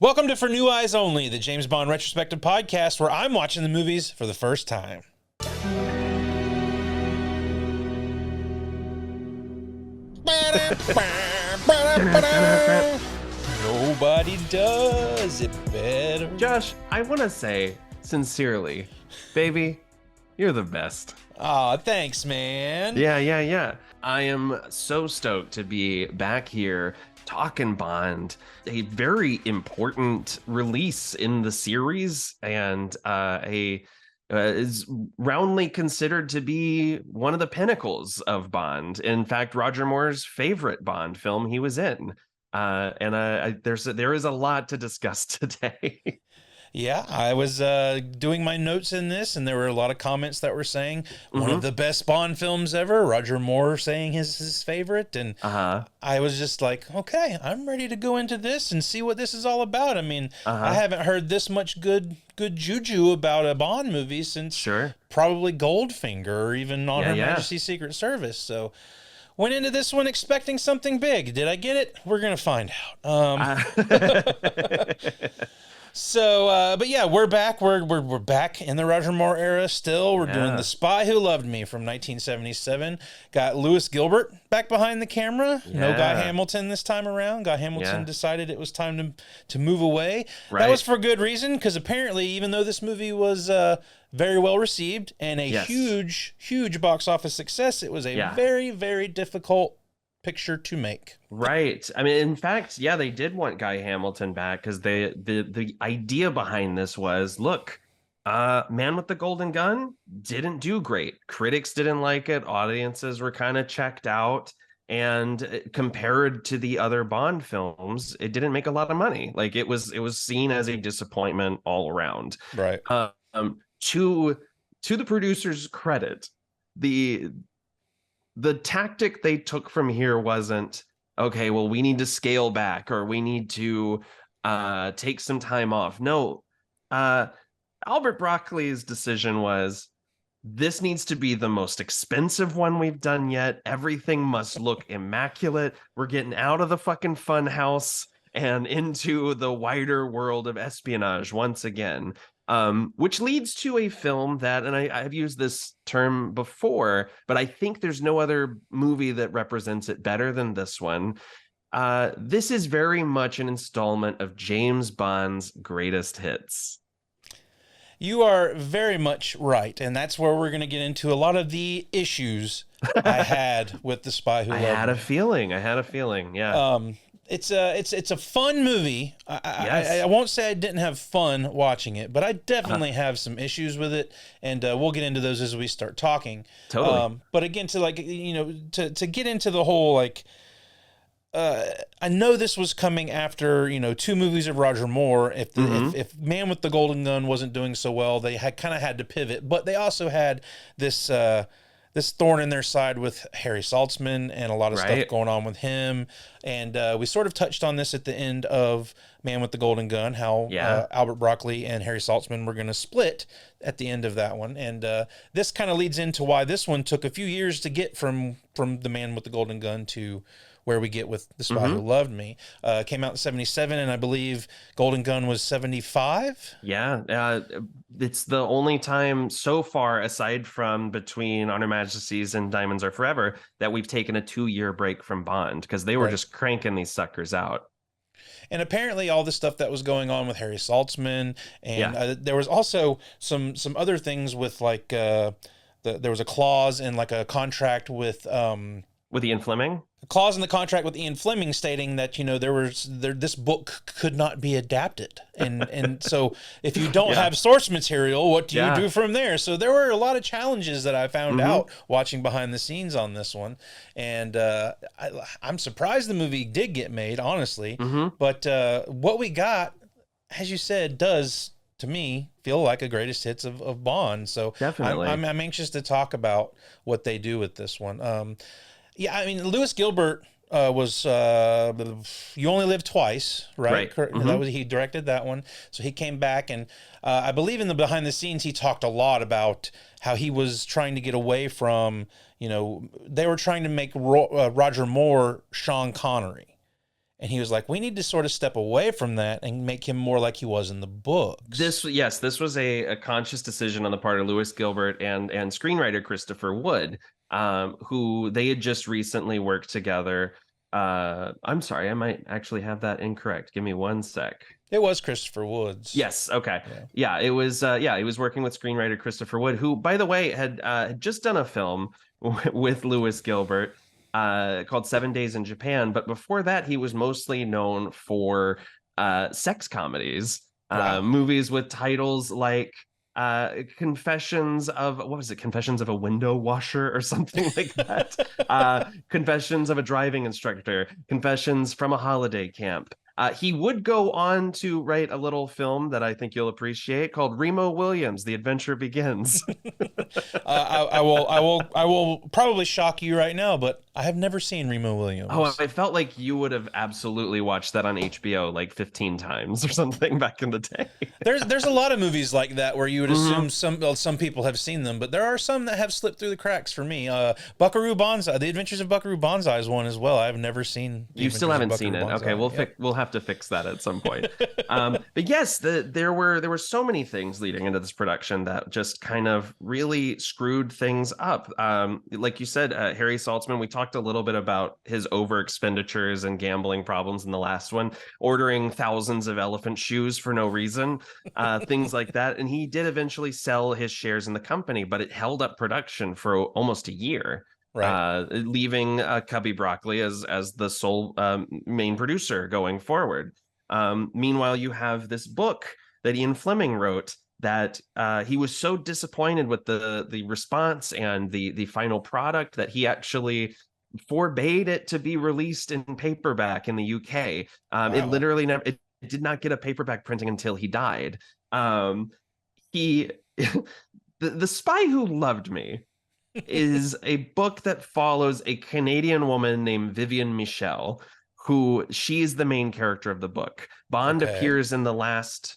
Welcome to For New Eyes Only, the James Bond Retrospective Podcast, where I'm watching the movies for the first time. Nobody does it better. Josh, I want to say, sincerely, baby, you're the best. Aw, thanks, man. Yeah. I am so stoked to be back here talking Bond, a very important release in the series, and is roundly considered to be one of the pinnacles of Bond. In fact, Roger Moore's favorite Bond film he was in. There is a lot to discuss today. Yeah, I was doing my notes in this, and there were a lot of comments that were saying one of the best Bond films ever. Roger Moore saying his favorite, and I was just like, okay, I'm ready to go into this and see what this is all about. I mean, I haven't heard this much good juju about a Bond movie since probably Goldfinger or even On Her Majesty's Secret Service. So went into this one expecting something big. Did I get it? We're gonna find out. So, but yeah, we're back. We're back in the Roger Moore era still. We're doing The Spy Who Loved Me from 1977. Got Lewis Gilbert back behind the camera. No Guy Hamilton this time around. Guy Hamilton decided it was time to move away. Right. That was for good reason, because apparently, even though this movie was very well received and a huge box office success, it was a very, very difficult picture to make. Right. I mean, in fact, they did want Guy Hamilton back because the idea behind this was, look, Man with the Golden Gun didn't do great. Critics didn't like it. Audiences were kind of checked out. And compared to the other Bond films, it didn't make a lot of money. Like it was seen as a disappointment all around. Right. To the producer's credit, the tactic they took from here wasn't, okay, well, we need to scale back or we need to take some time off. No, Albert Broccoli's decision was, this needs to be the most expensive one we've done yet. Everything must look immaculate. We're getting out of the fucking fun house and into the wider world of espionage once again. Which leads to a film that, and I've used this term before, but I think there's no other movie that represents it better than this one. This is very much an installment of James Bond's greatest hits. You are very much right, and that's where we're going to get into a lot of the issues I had with The Spy Who Loved Me. I had a feeling, yeah. It's a fun movie. I won't say I didn't have fun watching it, but I definitely have some issues with it, and we'll get into those as we start talking. Totally. But again, to get into the whole, I know this was coming after, two movies of Roger Moore. If Man with the Golden Gun wasn't doing so well, they had to pivot, but they also had this thorn in their side with Harry Saltzman and a lot of stuff going on with him. And we sort of touched on this at the end of Man with the Golden Gun, how Albert Broccoli and Harry Saltzman were going to split at the end of that one. And this kind of leads into why this one took a few years to get from the Man with the Golden Gun to where we get with The Spy Who Loved Me. Came out in 77, and I believe Golden Gun was 75. Yeah, it's the only time so far, aside from between On Her Majesty's and Diamonds Are Forever, that we've taken a 2-year break from Bond, because they were just cranking these suckers out. And apparently all the stuff that was going on with Harry Saltzman, and there was also some other things with there was a clause in a contract with Ian Fleming? A clause in the contract with Ian Fleming stating that, this book could not be adapted. And so if you don't have source material, what do you do from there? So there were a lot of challenges that I found out watching behind the scenes on this one. And I'm surprised the movie did get made, honestly. But what we got, as you said, does, to me, feel like a greatest hits of Bond. So definitely, I'm anxious to talk about what they do with this one. Yeah, I mean, Lewis Gilbert was You Only Live Twice, right? He directed that one. So he came back, and I believe in the behind the scenes, he talked a lot about how he was trying to get away from, they were trying to make Roger Moore Sean Connery. And he was like, we need to sort of step away from that and make him more like he was in the books. This was a conscious decision on the part of Lewis Gilbert and screenwriter Christopher Wood, who they had just recently worked together. I'm sorry, I might actually have that incorrect. Give me one sec. It was Christopher Wood's. Yes. Okay. Yeah. It was. He was working with screenwriter Christopher Wood, who, by the way, had just done a film with Lewis Gilbert called 7 Days in Japan. But before that, he was mostly known for sex comedies, movies with titles like Confessions of, what was it? Confessions of a Window Washer or something like that. Confessions of a Driving Instructor. Confessions from a Holiday Camp. He would go on to write a little film that I think you'll appreciate called Remo Williams: The Adventure Begins. I will probably shock you right now, but I have never seen Remo Williams. Oh, I felt like you would have absolutely watched that on HBO like 15 times or something back in the day. There's a lot of movies like that where you would assume some people have seen them, but there are some that have slipped through the cracks for me. Buckaroo Banzai, The Adventures of Buckaroo Banzai is one as well. I've never seen. You still haven't seen it. Okay, we'll have to fix that at some point. But yes, there were so many things leading into this production that just kind of really screwed things up. Like you said, Harry Saltzman, we talked a little bit about his over expenditures and gambling problems in the last one, ordering thousands of elephant shoes for no reason, things like that. And he did eventually sell his shares in the company, but it held up production for almost a year. Right. Leaving Cubby Broccoli as the sole main producer going forward. Meanwhile, you have this book that Ian Fleming wrote that he was so disappointed with the response and the final product that he actually forbade it to be released in paperback in the UK. Wow. It literally never, it did not get a paperback printing until he died. The Spy Who Loved Me is a book that follows a Canadian woman named Vivian Michel, who she's the main character of the book. Bond appears in the last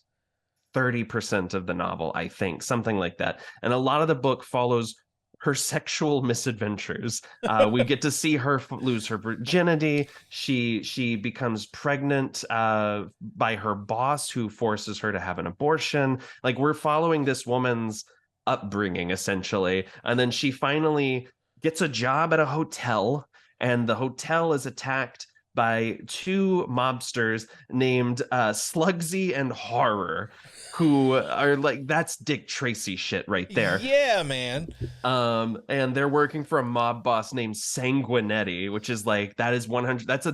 30% of the novel, I think, something like that. And a lot of the book follows her sexual misadventures. We get to see her lose her virginity. She becomes pregnant by her boss, who forces her to have an abortion. Like, we're following this woman's upbringing essentially, and then she finally gets a job at a hotel, and the hotel is attacked by two mobsters named Slugsy and Horror, who are like, that's Dick Tracy shit right there. Yeah, man. And they're working for a mob boss named Sanguinetti, which is like, that is 100. That's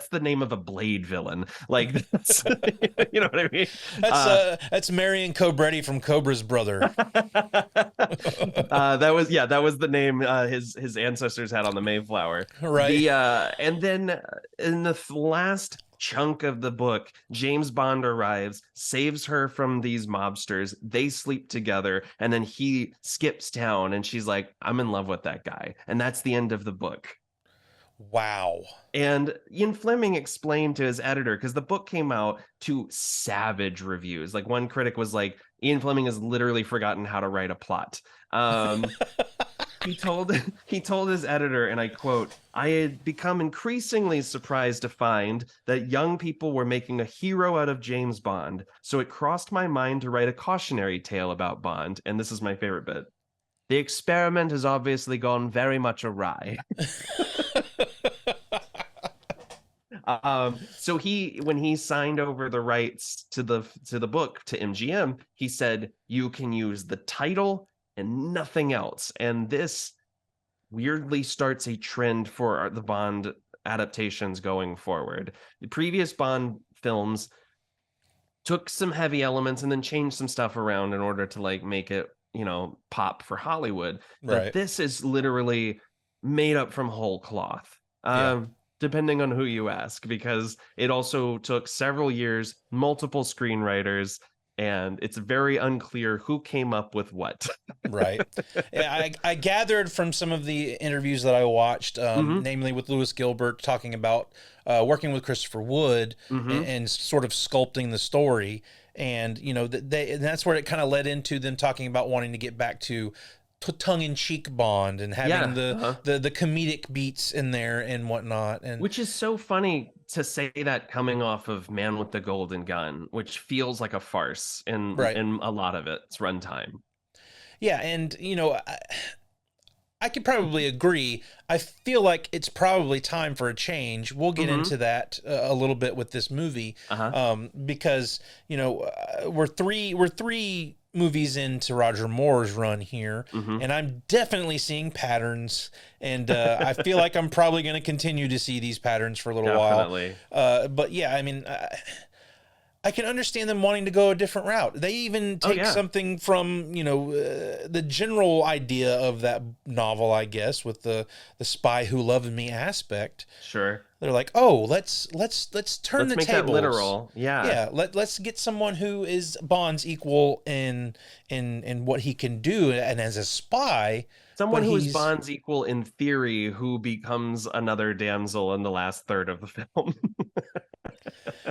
the name of a Blade villain. Like, that's, you know what I mean? That's Marion Cobretti from Cobra's brother. that was the name his ancestors had on the Mayflower. Right. And then in the last chunk of the book, James Bond arrives, saves her from these mobsters. They sleep together, and then he skips town, and she's like, I'm in love with that guy. And that's the end of the book. Wow. And Ian Fleming explained to his editor, because the book came out to savage reviews. Like, one critic was like, Ian Fleming has literally forgotten how to write a plot. He told his editor, and I quote, I had become increasingly surprised to find that young people were making a hero out of James Bond. So it crossed my mind to write a cautionary tale about Bond. And this is my favorite bit. The experiment has obviously gone very much awry. So when he signed over the rights to the book to MGM, he said, you can use the title and nothing else. And this weirdly starts a trend for the Bond adaptations going forward. The previous Bond films took some heavy elements and then changed some stuff around in order to like make it, pop for Hollywood. Right. But this is literally made up from whole cloth. Depending on who you ask, because it also took several years, multiple screenwriters, and it's very unclear who came up with what. Right. I gathered from some of the interviews that I watched, namely with Lewis Gilbert, talking about working with Christopher Wood and sort of sculpting the story. And, and that's where it kind of led into them talking about wanting to get back to tongue-in-cheek Bond and having the comedic beats in there and whatnot. And which is so funny to say that coming off of Man with the Golden Gun, which feels like a farce in a lot of its runtime. Yeah, and I could probably agree. I feel like it's probably time for a change. We'll get into that a little bit with this movie, because we're three movies into Roger Moore's run here, and I'm definitely seeing patterns, and I feel like I'm probably going to continue to see these patterns for a little while. But yeah, I mean, I can understand them wanting to go a different route. They even take something from, the general idea of that novel, I guess, with the spy who loved me aspect. Sure. They're like, oh, let's turn the make tables. That literal. Yeah. Yeah. Let's get someone who is Bond's equal in what he can do, and as a spy. Someone who is Bond's equal in theory, who becomes another damsel in the last third of the film.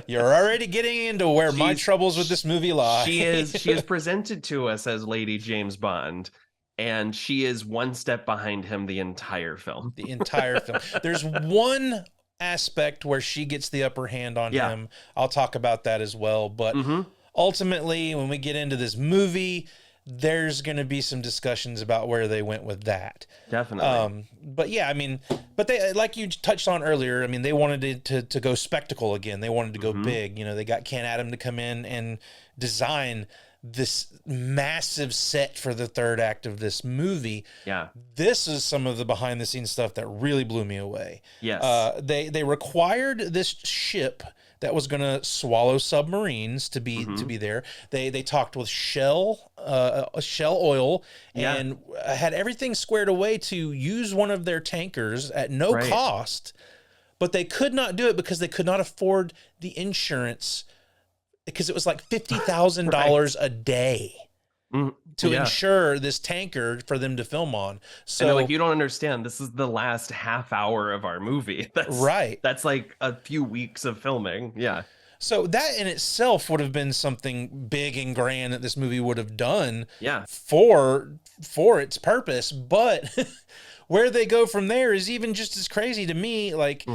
You're already getting into where my troubles with this movie lie. She is presented to us as Lady James Bond, and she is one step behind him the entire film. The entire film. There's one aspect where she gets the upper hand on him. I'll talk about that as well. But ultimately, when we get into this movie, there's going to be some discussions about where they went with that. Definitely. But yeah, I mean, but they, like you touched on earlier, I mean, they wanted to go spectacle again. They wanted to go big. They got Ken Adam to come in and design this massive set for the third act of this movie. Yeah. This is some of the behind the scenes stuff that really blew me away. Yes. They required this ship that was going to swallow submarines to be there. They talked with Shell Oil and had everything squared away to use one of their tankers at no cost, but they could not do it because they could not afford the insurance, because it was like $50,000 a day to insure this tanker for them to film on. So like, you don't understand. This is the last half hour of our movie. That's right. That's like a few weeks of filming. Yeah. So that in itself would have been something big and grand that this movie would have done for its purpose. But where they go from there is even just as crazy to me. Like,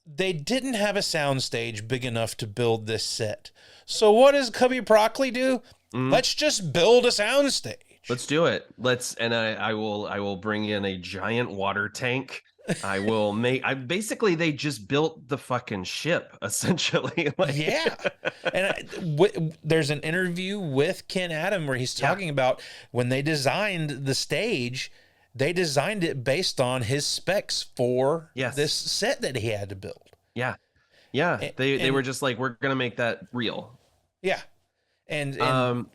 they didn't have a soundstage big enough to build this set. So what does Cubby Broccoli do? Let's just build a soundstage. Let's do it. I will bring in a giant water tank. Basically they just built the fucking ship, essentially. And there's an interview with Ken Adam where he's talking about when they designed the stage, they designed it based on his specs for this set that he had to build. Yeah. They were just like, we're gonna make that real. Yeah. And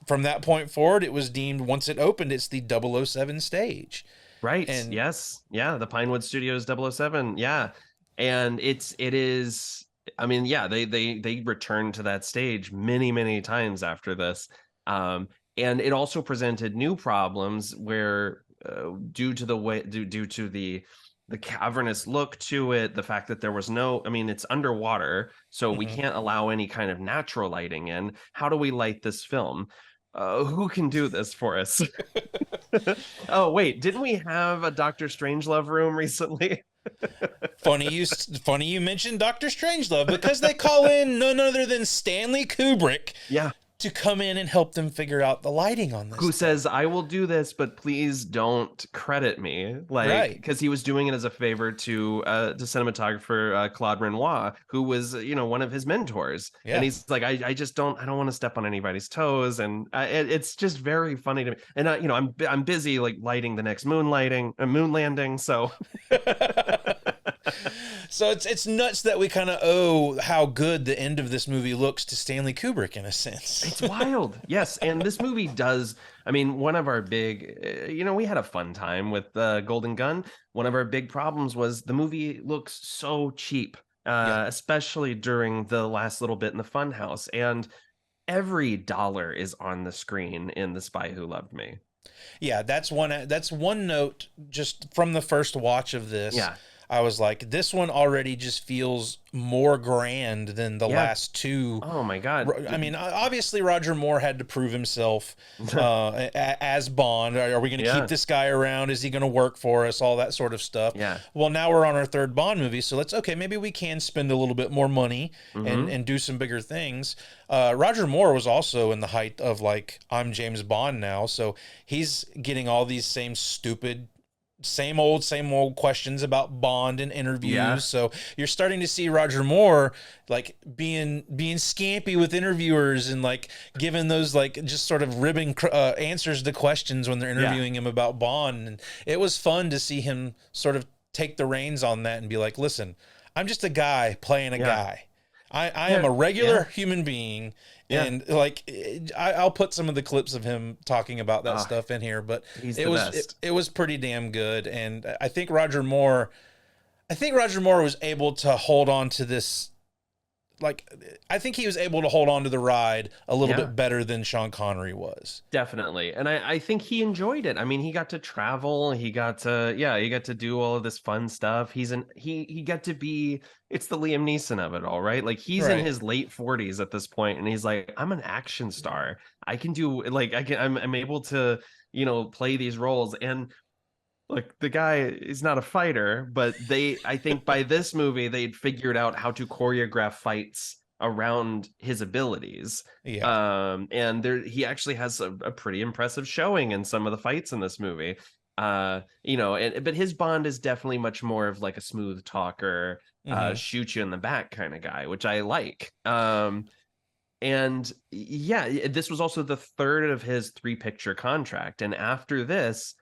from that point forward, it was deemed, once it opened, it's the 007 stage. Right. And the Pinewood Studios 007. Yeah. And it is, I mean, they returned to that stage many, many times after this. And it also presented new problems where due to the cavernous look to it, the fact that there was it's underwater, so we can't allow any kind of natural lighting in. How do we light this film? Who can do this for us? Oh, wait, didn't we have a Dr. Strangelove room recently? Funny you mentioned Dr. Strangelove, because they call in none other than Stanley Kubrick. Yeah. To come in and help them figure out the lighting on this. Who says, I will do this, but please don't credit me. Because he was doing it as a favor to cinematographer Claude Renoir, who was, one of his mentors. Yeah. And he's like, I don't want to step on anybody's toes. And it's just very funny to me. And I'm busy lighting the next moon landing. So So it's nuts that we kind of owe how good the end of this movie looks to Stanley Kubrick, in a sense. It's wild. Yes. And this movie does, one of our big, we had a fun time with Golden Gun. One of our big problems was the movie looks so cheap, especially during the last little bit in the funhouse. And every dollar is on the screen in The Spy Who Loved Me. Yeah, that's one note just from the first watch of this. Yeah. I was like, this one already just feels more grand than the last two. Oh my God. I mean, obviously Roger Moore had to prove himself as Bond. Are we going to keep this guy around? Is he going to work for us? All that sort of stuff. Yeah. Well, now we're on our third Bond movie, so maybe we can spend a little bit more money and do some bigger things. Roger Moore was also in the height of like, I'm James Bond now, so he's getting all these same old questions about Bond in interviews. Yeah. So you're starting to see Roger Moore like being scampy with interviewers and like giving those like just sort of ribbing answers to questions when they're interviewing him about Bond. And it was fun to see him sort of take the reins on that and be like, listen, I'm just a guy playing a guy. I am a regular human being. Yeah. And like, I'll put some of the clips of him talking about that stuff in here, but it was pretty damn good. And I think Roger Moore was able to hold on to this. Like, I think he was able to hold on to the ride a little bit better than Sean Connery was. Definitely. And I think he enjoyed it. I mean, he got to travel. He got to do all of this fun stuff. He got to be, it's the Liam Neeson of it all, right? Like he's in his late 40s at this point, and he's like, I'm an action star. I can do like, I'm able to, play these roles. And look, the guy is not a fighter, but I think by this movie, they'd figured out how to choreograph fights around his abilities. Yeah. And he actually has a pretty impressive showing in some of the fights in this movie. But his Bond is definitely much more of like a smooth talker, shoot you in the back kind of guy, which I like. And this was also the third of his 3-picture contract. And after this,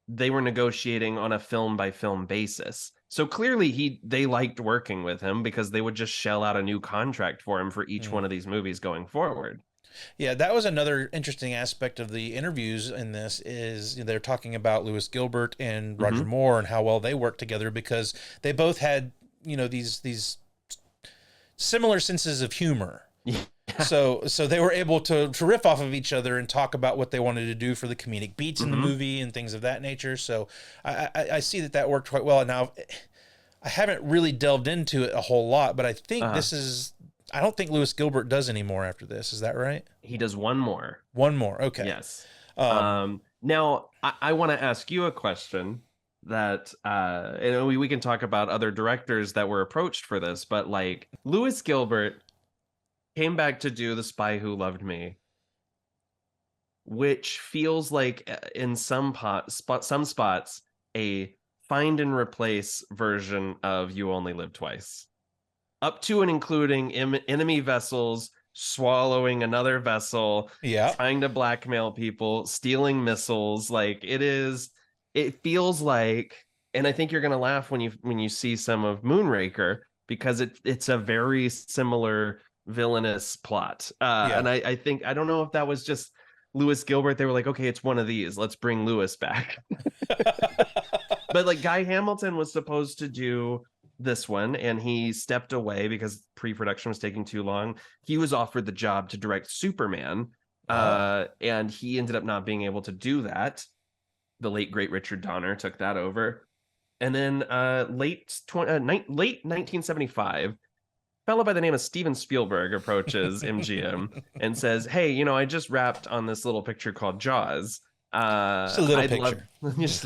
they were negotiating on a film by film basis. So clearly they liked working with him, because they would just shell out a new contract for him for each one of these movies going forward. Yeah, that was another interesting aspect of the interviews in this is they're talking about Lewis Gilbert and Roger Moore and how well they worked together, because they both had, these similar senses of humor. So they were able to riff off of each other and talk about what they wanted to do for the comedic beats in the movie and things of that nature. So I see that worked quite well. And now I haven't really delved into it a whole lot, but I think I don't think Lewis Gilbert does anymore after this. Is that right? He does one more. One more. Okay. Yes. Now I want to ask you a question that, we can talk about other directors that were approached for this, but like Lewis Gilbert came back to do The Spy Who Loved Me, which feels like in some spots a find and replace version of You Only Live Twice, up to and including enemy vessels swallowing another vessel, trying to blackmail people, stealing missiles. Like it feels like, and I think you're gonna laugh when you see some of Moonraker, because it's a very similar villainous plot. And I think, I don't know if that was just Lewis Gilbert. They were like, okay, it's one of these, let's bring Lewis back. But like Guy Hamilton was supposed to do this one, and he stepped away because pre-production was taking too long. He was offered the job to direct Superman, and he ended up not being able to do that. The late great Richard Donner took that over. And then late 1975, fellow by the name of Steven Spielberg approaches MGM and says, hey, I just wrapped on this little picture called Jaws. Just a little picture.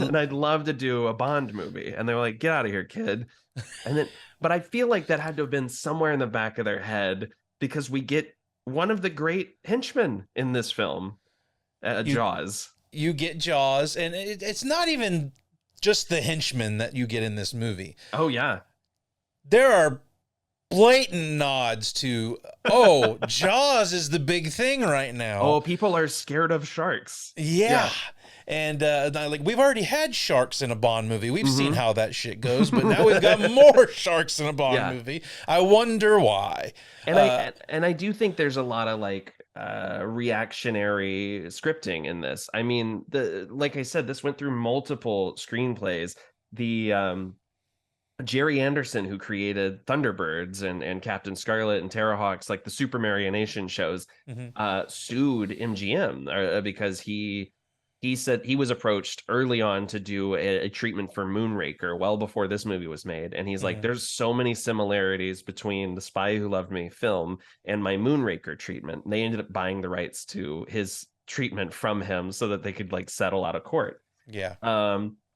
And I'd love to do a Bond movie. And they were like, get out of here, kid. But I feel like that had to have been somewhere in the back of their head, because we get one of the great henchmen in this film, Jaws. You get Jaws, and it's not even just the henchmen that you get in this movie. Oh, yeah. There are blatant nods to, Jaws is the big thing right now. Oh, people are scared of sharks. Yeah. And like, we've already had sharks in a Bond movie. We've seen how that shit goes, but now we've got more sharks in a Bond movie. I wonder why. And I do think there's a lot of like reactionary scripting in this. I mean, like I said, this went through multiple screenplays. The Jerry Anderson, who created Thunderbirds and Captain Scarlet and Terrahawks, like the Super Marionation shows, sued MGM because he he said he was approached early on to do a treatment for Moonraker well before this movie was made. And he's like, there's so many similarities between the Spy Who Loved Me film and my Moonraker treatment. And they ended up buying the rights to his treatment from him so that they could like settle out of court. Yeah.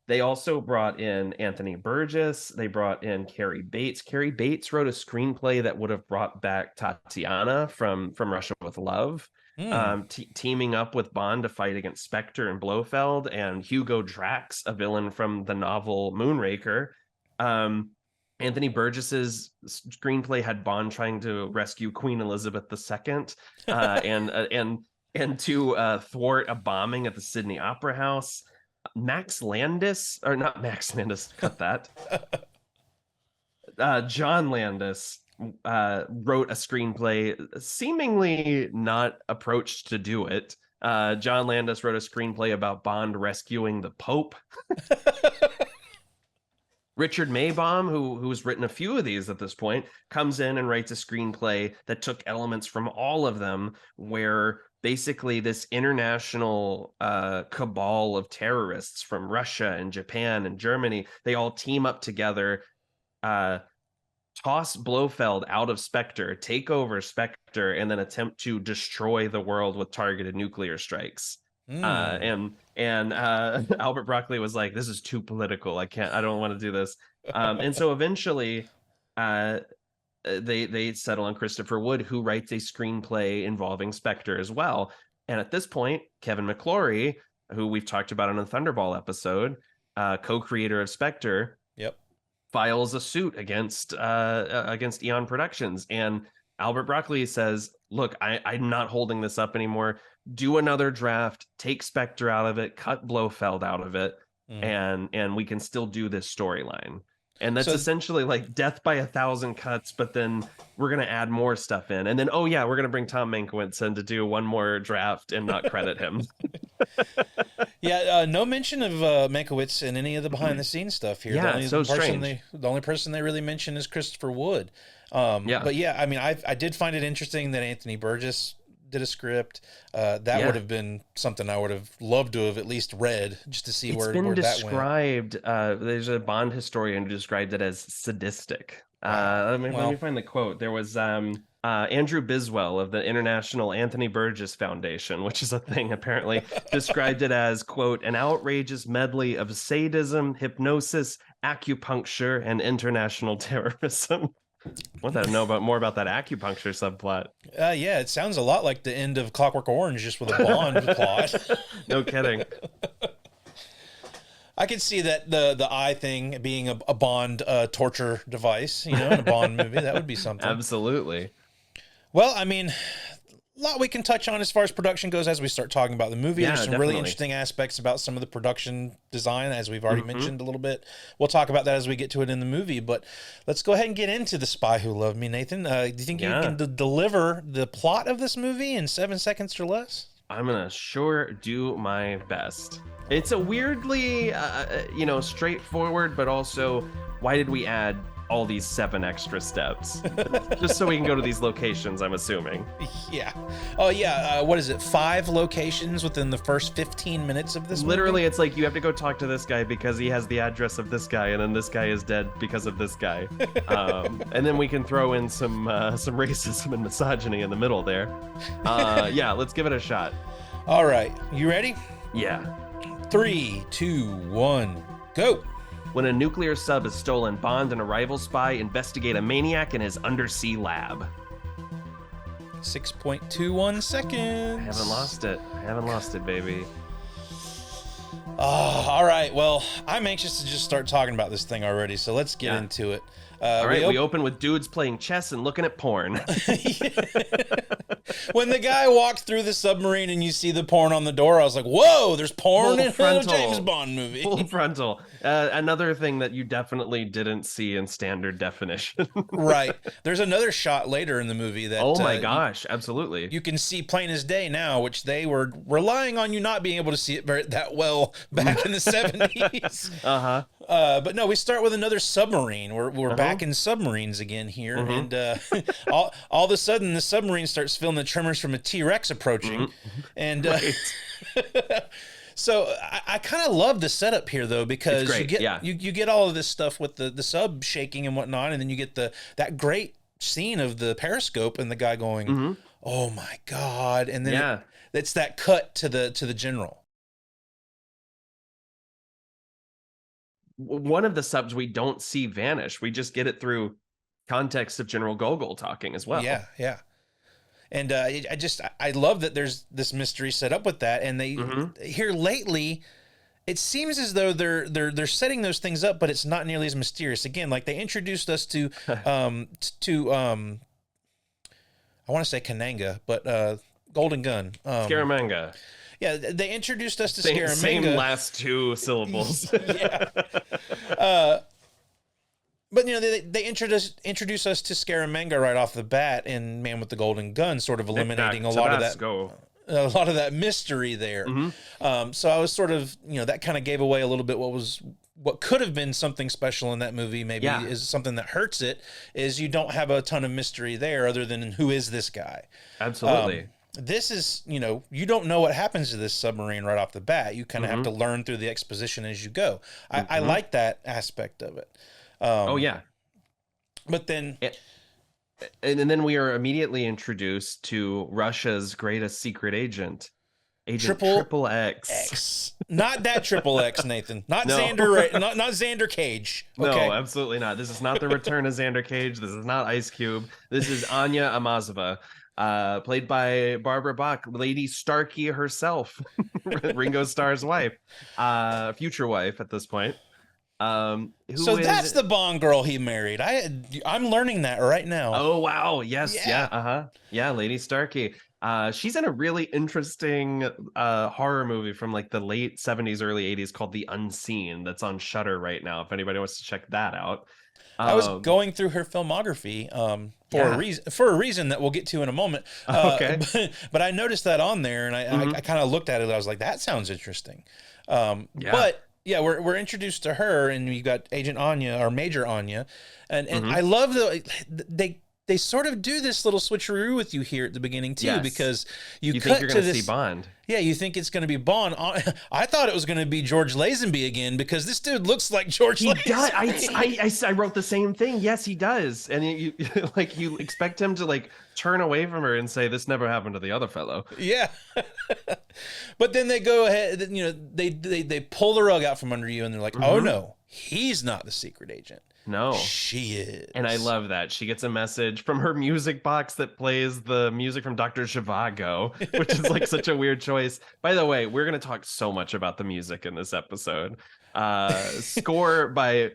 They also brought in Anthony Burgess. They brought in Carrie Bates. Carrie Bates wrote a screenplay that would have brought back Tatiana from Russia with Love. Teaming up with Bond to fight against Spectre and Blofeld, and Hugo Drax, a villain from the novel Moonraker. Anthony Burgess's screenplay had Bond trying to rescue Queen Elizabeth II, and to thwart a bombing at the Sydney Opera House. Max Landis, or not Max Landis, cut that. John Landis wrote a screenplay, seemingly not approached to do it. John Landis wrote a screenplay about Bond rescuing the Pope. Richard Maybaum, who's written a few of these at this point, comes in and writes a screenplay that took elements from all of them, where basically this international cabal of terrorists from Russia and Japan and Germany, they all team up together, toss Blofeld out of Spectre, take over Spectre, and then attempt to destroy the world with targeted nuclear strikes. And Albert Broccoli was like, this is too political. I don't want to do this. And so eventually they settle on Christopher Wood, who writes a screenplay involving Spectre as well. And at this point, Kevin McClory, who we've talked about in the Thunderball episode, co-creator of Spectre, files a suit against Eon Productions. And Albert Broccoli says, look, I'm not holding this up anymore. Do another draft, take Spectre out of it, cut Blofeld out of it, and we can still do this storyline. And that's essentially like death by 1,000 cuts, but then we're going to add more stuff in. And then, we're going to bring Tom Mankiewicz in to do one more draft and not credit him. No mention of Mankiewicz in any of the behind-the-scenes stuff here. Yeah, strange. The only person they really mention is Christopher Wood. But yeah, I mean, I did find it interesting that Anthony Burgess did a script. That would have been something I would have loved to have at least read, just to see where that went. It's been described, there's a Bond historian who described it as sadistic. Let me find the quote. There was Andrew Biswell of the International Anthony Burgess Foundation, which is a thing apparently, described it as, quote, an outrageous medley of sadism, hypnosis, acupuncture, and international terrorism. I want to know more about that acupuncture subplot. Yeah, it sounds a lot like the end of Clockwork Orange, just with a Bond plot. No kidding. I could see that the eye thing being a Bond torture device, in a Bond movie. That would be something. Absolutely. Well, I mean, a lot we can touch on as far as production goes as we start talking about the movie. There's some really interesting aspects about some of the production design, as we've already mentioned a little bit. We'll talk about that as we get to it in the movie, but let's go ahead and get into The Spy Who Loved Me, Nathan. Do you think you can deliver the plot of this movie in 7 seconds or less? I'm going to sure do my best. It's a weirdly, straightforward, but also, why did we add all these 7 extra steps? Just so we can go to these locations, I'm assuming. Yeah. Oh, yeah. What is it? 5 locations within the first 15 minutes of this Literally, movie? It's like you have to go talk to this guy because he has the address of this guy, and then this guy is dead because of this guy. And then we can throw in some racism and misogyny in the middle there. Let's give it a shot. All right. You ready? Yeah. 3, 2, 1, go. When a nuclear sub is stolen, Bond and a rival spy investigate a maniac in his undersea lab. 6.21 seconds. I haven't lost it, baby. All right. Well, I'm anxious to just start talking about this thing already, so let's get into it. All right, we open with dudes playing chess and looking at porn. When the guy walked through the submarine and you see the porn on the door, I was like, whoa, there's porn in a James Bond movie. Full frontal. Another thing that you definitely didn't see in standard definition. Right. There's another shot later in the movie that... Oh my gosh, absolutely. You can see plain as day now, which they were relying on you not being able to see it that well back in the 70s. Uh-huh. But no, we start with another submarine. We're back in submarines again here, and all of a sudden the submarine starts feeling the tremors from a T-Rex approaching, and So I kind of love the setup here though, because It's you great, get you get all of this stuff with the sub shaking and whatnot, and then you get that great scene of the periscope and the guy going, "Oh my God!" And then it's that cut to the general. One of the subs we don't see vanish. We just get it through context of General Gogol talking as well. Yeah. And I love that there's this mystery set up with that, and they here lately, it seems as though they're setting those things up, but it's not nearly as mysterious. Again, like they introduced us to I want to say Kananga, but Golden Gun, Scaramanga. Yeah, they introduced us to Scaramanga. Same last two syllables. Yeah. But they introduce us to Scaramanga right off the bat in Man with the Golden Gun, sort of eliminating a lot of that mystery there. So I was sort of that kind of gave away a little bit what could have been something special in that movie. Maybe is something that hurts it is you don't have a ton of mystery there other than who is this guy. Absolutely. This is you don't know what happens to this submarine right off the bat. You kind of have to learn through the exposition as you go. I like that aspect of it. But then and then we are immediately introduced to Russia's greatest secret agent Triple X. Not that Triple X, Nathan. Not Xander. Not Xander Cage. Okay. No, absolutely not. This is not the return of Xander Cage. This is not Ice Cube. This is Anya Amazova, played by Barbara Bach, Lady Starkey herself, Ringo Starr's wife, future wife at this point. So that's the Bond girl he married. I'm learning that right now. Oh wow, yes, yeah, Lady Starkey. She's in a really interesting horror movie from like the late 70s, early 80s called The Unseen. That's on Shudder right now. If anybody wants to check that out. I was going through her filmography for a reason that we'll get to in a moment. Okay, but I noticed that on there, and I kind of looked at it. I was like, that sounds interesting. But yeah, we're introduced to her, and you got Agent Anya or Major Anya, and I love they sort of do this little switcheroo with you here at the beginning too, because you cut think you're to going to this, see Bond. Yeah, you think it's going to be Bond. I thought it was going to be George Lazenby again, because this dude looks like George Lazenby. Does. I wrote the same thing. Yes, he does. And you you expect him to like turn away from her and say, "This never happened to the other fellow." Yeah. But then they go ahead, they pull the rug out from under you, and they're like, "Oh no, he's not the secret agent." No, she is. And I love that. She gets a message from her music box that plays the music from Dr. Zhivago, which is like such a weird choice. By the way, we're going to talk so much about the music in this episode. Score by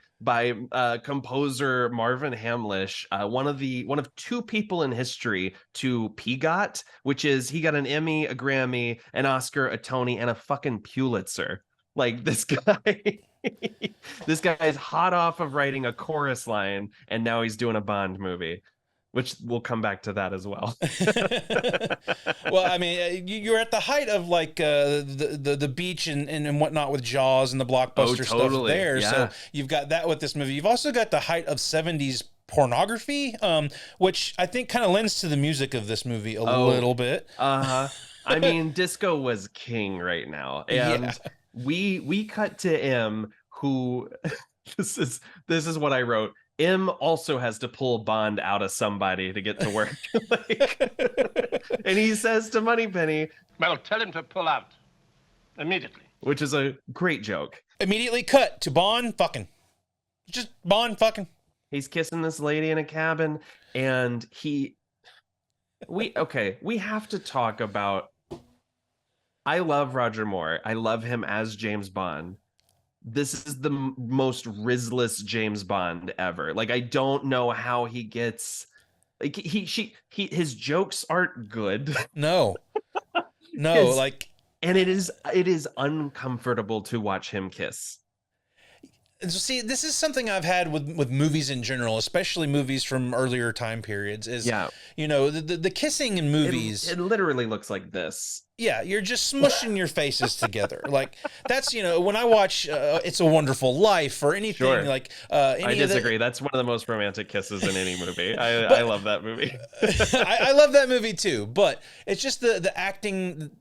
composer Marvin Hamlish, one of two people in history to PGOT, which is he got an Emmy, a Grammy, an Oscar, a Tony, and a fucking Pulitzer. Like this guy. This guy is hot off of writing a chorus line, and now he's doing a Bond movie, which we'll come back to that as well. Well, I mean, you're at the height of like the beach and whatnot with Jaws and the blockbuster stuff there. Yeah. So you've got that with this movie. You've also got the height of 70s pornography, which I think kind of lends to the music of this movie a little bit. I mean, disco was king right now, and we cut to M, who this is what I wrote. M also has to pull Bond out of somebody to get to work. And he says to Moneypenny, "Well, tell him to pull out immediately." Which is a great joke. Immediately cut to Bond fucking. Just Bond fucking. He's kissing this lady in a cabin, and we have to talk about. I love Roger Moore. I love him as James Bond. This is the most rizzless James Bond ever. Like, I don't know how he gets like his jokes aren't good. No, and it is uncomfortable to watch him kiss. So see, this is something I've had with movies in general, especially movies from earlier time periods. Is the kissing in movies. It literally looks like this. Yeah, you're just smushing your faces together. Like that's, when I watch It's a Wonderful Life or anything Sure. like I disagree. That's one of the most romantic kisses in any movie. I love that movie. I love that movie too, but it's just the acting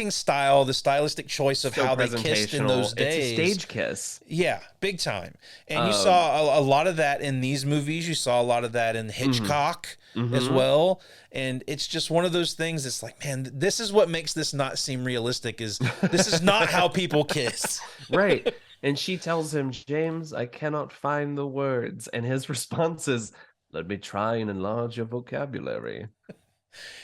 style, the stylistic choice of how they kissed in those days. It's a stage kiss. Yeah, big time. And you saw a lot of that in these movies. You saw a lot of that in Hitchcock as well. And it's just one of those things. It's like, man, this is what makes this not seem realistic. Is this is not how people kiss, right? And she tells him, James, I cannot find the words. And his response is, let me try and enlarge your vocabulary.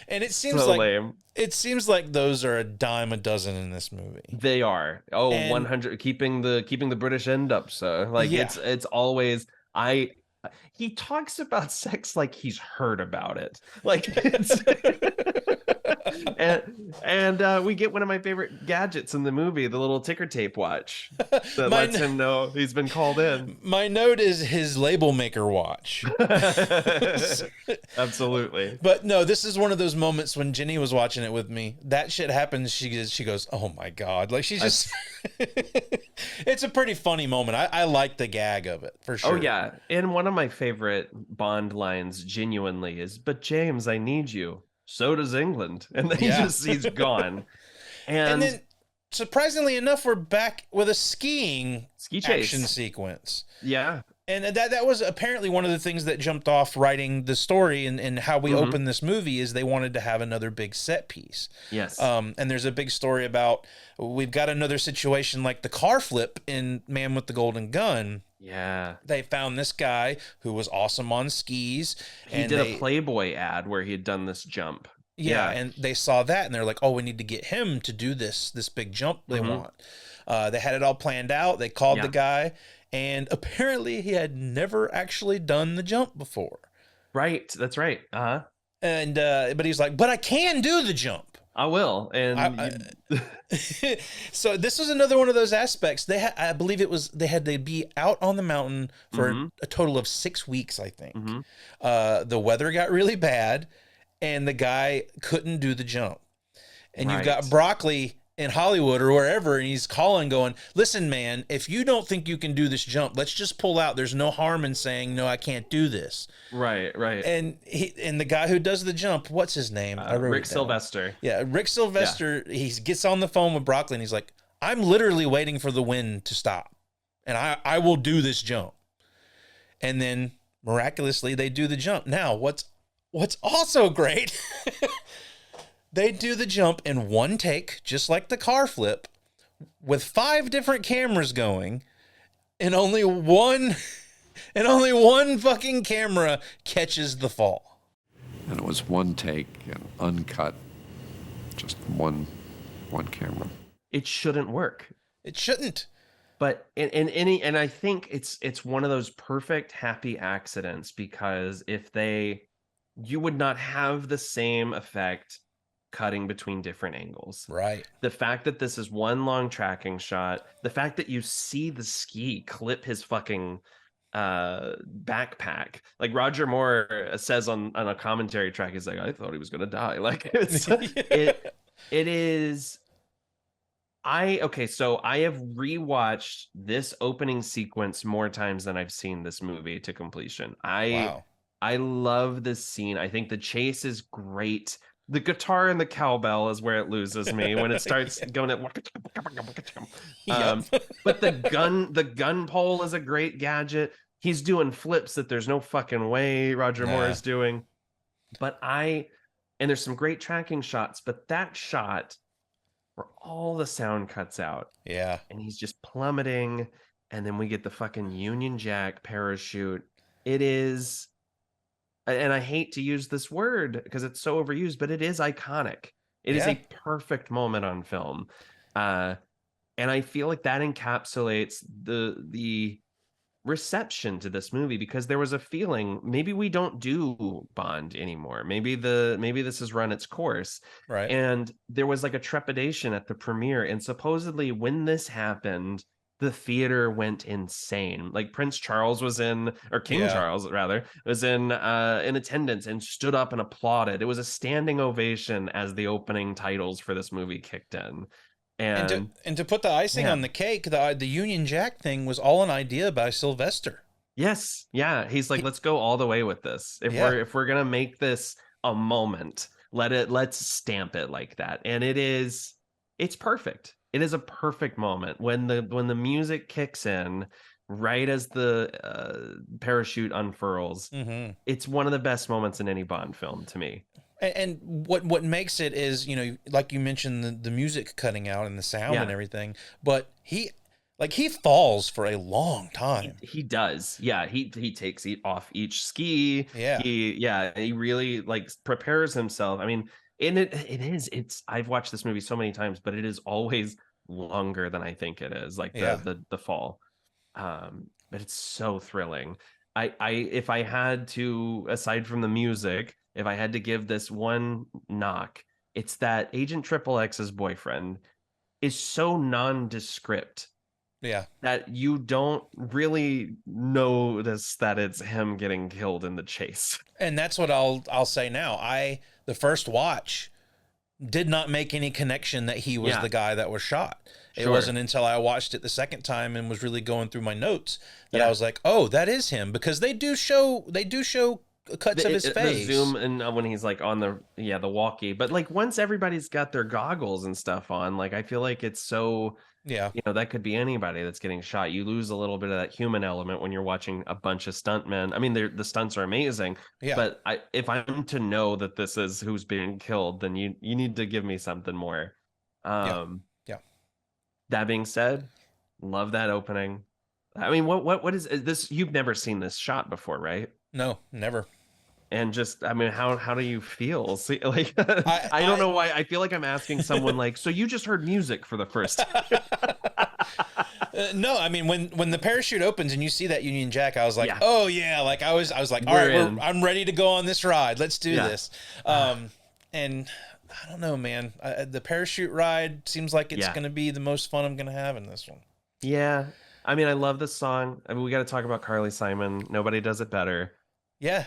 And it seems lame. It seems like those are a dime a dozen in this movie. They are. Oh, and 100 keeping the British end up, sir. Like it's always he talks about sex like he's heard about it. Like it's and we get one of my favorite gadgets in the movie, the little ticker tape watch that lets him know he's been called in. My note is his label maker watch. Absolutely. But no, this is one of those moments when Jenny was watching it with me. That shit happens. She goes, oh my God. Like she just, it's a pretty funny moment. I like the gag of it for sure. Oh yeah. And one of my favorite Bond lines genuinely is, but James, I need you. So does England. And then he's gone. And then surprisingly enough, we're back with a ski chase action sequence. Yeah. And that was apparently one of the things that jumped off writing the story and how we open this movie is they wanted to have another big set piece. Yes. And there's a big story about we've got another situation like the car flip in Man with the Golden Gun. Yeah. They found this guy who was awesome on skis. He did a Playboy ad where he had done this jump. Yeah, and they saw that and they're like, oh, we need to get him to do this big jump they want. They had it all planned out. They called the guy, and apparently he had never actually done the jump before. Right, that's right. And but he's like, but I can do the jump. I will. And so this was another one of those aspects. I believe they had to be out on the mountain for a total of 6 weeks, I think. The weather got really bad and the guy couldn't do the jump. And you've got Broccoli in Hollywood or wherever, and he's calling going, listen, man, if you don't think you can do this jump, let's just pull out. There's no harm in saying, no, I can't do this. Right. And the guy who does the jump, what's his name? Rick Sylvester. Yeah, Rick Sylvester, he gets on the phone with Broccoli, and he's like, I'm literally waiting for the wind to stop, and I will do this jump. And then, miraculously, they do the jump. Now, what's also great... They do the jump in one take, just like the car flip, with 5 different cameras going, and only one fucking camera catches the fall. And it was one take and uncut, just one camera. It shouldn't work. It shouldn't. But and I think it's one of those perfect happy accidents, because you would not have the same effect cutting between different angles. Right. The fact that this is one long tracking shot, the fact that you see the ski clip his fucking backpack, like Roger Moore says on a commentary track, he's like, I thought he was gonna die. Like it is. So I have rewatched this opening sequence more times than I've seen this movie to completion. I love this scene. I think the chase is great. The guitar and the cowbell is where it loses me when it starts going at. But the gun pole is a great gadget. He's doing flips that there's no fucking way Roger Moore is doing. And there's some great tracking shots, but that shot where all the sound cuts out. Yeah. And he's just plummeting, and then we get the fucking Union Jack parachute. It is. And I hate to use this word because it's so overused, but it is iconic. It is a perfect moment on film. And I feel like that encapsulates the reception to this movie, because there was a feeling maybe we don't do Bond anymore. Maybe this has run its course. Right. And there was like a trepidation at the premiere. And supposedly when this happened, the theater went insane. Like Prince Charles was in, or King Charles rather, was in attendance and stood up and applauded. It was a standing ovation as the opening titles for this movie kicked in. And to put the icing on the cake, the Union Jack thing was all an idea by Sylvester. Yes, yeah. He's like, let's go all the way with this. If we're gonna make this a moment, let's stamp it like that. And it's perfect. It is a perfect moment when the music kicks in right as the parachute unfurls. It's one of the best moments in any Bond film to me. And what makes it is, you know, like you mentioned, the music cutting out and the sound and everything, but he falls for a long time. He does. Yeah. He takes off each ski. Yeah. He really like prepares himself. I mean, and it's I've watched this movie so many times, but it is always longer than I think it is, like the fall. But it's so thrilling. If I had to, aside from the music, if I had to give this one knock, it's that Agent XXX's boyfriend is so nondescript. Yeah. That you don't really notice that it's him getting killed in the chase. And that's what I'll say now. The first watch did not make any connection that he was the guy that was shot. It wasn't until I watched it the second time and was really going through my notes that I was like, oh, that is him, because they do show cuts of his face. The zoom and when he's like on the walkie. But like once everybody's got their goggles and stuff on, like I feel like it's so you know, that could be anybody that's getting shot. You lose a little bit of that human element when you're watching a bunch of stuntmen. I mean, the stunts are amazing, but if I'm to know that this is who's being killed, then you need to give me something more. That being said, love that opening. I mean, what is this? You've never seen this shot before, right? No, never. And just, I mean, how do you feel? See, like, I don't know why. I feel like I'm asking someone like, so you just heard music for the first time. No, I mean, when the parachute opens and you see that Union Jack, I was like, oh yeah, like I was like, all right, I'm ready to go on this ride. Let's do this. And I don't know, man. The parachute ride seems like it's going to be the most fun I'm going to have in this one. Yeah. I mean, I love this song. I mean, we got to talk about Carly Simon. Nobody does it better. Yeah,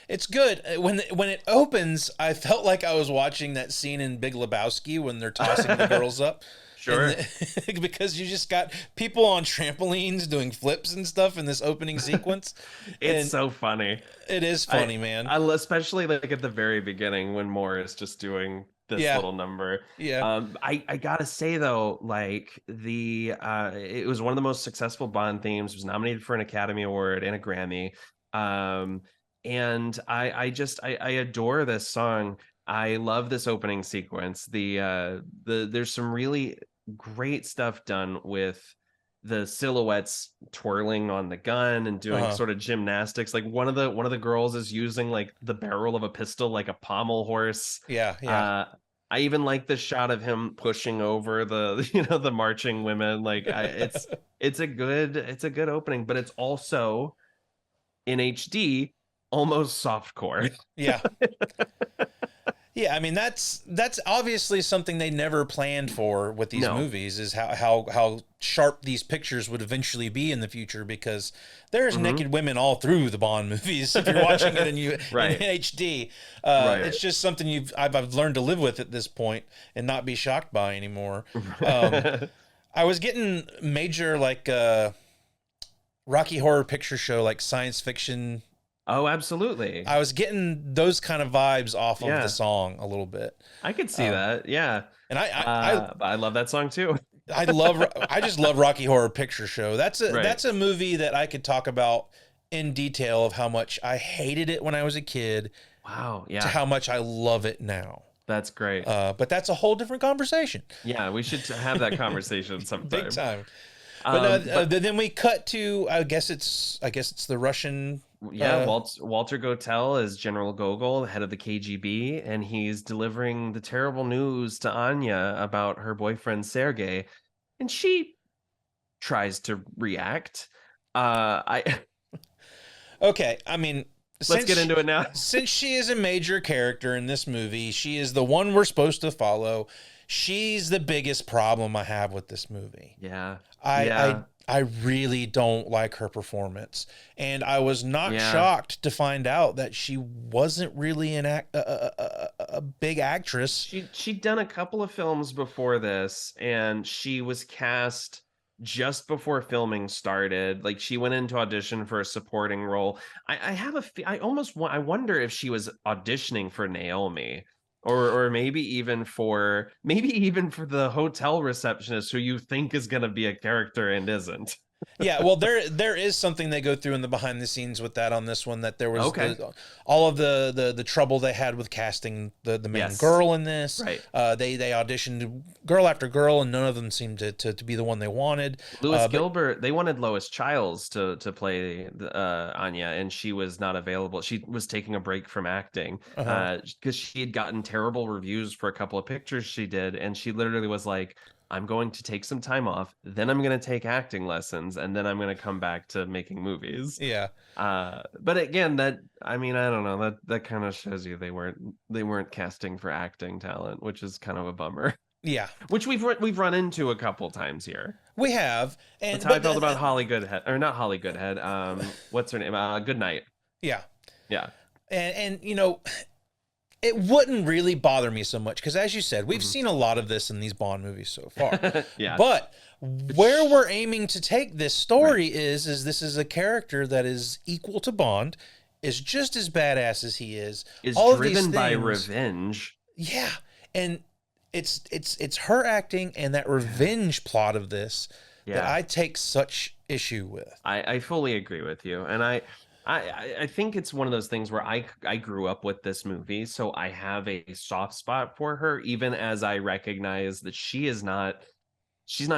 it's good. When it opens, I felt like I was watching that scene in Big Lebowski when they're tossing the girls up. Sure. Because you just got people on trampolines doing flips and stuff in this opening sequence. It's so funny. It is funny, man. Especially like at the very beginning when Moore is just doing this little number. Yeah. I gotta say though, like it was one of the most successful Bond themes. It was nominated for an Academy Award and a Grammy. And I adore this song. I love this opening sequence. There's some really great stuff done with the silhouettes twirling on the gun and doing sort of gymnastics. Like one of the girls is using like the barrel of a pistol like a pommel horse. Yeah. I even like the shot of him pushing over the marching women. Like it's a good opening, but it's also in HD almost softcore. Yeah. Yeah, I mean that's obviously something they never planned for with these movies, is how sharp these pictures would eventually be in the future, because there's naked women all through the Bond movies if you're watching it in HD. It's just something I've learned to live with at this point and not be shocked by anymore. I was getting major like Rocky Horror Picture Show, like science fiction. Oh, absolutely. I was getting those kind of vibes off of the song a little bit. I could see that. Yeah. And I love that song too. I just love Rocky Horror Picture Show. That's a movie that I could talk about in detail of how much I hated it when I was a kid. Wow. Yeah. To how much I love it now. That's great. But that's a whole different conversation. Yeah, we should have that conversation sometime. Big time. But then we cut to I guess it's the Russian. Yeah, Walter Gotell is General Gogol, head of the KGB, and he's delivering the terrible news to Anya about her boyfriend Sergei, and she tries to react. Okay, I mean, let's get into it now. Since she is a major character in this movie, she is the one we're supposed to follow. She's the biggest problem I have with this movie. Yeah. I really don't like her performance, and I was not shocked to find out that she wasn't really a big actress. She'd done a couple of films before this, and she was cast just before filming started. Like, she went into audition for a supporting role. I wonder if she was auditioning for Naomi. Or maybe even for the hotel receptionist who you think is going to be a character and isn't. Yeah, well, there is something they go through in the behind the scenes with that on this one, that there was all of the trouble they had with casting the main girl in this. Right. They auditioned girl after girl, and none of them seemed to be the one they wanted. Gilbert, they wanted Lois Childs to play Anya, and she was not available. She was taking a break from acting because she had gotten terrible reviews for a couple of pictures she did, and she literally was like, I'm going to take some time off, then I'm going to take acting lessons, and then I'm going to come back to making movies. Yeah. But again, I don't know, that kind of shows you they weren't casting for acting talent, which is kind of a bummer. Yeah. Which we've run into a couple times here. We have. And that's how I felt about Holly Goodhead, or not Holly Goodhead. What's her name? Goodnight. Yeah. Yeah. And it wouldn't really bother me so much because, as you said, we've seen a lot of this in these Bond movies so far. Yeah. But where we're aiming to take this story is this is a character that is equal to Bond, is just as badass as he is all driven by revenge. Yeah, and it's her acting and that revenge plot of this that I take such issue with. I fully agree with you, and I think it's one of those things where I grew up with this movie, so I have a soft spot for her, even as I recognize that she's not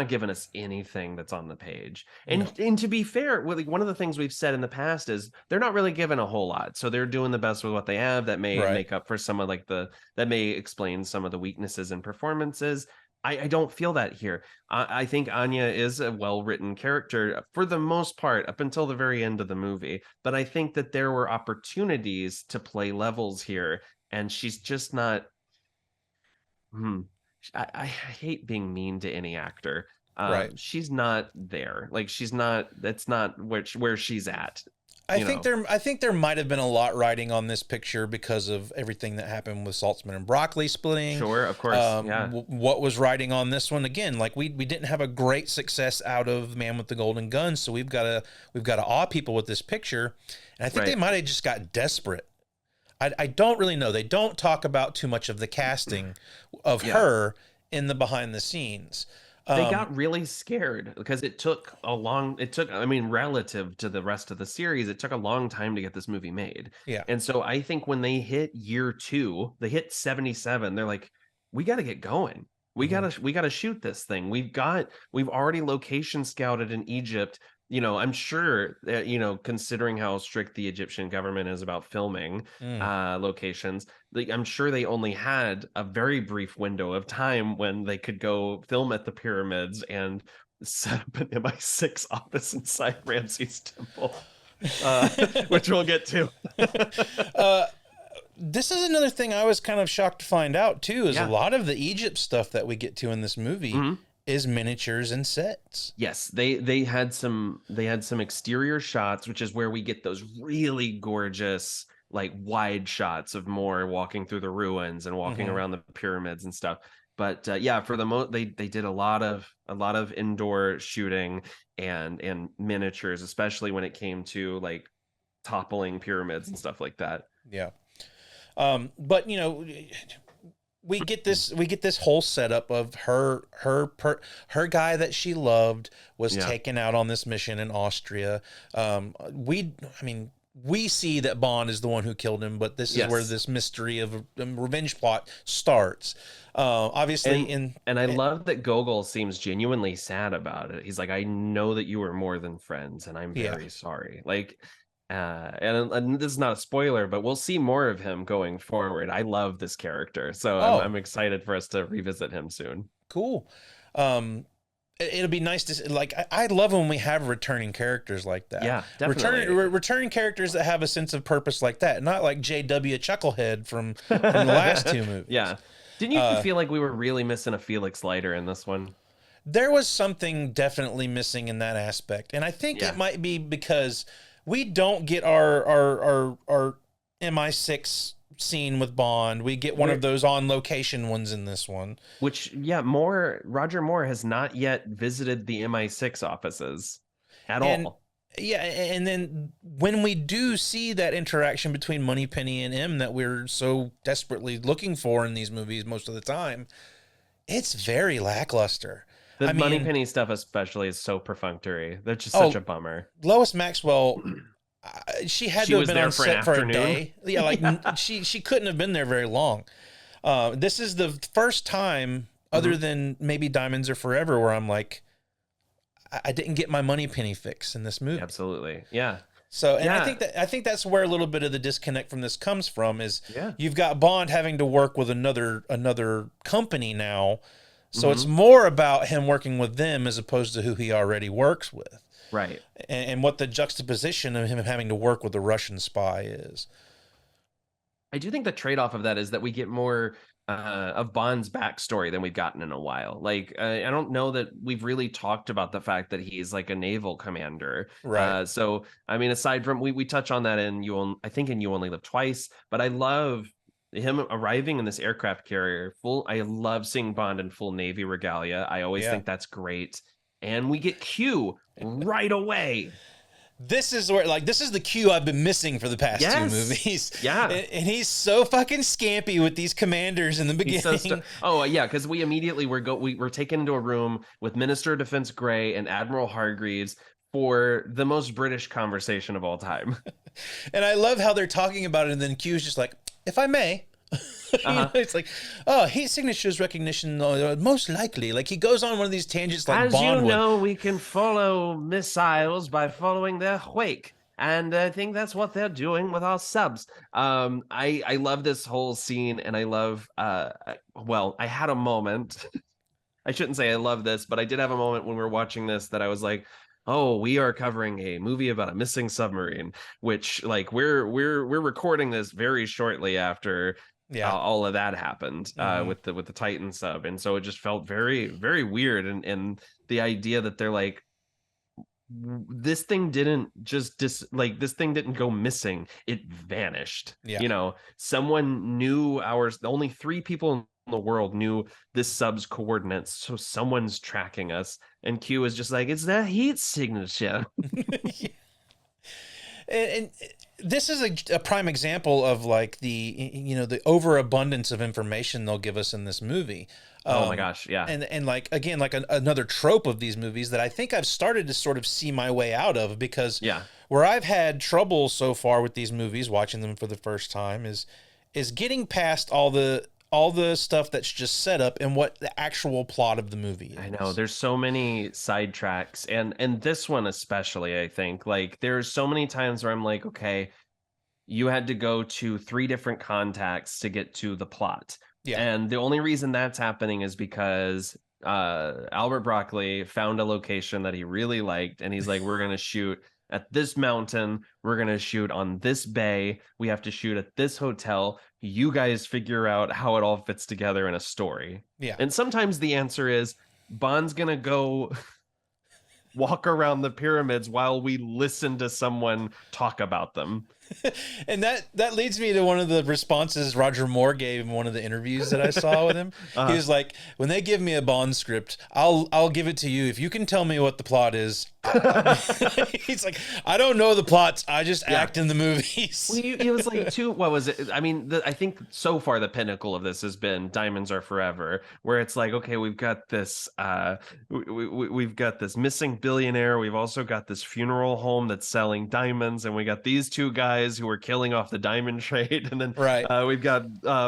giving us anything that's on the page. And to be fair, one of the things we've said in the past is they're not really given a whole lot, so they're doing the best with what they have. That may make up for some of that may explain some of the weaknesses in performances. I don't feel that here. I think Anya is a well-written character for the most part up until the very end of the movie. But I think that there were opportunities to play levels here, and she's just not. I hate being mean to any actor. She's not there. Like, she's not. That's not where she's at. I think there might have been a lot riding on this picture because of everything that happened with Saltzman and Broccoli splitting. Sure, of course. What was riding on this one again? Like, we didn't have a great success out of Man with the Golden Gun, so we've got to awe people with this picture. And I think they might have just got desperate. I don't really know. They don't talk about too much of the casting of her in the behind the scenes. They got really scared because relative to the rest of the series, it took a long time to get this movie made. Yeah. And so I think when they hit year 2, they hit 77, they're like, we got to get going. We got to shoot this thing. We've already location scouted in Egypt. I'm sure that, considering how strict the Egyptian government is about filming locations, I'm sure they only had a very brief window of time when they could go film at the pyramids and set up an MI6 office inside Ramses Temple, which we'll get to. This is another thing I was kind of shocked to find out too, is a lot of the Egypt stuff that we get to in this movie is miniatures and sets. Yes, they had some exterior shots, which is where we get those really gorgeous, like, wide shots of Moore walking through the ruins and walking around the pyramids and stuff. But for the they did a lot of indoor shooting and miniatures, especially when it came to like toppling pyramids and stuff like that. Yeah. But we get this whole setup of her guy that she loved was taken out on this mission in Austria. We see that Bond is the one who killed him, but this is where this mystery of a revenge plot starts. Obviously, and I love that Gogol seems genuinely sad about it. He's like, I know that you were more than friends, and I'm very sorry. Like, and this is not a spoiler, but we'll see more of him going forward. I love this character, so I'm excited for us to revisit him soon. Cool. It'll be nice to see, like, I love when we have returning characters like that. Yeah, definitely. Returning characters that have a sense of purpose like that, not like J.W. Chucklehead from the last two movies. Yeah. Didn't you feel like we were really missing a Felix Leiter in this one? There was something definitely missing in that aspect. And I think it might be because we don't get our MI6 scene with Bond. We get one of those on location ones in this one. Which, Roger Moore has not yet visited the MI6 offices at all. Yeah, and then when we do see that interaction between Moneypenny and M that we're so desperately looking for in these movies most of the time, it's very lackluster. The Moneypenny stuff especially is so perfunctory. That's just such a bummer. Lois Maxwell, she had to have been on set for a day. Yeah, like she couldn't have been there very long. This is the first time, other than maybe Diamonds Are Forever, where I'm like, I didn't get my Moneypenny fix in this movie. Absolutely, yeah. So, and I think that's where a little bit of the disconnect from this comes from. Is you've got Bond having to work with another company now, so it's more about him working with them as opposed to who he already works with, right? And what the juxtaposition of him having to work with a Russian spy is. I do think the trade-off of that is that we get more of Bond's backstory than we've gotten in a while. Like, I don't know that we've really talked about the fact that he's like a naval commander. Right. So, I mean, aside from we touch on that in I think in You Only Live Twice, but I love him arriving in this aircraft carrier I love seeing Bond in full Navy regalia. I always think that's great. And we get Q right away. This is the Q I've been missing for the past two movies. Yeah. And he's so fucking scampy with these commanders in the beginning. Because we immediately we're taken into a room with Minister of Defense Gray and Admiral Hargreaves for the most British conversation of all time. And I love how they're talking about it, and then Q's just like, if I may. It's like, heat signatures recognition, most likely. Like, he goes on one of these tangents like Bond would. As you know, we can follow missiles by following their wake. And I think that's what they're doing with our subs. I love this whole scene, and I love, I had a moment. I shouldn't say I love this, but I did have a moment when we were watching this that I was like, oh, we are covering a movie about a missing submarine, which, like, we're recording this very shortly after all of that happened with the Titan sub, and so it just felt very, very weird. And the idea that they're like, this thing didn't just this thing didn't go missing; it vanished. Yeah. You know, someone knew only 3 people in the world knew this sub's coordinates, so someone's tracking us. And Q is just like, it's that heat signature. And this is a prime example of like the overabundance of information they'll give us in this movie. Oh my gosh, yeah. And like, again, like another trope of these movies that I think I've started to sort of see my way out of, because where I've had trouble so far with these movies, watching them for the first time, is getting past all the stuff that's just set up and what the actual plot of the movie is. I know there's so many sidetracks, and this one especially, I think, like, there's so many times where I'm like, okay, you had to go to 3 different contacts to get to the plot. Yeah. And the only reason that's happening is because Albert Broccoli found a location that he really liked, and he's like, we're going to shoot at this mountain, we're going to shoot on this bay, we have to shoot at this hotel. You guys figure out how it all fits together in a story. Yeah. And sometimes the answer is Bond's going to go walk around the pyramids while we listen to someone talk about them. And that leads me to one of the responses Roger Moore gave in one of the interviews that I saw with him. He was like, when they give me a Bond script, I'll give it to you if you can tell me what the plot is. He's like, I don't know the plots, I just act in the movies. Well, it was like what was it? I mean, I think so far the pinnacle of this has been Diamonds Are Forever, where it's like, okay, we've got this we've got this missing billionaire, we've also got this funeral home that's selling diamonds, and we got these 2 guys who are killing off the diamond trade, and then we've got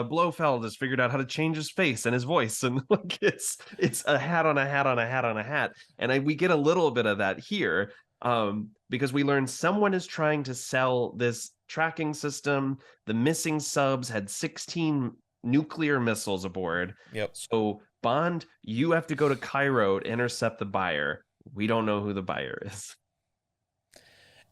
Blofeld has figured out how to change his face and his voice, and like it's a hat on a hat on a hat on a hat, and we get a little bit of that here, because we learn someone is trying to sell this tracking system. The missing subs had 16 nuclear missiles aboard. Yep. So Bond, you have to go to Cairo to intercept the buyer. We don't know who the buyer is.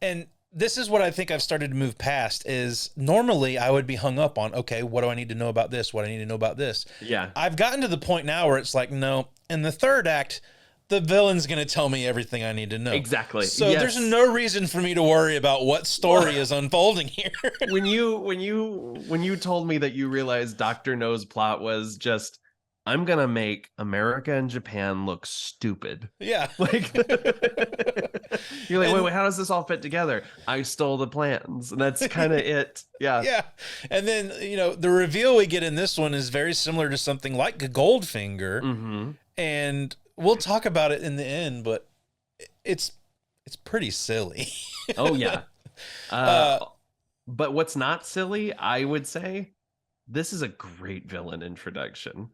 And this is what I think I've started to move past is normally I would be hung up on, okay, what do I need to know about this? What do I need to know about this? Yeah. I've gotten to the point now where it's like, no, in the third act, the villain's going to tell me everything I need to know. Exactly. So there's no reason for me to worry about what story is unfolding here. when you told me that you realized Dr. No's plot was just, I'm going to make America and Japan look stupid. Yeah. Like, you're like, wait, how does this all fit together? I stole the plans. And that's kind of it. Yeah. Yeah. And then, the reveal we get in this one is very similar to something like Goldfinger. Mm-hmm. And we'll talk about it in the end, but it's pretty silly. Oh, yeah. But what's not silly, I would say, this is a great villain introduction.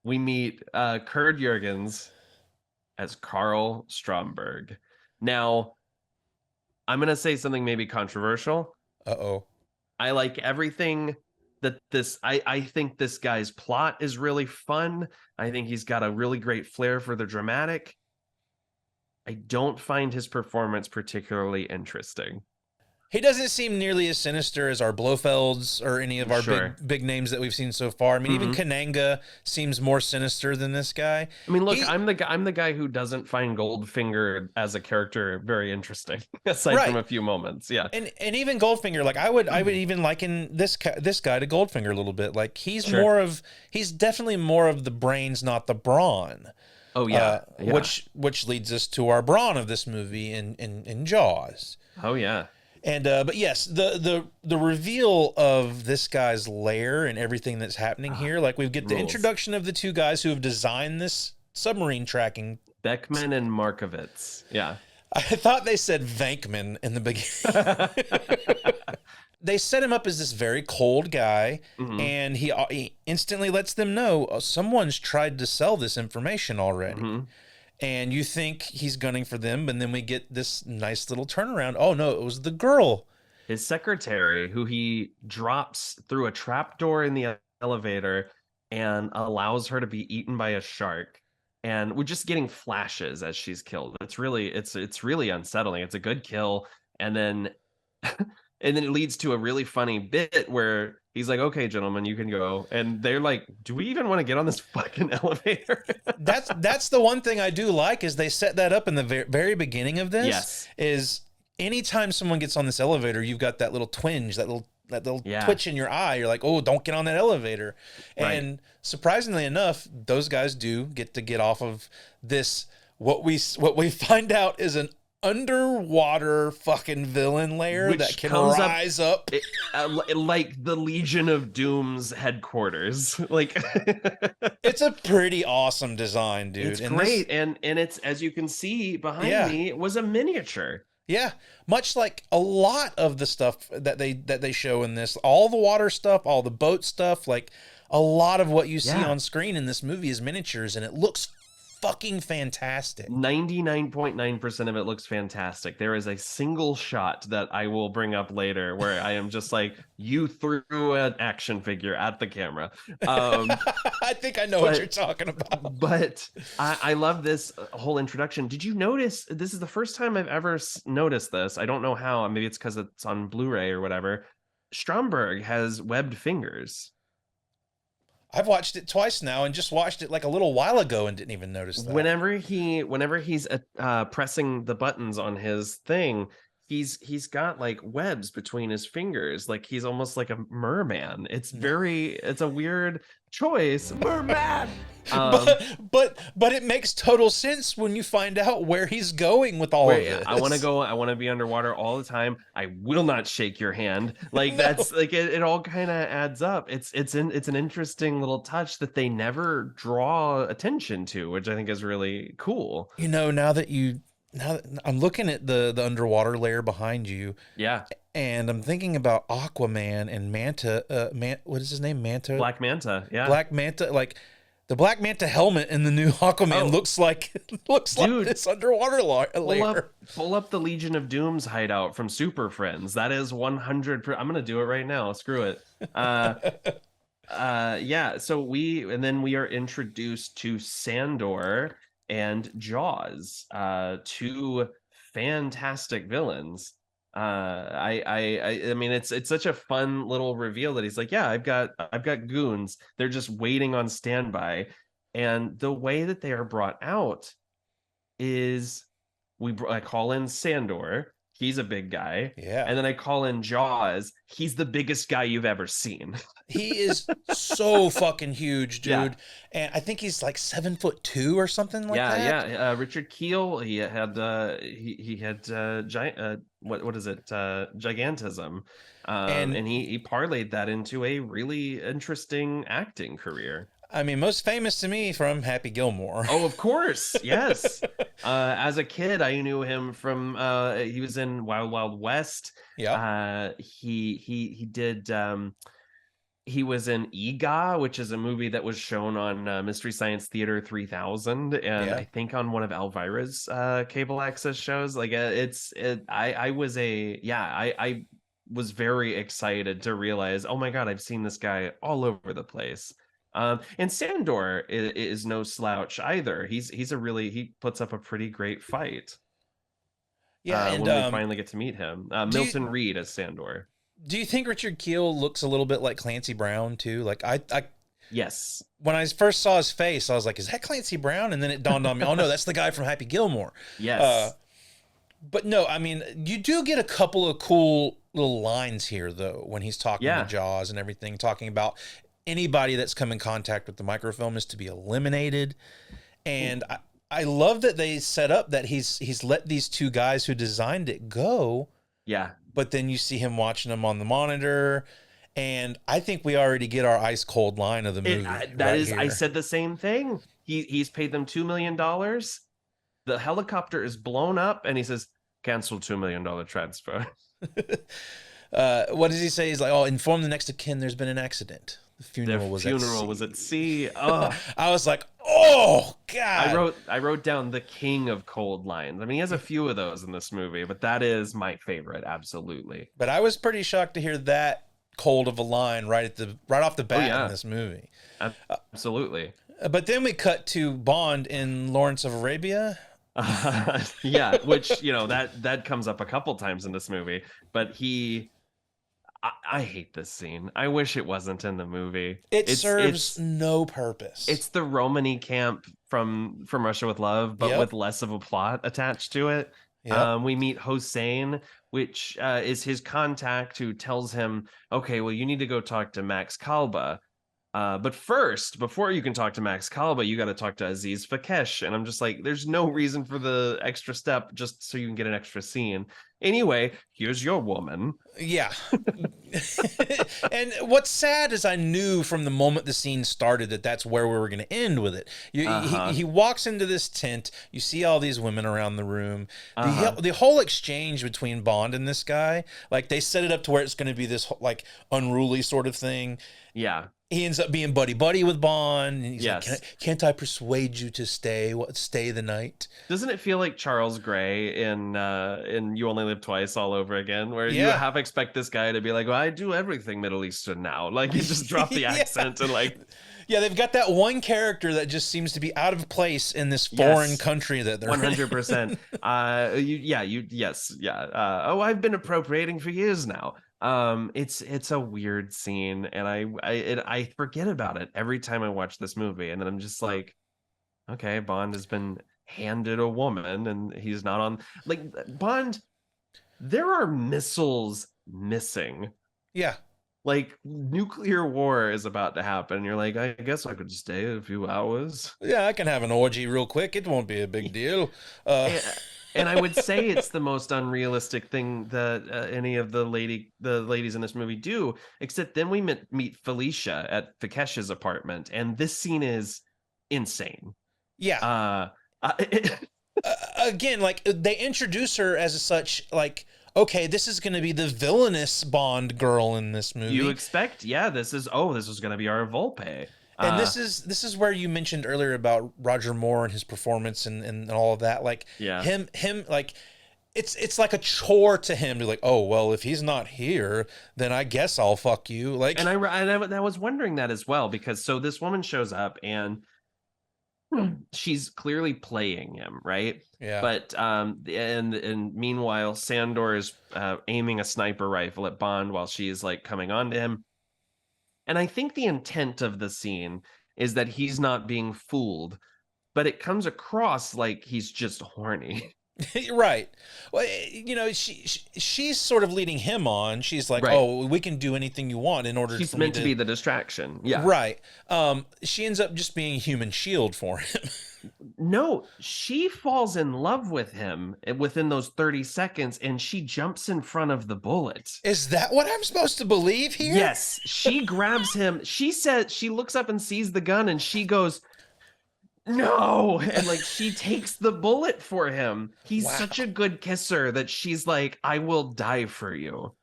We meet Kurt Jurgens as Karl Stromberg. Now, I'm going to say something maybe controversial. Uh-oh. I like everything that I think this guy's plot is really fun. I think he's got a really great flair for the dramatic. I don't find his performance particularly interesting. He doesn't seem nearly as sinister as our Blofelds or any of our big names that we've seen so far. I mean, even Kananga seems more sinister than this guy. I mean, look, I'm the guy who doesn't find Goldfinger as a character very interesting, aside from a few moments. Yeah, and even Goldfinger, like I would even liken this guy to Goldfinger a little bit. Like he's definitely more of the brains, not the brawn. Oh yeah, which leads us to our brawn of this movie in Jaws. Oh yeah. And but yes, the reveal of this guy's lair and everything that's happening here, like we get the introduction of the two guys who have designed this submarine tracking. Beckman and Markovitz. Yeah. I thought they said Vankman in the beginning. They set him up as this very cold guy, and he instantly lets them know someone's tried to sell this information already. And you think he's gunning for them, and then we get this nice little turnaround. Oh, no, it was the girl. His secretary, who he drops through a trapdoor in the elevator and allows her to be eaten by a shark. And we're just getting flashes as she's killed. It's really unsettling. It's a good kill. And then and then it leads to a really funny bit where he's like, okay, gentlemen, you can go. And they're like, do we even want to get on this fucking elevator? That's the one thing I do like is they set that up in the very beginning of this. Yes. Is anytime someone gets on this elevator, you've got that little twinge, that little twitch in your eye. You're like, oh, don't get on that elevator. And surprisingly enough, those guys do get off of this. What we find out is an underwater fucking villain lair which that can rise up like the Legion of Doom's headquarters. Like it's a pretty awesome design, dude. It's great. And it's, as you can see behind me, it was a miniature. Yeah, much like a lot of the stuff that they show in this, all the water stuff, all the boat stuff, like a lot of what you see on screen in this movie is miniatures, and it looks fucking fantastic. 99.9% of it looks fantastic. There is a single shot that I will bring up later where I am just like, you threw an action figure at the camera. I think I know what you're talking about. But I love this whole introduction. Did you notice, this is the first time I've ever noticed this. I don't know how, maybe it's because it's on Blu-ray or whatever. Stromberg has webbed fingers. I've watched it twice now and just watched it like a little while ago and didn't even notice that. Whenever he's pressing the buttons on his thing, he's got like webs between his fingers, like he's almost like a merman. It's a weird choice. Merman. But it makes total sense when you find out where he's going with all of this. I want to be underwater all the time. I will not shake your hand. Like that's like it all kind of adds up. It's an interesting little touch that they never draw attention to, which I think is really cool. Now that I'm looking at the underwater layer behind you. Yeah. And I'm thinking about Aquaman and Manta. What is his name? Manta? Black Manta. Yeah. Black Manta. Like the Black Manta helmet in the new Aquaman looks like this underwater layer. Pull up the Legion of Doom's hideout from Super Friends. That is 100%. I'm gonna do it right now. Screw it. Yeah. So we are introduced to Sandor and Jaws, two fantastic villains. I mean, it's such a fun little reveal that he's like, yeah, I've got goons. They're just waiting on standby. And the way that they are brought out is I call in Sandor. He's a big guy. Yeah. And then I call in Jaws. He's the biggest guy you've ever seen. He is so fucking huge, dude. Yeah. And I think he's like 7'2" or something like that. Yeah. Richard Keel, he had giant what is it? Gigantism. And he parlayed that into a really interesting acting career. I mean, most famous to me from Happy Gilmore. Oh, of course. Yes. As a kid, I knew him from he was in Wild Wild West. Yeah. He did he was in Ega, which is a movie that was shown on Mystery Science Theater 3000 and I think on one of Elvira's cable access shows. Like I was very excited to realize, oh my God, I've seen this guy all over the place. And Sandor is no slouch either. He puts up a pretty great fight. Yeah, and when we finally get to meet him, Milton Reed as Sandor. Do you think Richard Keel looks a little bit like Clancy Brown too? Like Yes. When I first saw his face, I was like, "Is that Clancy Brown?" And then it dawned on me, "Oh no, that's the guy from Happy Gilmore." Yes. But no, I mean, you do get a couple of cool little lines here though when he's talking to Jaws and everything, talking about anybody that's come in contact with the microfilm is to be eliminated. And I love that they set up that he's let these two guys who designed it go. Yeah. But then you see him watching them on the monitor. And I think we already get our ice cold line of the movie. I said the same thing. He's paid them $2 million. The helicopter is blown up and he says, cancel $2 million transfer. What does he say? He's like, oh, inform the next of kin there's been an accident. The funeral was at sea. Oh. I was like, oh God. I wrote down the king of cold lines. I mean, he has a few of those in this movie, but that is my favorite, absolutely. But I was pretty shocked to hear that cold of a line right off the bat in this movie. Absolutely. But then we cut to Bond in Lawrence of Arabia. Yeah, which that comes up a couple times in this movie, but I hate this scene. I wish it wasn't in the movie. It serves no purpose. It's the Romany camp from Russia with Love, but with less of a plot attached to it. Yep. We meet Hossein, which is his contact who tells him, okay, well, you need to go talk to Max Kalba. But first, before you can talk to Max Kalba, you got to talk to Aziz Fakesh. And I'm just like, there's no reason for the extra step just so you can get an extra scene. Anyway, here's your woman. Yeah. And what's sad is I knew from the moment the scene started that that's where we were going to end with it. He walks into this tent. You see all these women around the room. The whole exchange between Bond and this guy, like they set it up to where it's going to be this like unruly sort of thing. Yeah. He ends up being buddy with Bond, and he's like, "Can't I persuade you to stay the night?" Doesn't it feel like Charles Gray in You Only Live Twice all over again, where you half expect this guy to be like, "Well, I do everything Middle Eastern now," like you just drop the accent and like. Yeah, they've got that one character that just seems to be out of place in this foreign country that they're 100%. Oh, I've been appropriating for years now. It's a weird scene, and I forget about it every time I watch this movie, and then I'm just like, okay, Bond has been handed a woman, and he's not on like Bond. There are missiles missing. Yeah. Like nuclear war is about to happen. You're like, I guess I could stay a few hours. Yeah, I can have an orgy real quick. It won't be a big deal. And I would say it's the most unrealistic thing that any of the ladies in this movie do. Except then we meet Felicia at Fakesh's apartment, and this scene is insane. Yeah. Again, like they introduce her as such, like. Okay, this is going to be the villainous Bond girl in this movie. You expect, this is going to be our Volpe. And this is where you mentioned earlier about Roger Moore and his performance and all of that. Like him like it's like a chore to him to like, oh well, if he's not here, then I guess I'll fuck you. Like, and I was wondering that as well, because so this woman shows up and she's clearly playing him, right? Yeah. But and meanwhile, Sandor is aiming a sniper rifle at Bond while she is like coming on to him. And I think the intent of the scene is that he's not being fooled, but it comes across like he's just horny. Right. Well, she's sort of leading him on. She's like, Right. "Oh, we can do anything you want in order." She's meant to be the distraction. Yeah. Right. She ends up just being a human shield for him. No, she falls in love with him within those 30 seconds, and she jumps in front of the bullet. Is that what I'm supposed to believe here? Yes, she grabs him. She said, she looks up and sees the gun, and she goes, "No!" And like she takes the bullet for him. He's such a good kisser that she's like, "I will die for you."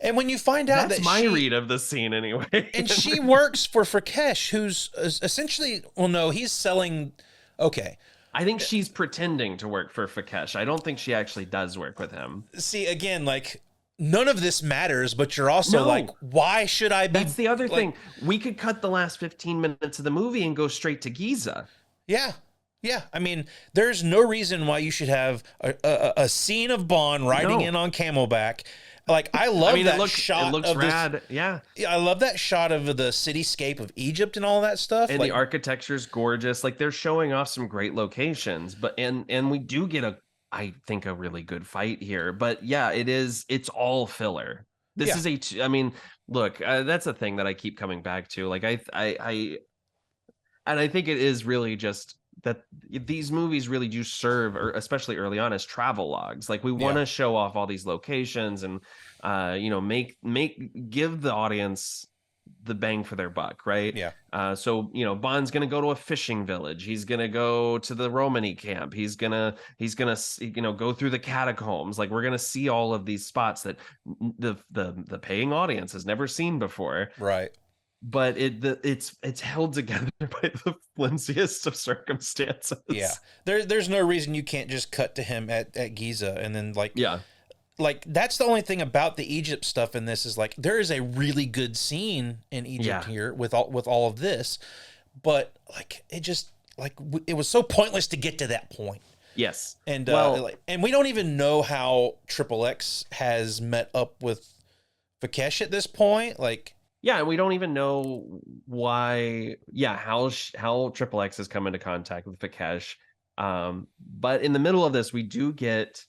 And when you find out that's my read of the scene anyway. And she works for Frakesh, who's essentially, well, no, he's selling. Okay. I think she's pretending to work for Frakesh. I don't think she actually does work with him. See, again, like, none of this matters, but you're also like, why should I be? That's the other thing. We could cut the last 15 minutes of the movie and go straight to Giza. Yeah. Yeah. I mean, there's no reason why you should have a scene of Bond riding in on Camelback. Like, I love that shot. It looks rad. Yeah. I love that shot of the cityscape of Egypt and all that stuff. And the architecture's gorgeous. Like, they're showing off some great locations, but and we do get I think a really good fight here. But yeah, it's all filler. This is I mean, look, that's a thing that I keep coming back to. Like, I think it is really just that these movies really do serve, or especially early on, as travel logs. Like, we want to show off all these locations and give the audience the bang for their buck, right? Yeah. So Bond's gonna go to a fishing village. He's gonna go to the Romani camp. He's gonna go through the catacombs. Like, we're gonna see all of these spots that the paying audience has never seen before. Right. But it's held together by the flimsiest of circumstances. Yeah, there's no reason you can't just cut to him at Giza and then like that's the only thing about the Egypt stuff in this is like there is a really good scene in Egypt here with all of this, but like it just like it was so pointless to get to that point. Yes, and and we don't even know how XXX has met up with Vakesh at this point, like. Yeah, and we don't even know why. Yeah, how XXX has come into contact with Vakesh. But in the middle of this, we do get,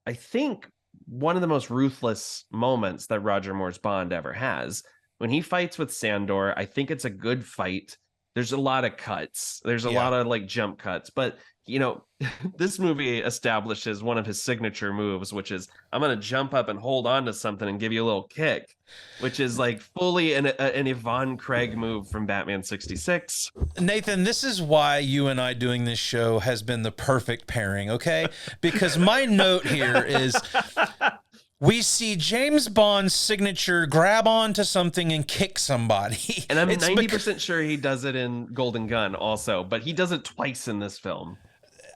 I think, one of the most ruthless moments that Roger Moore's Bond ever has. When he fights with Sandor, I think it's a good fight. There's a lot of cuts. There's a lot of like jump cuts, but this movie establishes one of his signature moves, which is I'm going to jump up and hold on to something and give you a little kick, which is like fully an Yvonne Craig move from Batman 66. Nathan, this is why you and I doing this show has been the perfect pairing, okay? Because my note here is we see James Bond's signature grab onto something and kick somebody. And I'm 90% sure he does it in Golden Gun also, but he does it twice in this film.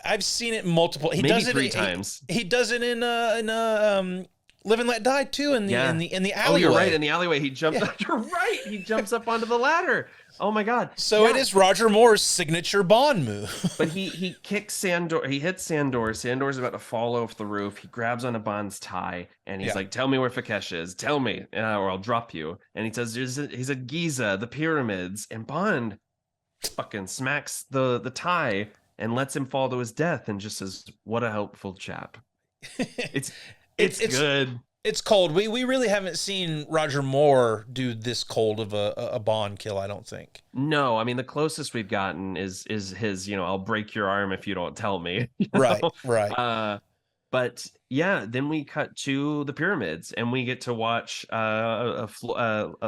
I've seen it multiple. He Maybe does it 3 times. He does it in Live and Let Die too in the alleyway. Oh, you're right. In the alleyway, he jumps. Yeah. You're right. He jumps up onto the ladder. Oh my God. So it is Roger Moore's signature Bond move. But he kicks Sandor. He hits Sandor. Sandor's about to fall off the roof. He grabs onto Bond's tie and he's like, "Tell me where Vakesh is. Tell me, or I'll drop you." And he says, "He's at Giza, the pyramids." And Bond fucking smacks the tie and lets him fall to his death and just says, "What a helpful chap." It's good. It's cold. We really haven't seen Roger Moore do this cold of a Bond kill, I don't think. No, I mean the closest we've gotten is his, I'll break your arm if you don't tell me. Right, right. But yeah, then we cut to the pyramids and we get to watch a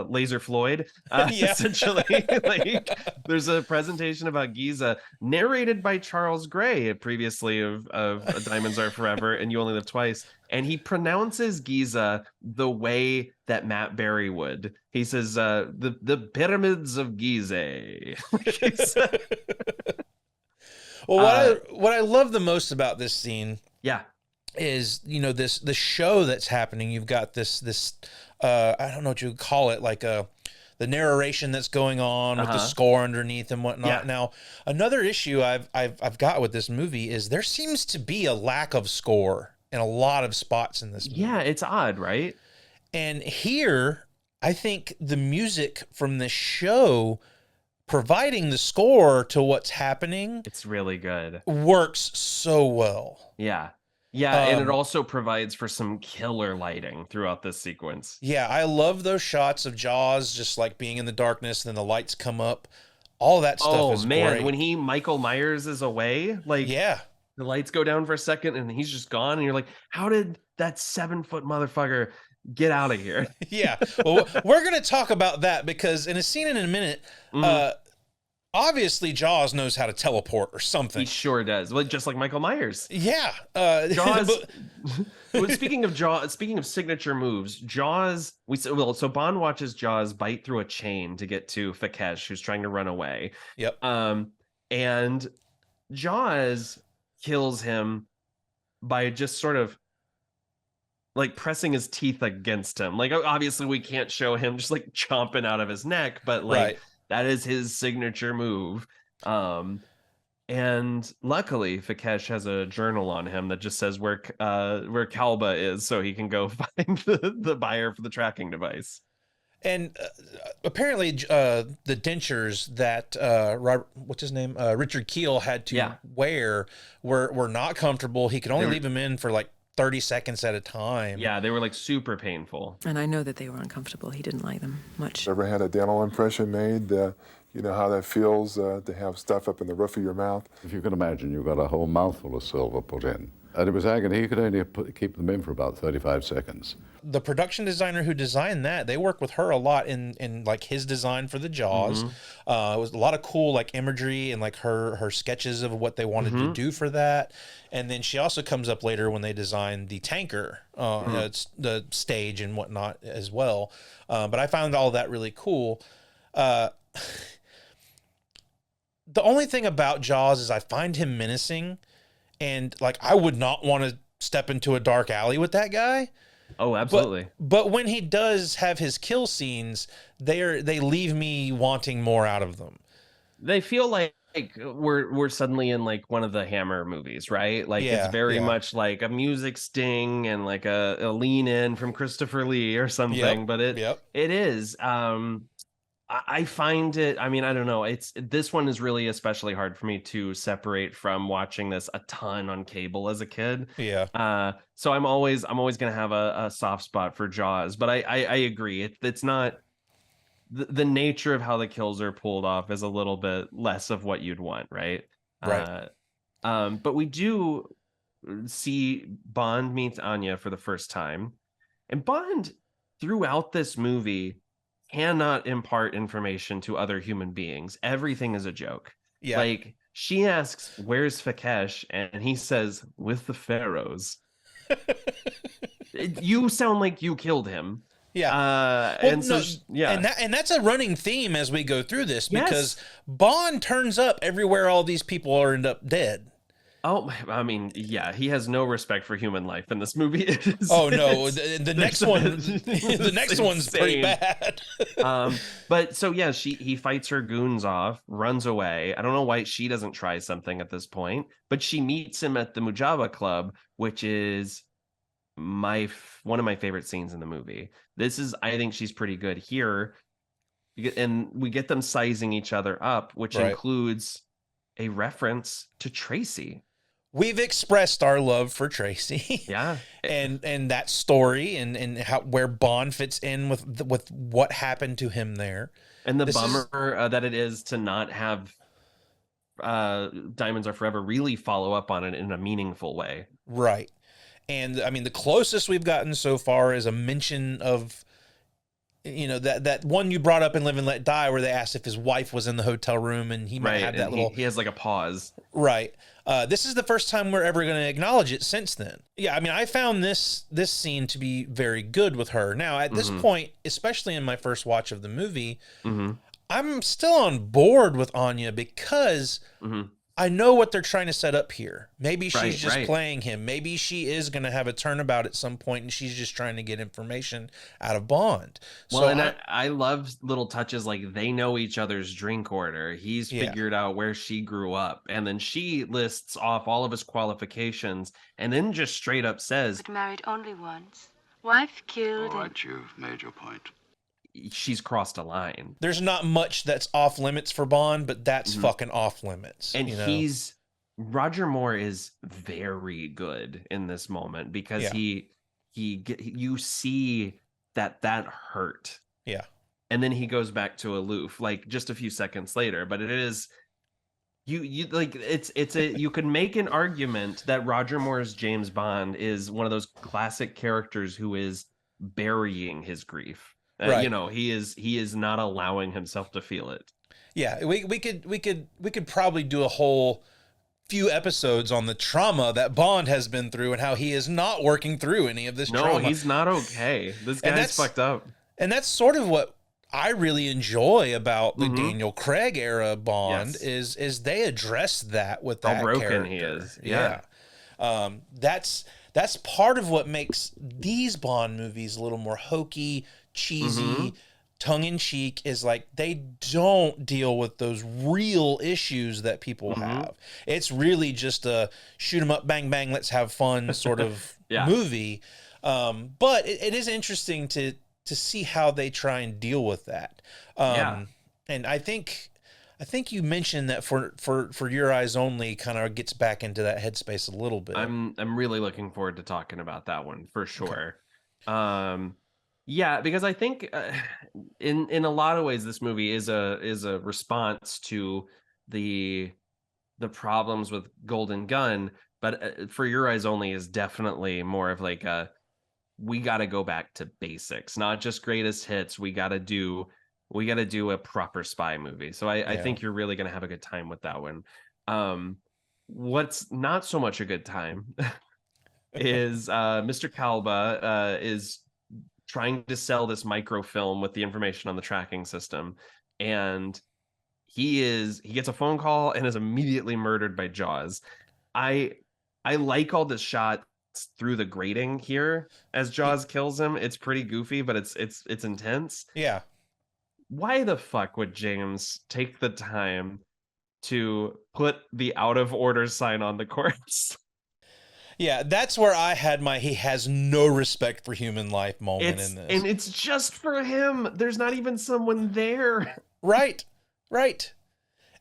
Laser Floyd. Essentially, like there's a presentation about Giza narrated by Charles Gray, previously of Diamonds Are Forever and You Only Live Twice, and he pronounces Giza the way that Matt Berry would. He says the pyramids of Giza. Well, what I love the most about this scene, is the show that's happening. You've got this I don't know what you would call it, like narration that's going on with the score underneath and whatnot. Yeah. Now, another issue I've got with this movie is there seems to be a lack of score in a lot of spots in this movie. Yeah, it's odd, right? And here, I think the music from this show providing the score to what's happening, it's really good. Works so well. Yeah. Yeah, and it also provides for some killer lighting throughout this sequence. Yeah, I love those shots of Jaws just like being in the darkness, and then the lights come up. All that stuff is great. When Michael Myers is away, like the lights go down for a second and he's just gone, and you're like, how did that 7-foot motherfucker get out of here? Yeah. Well, we're going to talk about that because in a scene in a minute, obviously Jaws knows how to teleport or something. He sure does. Well, just like Michael Myers. Yeah. Jaws. Speaking of signature moves, Jaws. So Bond watches Jaws bite through a chain to get to Fakesh, who's trying to run away. Yep. And Jaws kills him by just sort of like pressing his teeth against him. Like, obviously we can't show him just like chomping out of his neck, but like that is his signature move. And luckily Fakesh has a journal on him that just says where Kalba is, so he can go find the buyer for the tracking device. And apparently the dentures that what's his name, Richard Keel had to wear were not comfortable. He could only leave them in for like 30 seconds at a time. Yeah, they were like super painful. And I know that they were uncomfortable. He didn't like them much. Ever had a dental impression made? You know how that feels to have stuff up in the roof of your mouth? If you can imagine, you've got a whole mouthful of silver put in. And it was agony. He could only keep them in for about 35 seconds. The production designer who designed that, they worked with her a lot in like his design for the Jaws. It was a lot of cool like imagery and like her sketches of what they wanted to do for that. And then she also comes up later when they designed the tanker, the stage and whatnot as well. But I found all that really cool. The only thing about Jaws is I find him menacing, and like I would not want to step into a dark alley with that guy. Oh, absolutely. But when he does have his kill scenes, they leave me wanting more out of them. They feel like we're suddenly in like one of the Hammer movies, right? Like it's very much like a music sting and like a lean in from Christopher Lee or something. But it is. I find it, I mean, I don't know. This one is really especially hard for me to separate from watching this a ton on cable as a kid. Yeah. So I'm always going to have a soft spot for Jaws, but I agree. It's not the nature of how the kills are pulled off is a little bit less of what you'd want. Right. Right. But we do see Bond meets Anya for the first time, and Bond throughout this movie cannot impart information to other human beings. Everything is a joke. Yeah. Like she asks, "Where's Fakesh?" and he says, "With the pharaohs." You sound like you killed him. Yeah. And that's a running theme as we go through this because Bond turns up everywhere all these people end up dead. Oh, I mean, yeah, he has no respect for human life in this movie. The next one, the next one's pretty bad. But so yeah, he fights her goons off, runs away. I don't know why she doesn't try something at this point, but she meets him at the Mujaba Club, which is one of my favorite scenes in the movie. I think she's pretty good here, and we get them sizing each other up, which includes a reference to Tracy. We've expressed our love for Tracy. Yeah. and that story and how where Bond fits in with what happened to him there. And the bummer that it is to not have Diamonds Are Forever really follow up on it in a meaningful way. Right. And I mean, the closest we've gotten so far is a mention of, that one you brought up in Live and Let Die, where they asked if his wife was in the hotel room, and he might have that little. He has like a pause. Right. This is the first time we're ever going to acknowledge it since then. Yeah, I mean, I found this scene to be very good with her. Now, at this point, especially in my first watch of the movie, I'm still on board with Anya because I know what they're trying to set up here. Maybe she's just right. playing him. Maybe she is going to have a turnabout at some point, and she's just trying to get information out of Bond. Well, So and I love little touches like they know each other's drink order. He's Yeah. figured out where she grew up, and then she lists off all of his qualifications, and then just straight up says, But married only once. Wife killed. All right, you've made your point. she's crossed a line. there's not much that's off limits for Bond, but that's fucking off limits. And you know? Roger Moore is very good in this moment because you see that hurt. Yeah. And then he goes back to aloof like just a few seconds later, but it is you like you could make an argument that Roger Moore's James Bond is one of those classic characters who is burying his grief. Right. You know, he is not allowing himself to feel it. Yeah, we could probably do a whole few episodes on the trauma that Bond has been through and how he is not working through any of this trauma. No, he's not okay. This guy's fucked up. And that's sort of what I really enjoy about the Daniel Craig era Bond is they address that with that How broken character. he is. Yeah. That's part of what makes these Bond movies a little more hokey, cheesy, tongue-in-cheek, is like they don't deal with those real issues that people have. It's really just a shoot 'em up, bang bang, let's have fun sort of movie. But it is interesting to see how they try and deal with that. And I think you mentioned that for Your Eyes Only kind of gets back into that headspace a little bit. I'm really looking forward to talking about that one for sure. Okay. Yeah, because I think in a lot of ways this movie is a response to the problems with Golden Gun, but For Your Eyes Only is definitely more of like we got to go back to basics, not just greatest hits. We got to do a proper spy movie. So I think you're really going to have a good time with that one. What's not so much a good time is Mr. Kalba is trying to sell this microfilm with the information on the tracking system, and he gets a phone call and is immediately murdered by Jaws. I like all this shot through the grating here as Jaws kills him. It's pretty goofy, but it's intense. Yeah. Why the fuck would James take the time to put the out of order sign on the corpse? Yeah, that's where I had my he has no respect for human life moment in this. And it's just for him. There's not even someone there. Right.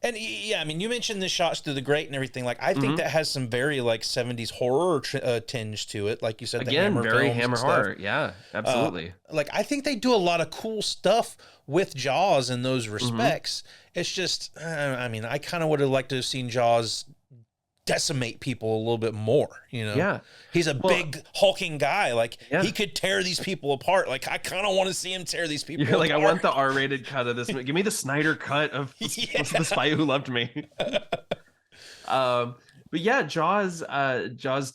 And yeah, I mean, you mentioned the shots through the grate and everything. Like, I think that has some very like 70s horror tinge to it. Like you said, again, the very Hammer hammer horror. Yeah, absolutely. Like, I think they do a lot of cool stuff with Jaws in those respects. It's just, I mean, I kind of would have liked to have seen Jaws decimate people a little bit more, you know? Yeah. He's a big hulking guy. Like, he could tear these people apart. Like, I kind of want to see him tear these people apart. Like, I want the R-rated cut of this. Give me the Snyder cut of The Spy Who Loved Me. But yeah, Jaws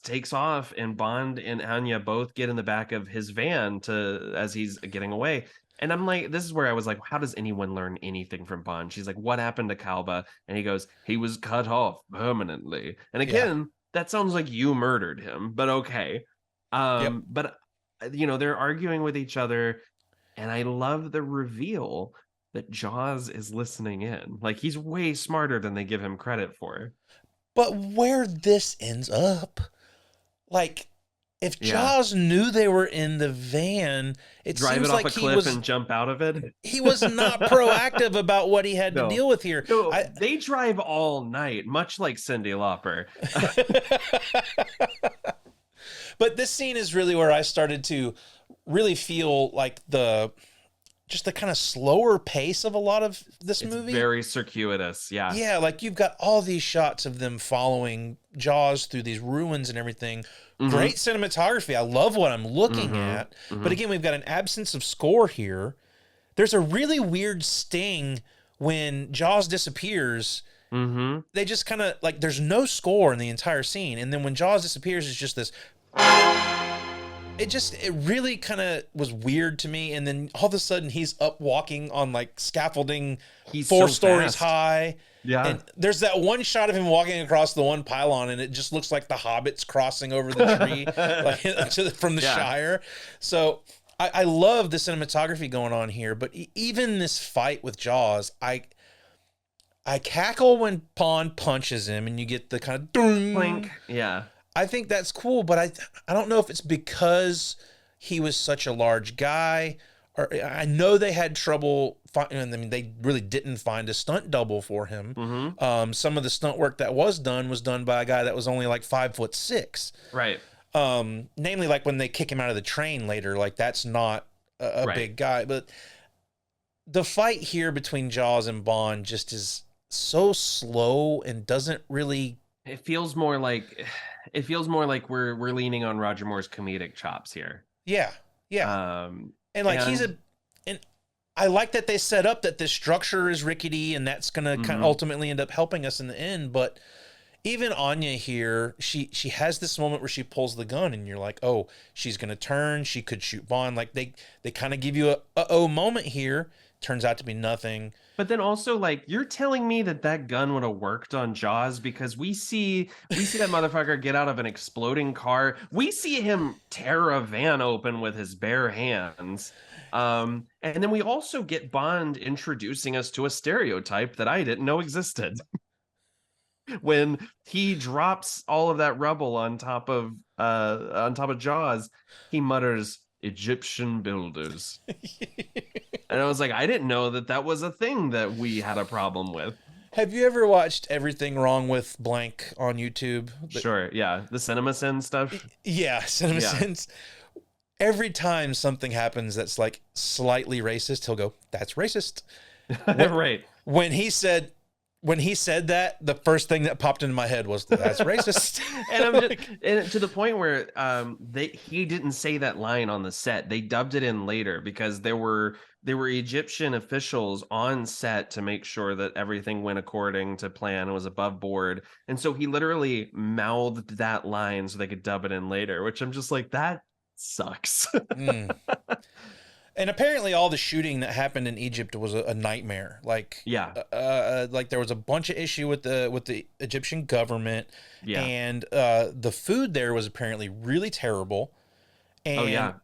takes off, and Bond and Anya both get in the back of his van as he's getting away. And I'm like, this is where I was like, how does anyone learn anything from Bond? She's like, what happened to Kalba? And he goes, he was cut off permanently. And again, that sounds like you murdered him, but okay. But, you know, they're arguing with each other. And I love the reveal that Jaws is listening in. Like, he's way smarter than they give him credit for. But where this ends up, like, if Jaws knew they were in the van, it drive seems it off like a cliff and jump out of it. He was not proactive about what he had to deal with here. No, they drive all night, much like Cyndi Lauper. But this scene is really where I started to really feel like the kind of slower pace of a lot of this movie. Very circuitous, yeah. Yeah, like you've got all these shots of them following Jaws through these ruins and everything. Great cinematography. I love what I'm looking at. But again, we've got an absence of score here. There's a really weird sting when Jaws disappears. They just kind of, like, there's no score in the entire scene. And then when Jaws disappears, it's just this... It really kind of was weird to me. And then all of a sudden he's up walking on like scaffolding, he's 4 stories high. Yeah. And there's that one shot of him walking across the one pylon, and it just looks like the hobbits crossing over the tree from the Shire. So I love the cinematography going on here, but even this fight with Jaws, I cackle when Bond punches him, and you get the kind of Blink. Yeah. I think that's cool, but I don't know if it's because he was such a large guy, or I know they had trouble. I mean, they really didn't find a stunt double for him. Mm-hmm. Some of the stunt work that was done by a guy that was only like 5'6". Right. Namely, like when they kick him out of the train later, like that's not a big guy. But the fight here between Jaws and Bond just is so slow and doesn't really. It feels more like we're leaning on Roger Moore's comedic chops here. Yeah. And like and I like that they set up that this structure is rickety, and that's gonna kind of ultimately end up helping us in the end. But even Anya here, she has this moment where she pulls the gun, and you're like, oh, she's gonna turn. She could shoot Bond. Like they kind of give you a moment here. Turns out to be nothing. But then also, like, you're telling me that gun would have worked on Jaws, because we see that motherfucker get out of an exploding car. We see him tear a van open with his bare hands. And then we also get Bond introducing us to a stereotype that I didn't know existed. When he drops all of that rubble on top of Jaws, he mutters, "Egyptian builders." And I was like, I didn't know that was a thing that we had a problem with. Have you ever watched Everything Wrong with Blank on YouTube? Sure, yeah. The CinemaSins stuff? Yeah, CinemaSins. Every time something happens that's like slightly racist, he'll go, "That's racist." Right. When he said that, the first thing that popped into my head was, "That's racist." And and to the point where he didn't say that line on the set. They dubbed it in later because there were Egyptian officials on set to make sure that everything went according to plan and was above board. And so he literally mouthed that line so they could dub it in later, which I'm just like, that sucks. And apparently all the shooting that happened in Egypt was a nightmare. Like, like there was a bunch of issue with the Egyptian government, and the food there was apparently really terrible. And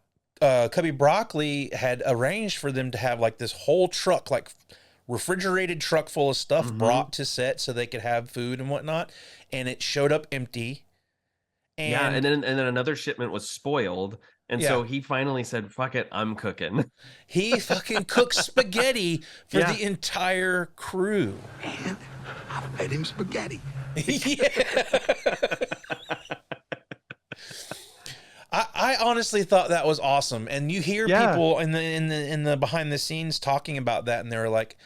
Cubby Broccoli had arranged for them to have like this whole truck, like refrigerated truck full of stuff brought to set so they could have food and whatnot, and it showed up empty. And then another shipment was spoiled. And so he finally said, "Fuck it, I'm cooking." He fucking cooked spaghetti for the entire crew. And I fed him spaghetti. I honestly thought that was awesome. And you hear people in the behind the scenes talking about that, and they're like,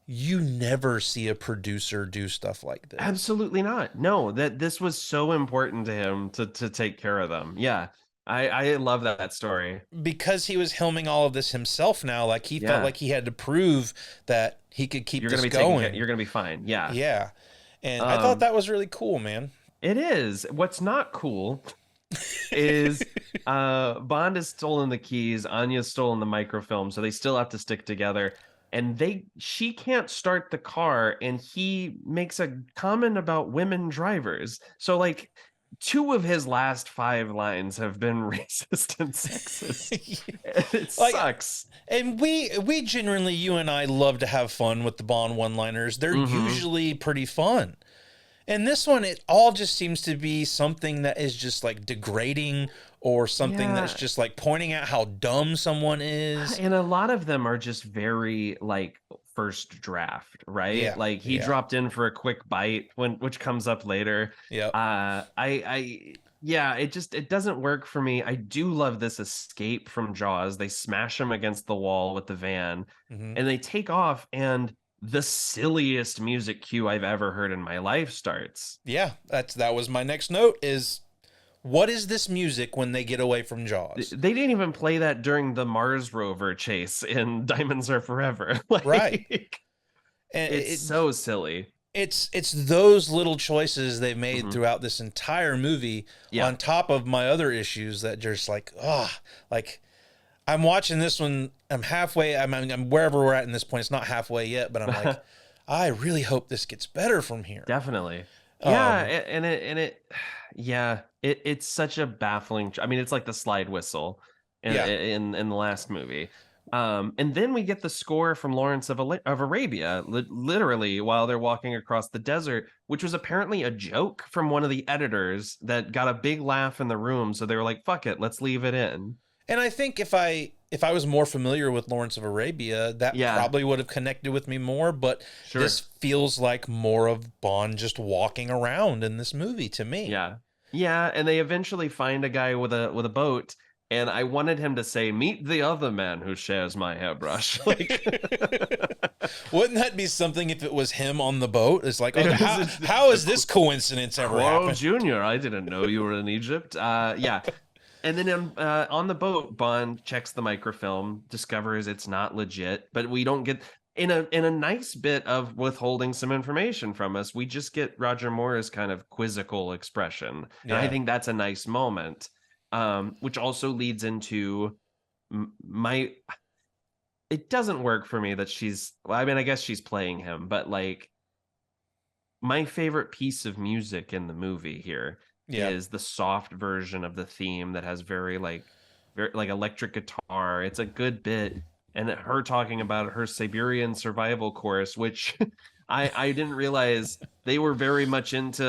you never see a producer do stuff like this. Absolutely not. No, that this was so important to him to take care of them. Yeah. I love that story. Because he was helming all of this himself now, like he felt like he had to prove that he could keep this going. You're going to be fine. Yeah. Yeah. And I thought that was really cool, man. It is. What's not cool is Bond has stolen the keys, Anya's stolen the microfilm, so they still have to stick together. And she can't start the car, and he makes a comment about women drivers. So like 2 of his last 5 lines have been racist and sexist. It sucks. And we generally, you and I, love to have fun with the Bond one-liners. They're usually pretty fun. And this one, it all just seems to be something that is just like degrading, or something that's just like pointing out how dumb someone is. And a lot of them are just very like first draft, right? Yeah. Like he dropped in for a quick bite, which comes up later. Yeah. It doesn't work for me. I do love this escape from Jaws. They smash him against the wall with the van, and they take off, and the silliest music cue I've ever heard in my life starts. Yeah, that was my next note is, what is this music when they get away from Jaws? They didn't even play that during the Mars rover chase in Diamonds Are Forever. Right. And it's so silly. It's those little choices they've made throughout this entire movie, on top of my other issues that just like, like I'm watching this one. I'm halfway. I'm wherever we're at in this point. It's not halfway yet, but I'm like, I really hope this gets better from here. Definitely. Yeah, it's such a baffling. I mean, it's like the slide whistle in the last movie. And then we get the score from Lawrence of Arabia, literally while they're walking across the desert, which was apparently a joke from one of the editors that got a big laugh in the room. So they were like, "Fuck it, let's leave it in." And I think if I was more familiar with Lawrence of Arabia, that probably would have connected with me more. But this feels like more of Bond just walking around in this movie to me. Yeah, and they eventually find a guy with a boat, and I wanted him to say, "Meet the other man who shares my hairbrush." Like, wouldn't that be something if it was him on the boat? It's like, how is this coincidence ever happened? Junior, I didn't know you were in Egypt. Yeah. And then on the boat, Bond checks the microfilm, discovers it's not legit, but we don't get in a nice bit of withholding some information from us. We just get Roger Moore's kind of quizzical expression, and I think that's a nice moment, which also leads into it doesn't work for me that she's. Well, I mean, I guess she's playing him, but like my favorite piece of music in the movie here. Is the soft version of the theme that has very electric guitar. It's a good bit, and her talking about her Siberian survival course, which I didn't realize they were very much into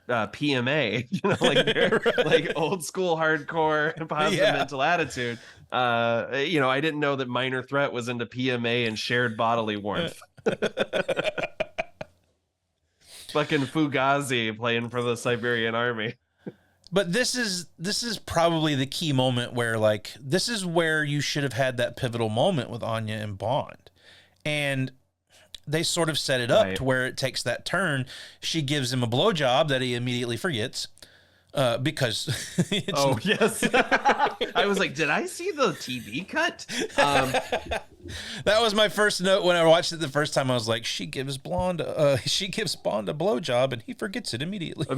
PMA, you know, like like old school hardcore positive mental attitude. You know, I didn't know that Minor Threat was into PMA and shared bodily warmth. Fucking Fugazi playing for the Siberian army. But this is probably the key moment where, like, this is where you should have had that pivotal moment with Anya and Bond. And they sort of set it up to where it takes that turn. She gives him a blowjob that he immediately forgets. Because yes. I was like, did I see the TV cut? That was my first note when I watched it the first time. I was like, she gives Bond a blowjob and he forgets it immediately.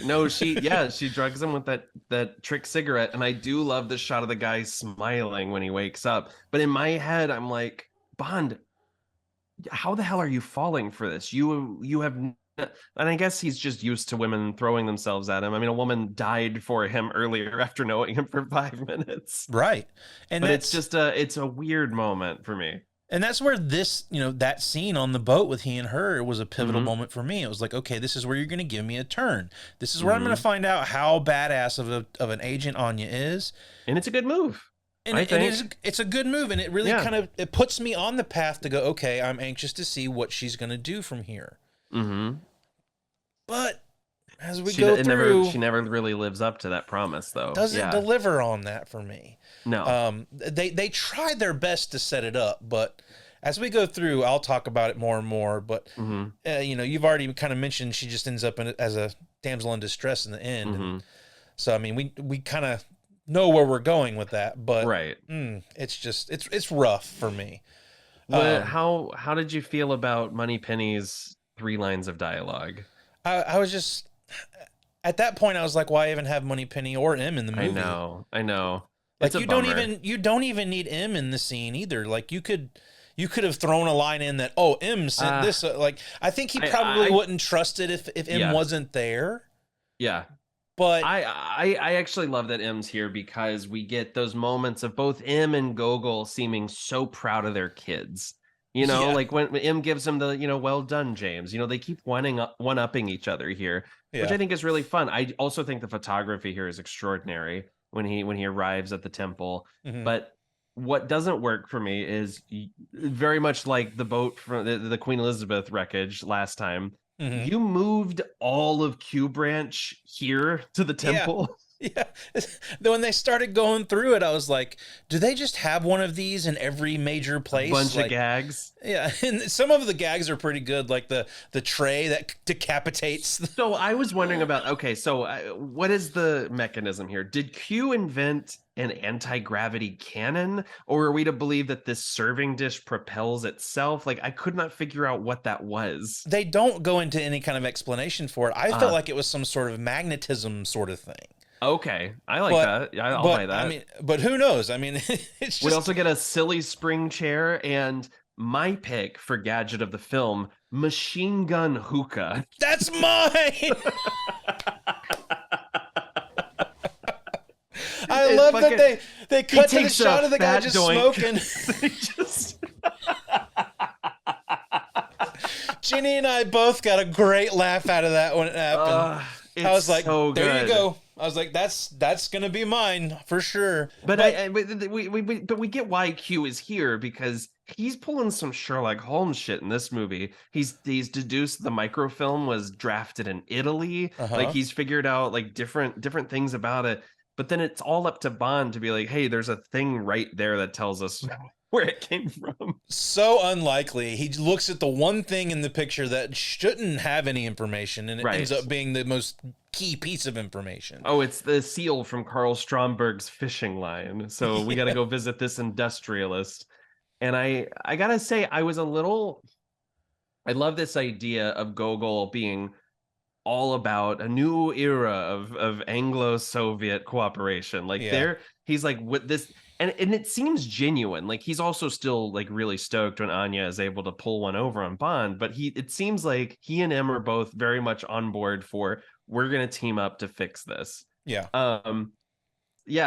No, she drugs him with that trick cigarette, and I do love the shot of the guy smiling when he wakes up. But in my head, I'm like, Bond, how the hell are you falling for this? You have. And I guess he's just used to women throwing themselves at him. I mean, a woman died for him earlier after knowing him for 5 minutes. Right. But it's a weird moment for me. And that's where this, that scene on the boat with he and her was a pivotal moment for me. It was like, okay, this is where you're going to give me a turn. This is where I'm going to find out how badass of an agent Anya is. And it's a good move. And it's a good move. And it really it puts me on the path to go, okay, I'm anxious to see what she's going to do from here. Mm-hmm. But as we go through, she never really lives up to that promise, though. Doesn't deliver on that for me. No. They tried their best to set it up, but as we go through, I'll talk about it more and more. But you've already kind of mentioned she just ends up as a damsel in distress in the end. Mm-hmm. And so I mean, we kind of know where we're going with that, but it's just it's rough for me. But how did you feel about Moneypenny's 3 lines of dialogue? I was just at that point I was like, why even have Moneypenny or M in the movie? I know. Like you don't even need M in the scene either. Like you could have thrown a line in that, oh, M sent this. Like I think he probably wouldn't trust it if M wasn't there. Yeah. But I actually love that M's here because we get those moments of both M and Gogol seeming so proud of their kids. Like when M gives him the, well done, James. They keep one-upping each other here, which I think is really fun. I also think the photography here is extraordinary when he arrives at the temple. Mm-hmm. But what doesn't work for me is very much like the boat from the Queen Elizabeth wreckage last time. Mm-hmm. You moved all of Q Branch here to the temple. Yeah. When they started going through it, I was like, do they just have one of these in every major place? A bunch of gags. Yeah. And some of the gags are pretty good, like the tray that decapitates. So I was wondering about, what is the mechanism here? Did Q invent an anti-gravity cannon, or are we to believe that this serving dish propels itself? Like, I could not figure out what that was. They don't go into any kind of explanation for it. I felt like it was some sort of magnetism sort of thing. Okay, I like that. I'll buy that. I mean, but who knows? I mean, it's just... We also get a silly spring chair, and my pick for gadget of the film, machine gun hookah. That's mine. I love that they cut to the shot of the guy just smoking. Ginny and I both got a great laugh out of that when it happened. I was like, so there you go. I was like, that's gonna be mine for sure. But we get why Q is here, because he's pulling some Sherlock Holmes shit in this movie. He's deduced the microfilm was drafted in Italy. Like he's figured out like different things about it. But then it's all up to Bond to be like, hey, there's a thing right there that tells us where it came from. So unlikely. He looks at the one thing in the picture that shouldn't have any information, and it ends up being the most key piece of information. Oh, it's the seal from Carl Stromberg's fishing line. So we got to go visit this industrialist. And I gotta say, I love this idea of Gogol being all about a new era of Anglo-Soviet cooperation. Like he's like with this, and it seems genuine. Like he's also still like really stoked when Anya is able to pull one over on Bond, but it seems like he and M are both very much on board for, we're gonna team up to fix this. Yeah.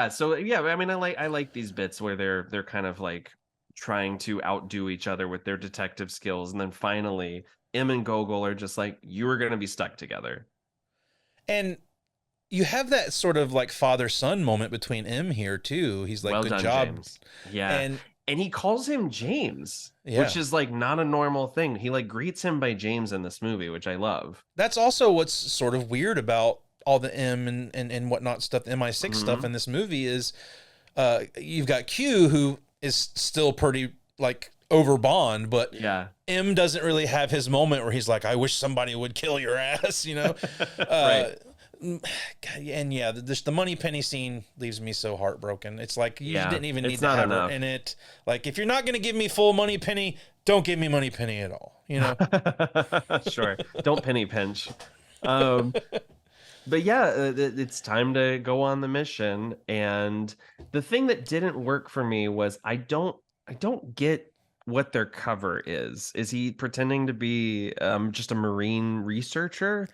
So yeah, I mean, I like these bits where they're kind of like trying to outdo each other with their detective skills, and then finally M and Gogol are just like, you are going to be stuck together. And you have that sort of like father-son moment between M here too. He's like, well good done, job. James. Yeah. And he calls him James, which is like not a normal thing. He like greets him by James in this movie, which I love. That's also what's sort of weird about all the M and whatnot stuff, the MI6 stuff in this movie is you've got Q, who is still pretty like over Bond, but M doesn't really have his moment where he's like, I wish somebody would kill your ass, you know? Right. And yeah, the money penny scene leaves me so heartbroken. It's like, you didn't even need to have her in it. Like, if you're not going to give me full money penny, don't give me money penny at all, you know? Sure. Don't penny pinch. But yeah, it's time to go on the mission. And the thing that didn't work for me was I don't get what their cover is. Is he pretending to be just a marine researcher?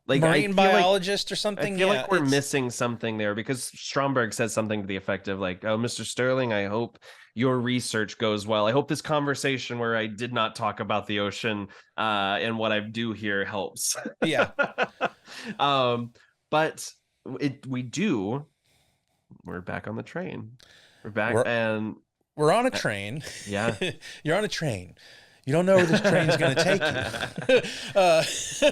Like marine biologist or something? I feel like we're missing something there, because Stromberg says something to the effect of like, oh, Mr. Sterling, I hope your research goes well. I hope this conversation where I did not talk about the ocean and what I do here helps. Yeah. But we're back on the train. We're back and we're on a train. Yeah. You're on a train. You don't know where this train's going to take you.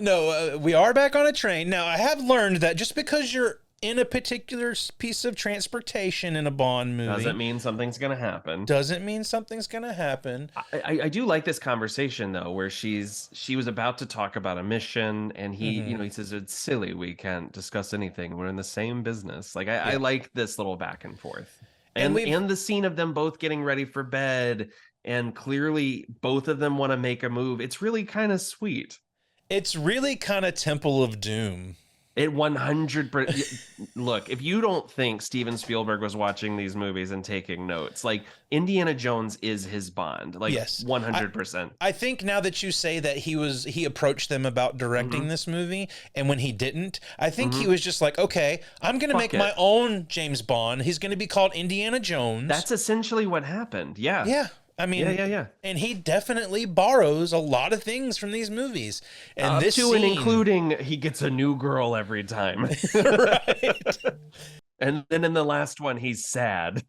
No, we are back on a train. Now, I have learned that just because you're in a particular piece of transportation in a Bond movie doesn't mean something's going to happen. Doesn't mean something's going to happen. I do like this conversation, though, where she was about to talk about a mission, and he says, it's silly. We can't discuss anything. We're in the same business. Like, I like this little back and forth. And the scene of them both getting ready for bed, and clearly both of them want to make a move. It's really kind of sweet. It's really kind of Temple of Doom. It 100%. Look, if you don't think Steven Spielberg was watching these movies and taking notes, like Indiana Jones is his Bond, like yes. 100%. I think now that you say that he approached them about directing this movie, and when he didn't, I think he was just like, okay, I'm going to make my own James Bond. He's going to be called Indiana Jones. That's essentially what happened. Yeah. Yeah. I mean, yeah. And he definitely borrows a lot of things from these movies. And this scene, and including he gets a new girl every time. Right. And then in the last one, he's sad.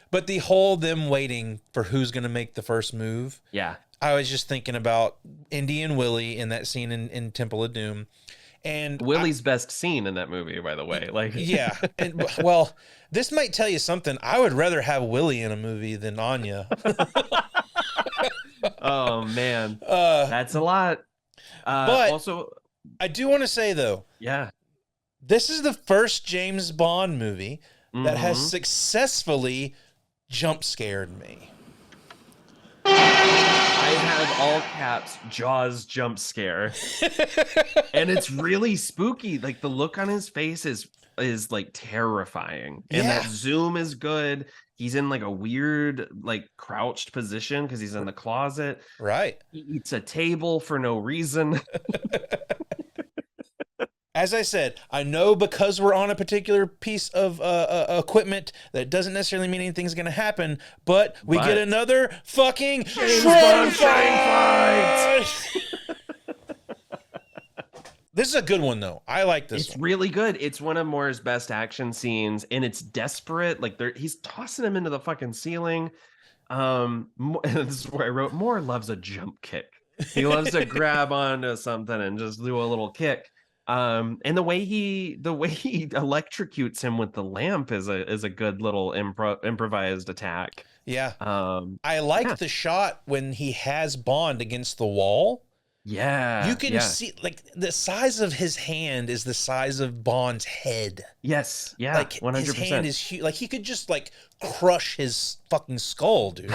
But the whole them waiting for who's going to make the first move. Yeah. I was just thinking about Indy and Willie in that scene in Temple of Doom. And Willie's best scene in that movie, by the way. Like, yeah. And, well, this might tell you something. I would rather have Willie in a movie than Anya. Oh, man. That's a lot. But also, I do want to say, though. Yeah. This is the first James Bond movie that has successfully jump scared me. I have all caps Jaws jump scare. And it's really spooky. Like the look on his face is like terrifying. And that zoom is good. he's in like a weird, like crouched position because he's in the closet. Right. He eats a table for no reason. As I said, I know because we're on a particular piece of equipment that doesn't necessarily mean anything's going to happen, but we get another fucking train fight. This is a good one, though. I like this. It's really good. It's one of Moore's best action scenes, and it's desperate. Like he's tossing him into the fucking ceiling. This is where I wrote, Moore loves a jump kick. He loves to grab onto something and just do a little kick. And the way he electrocutes him with the lamp is a good little improvised attack. Yeah. I like the shot when he has Bond against the wall. Yeah. You can see like the size of his hand is the size of Bond's head. Yes. Yeah. Like 100%. his hand is huge. Like he could just like crush his fucking skull, dude.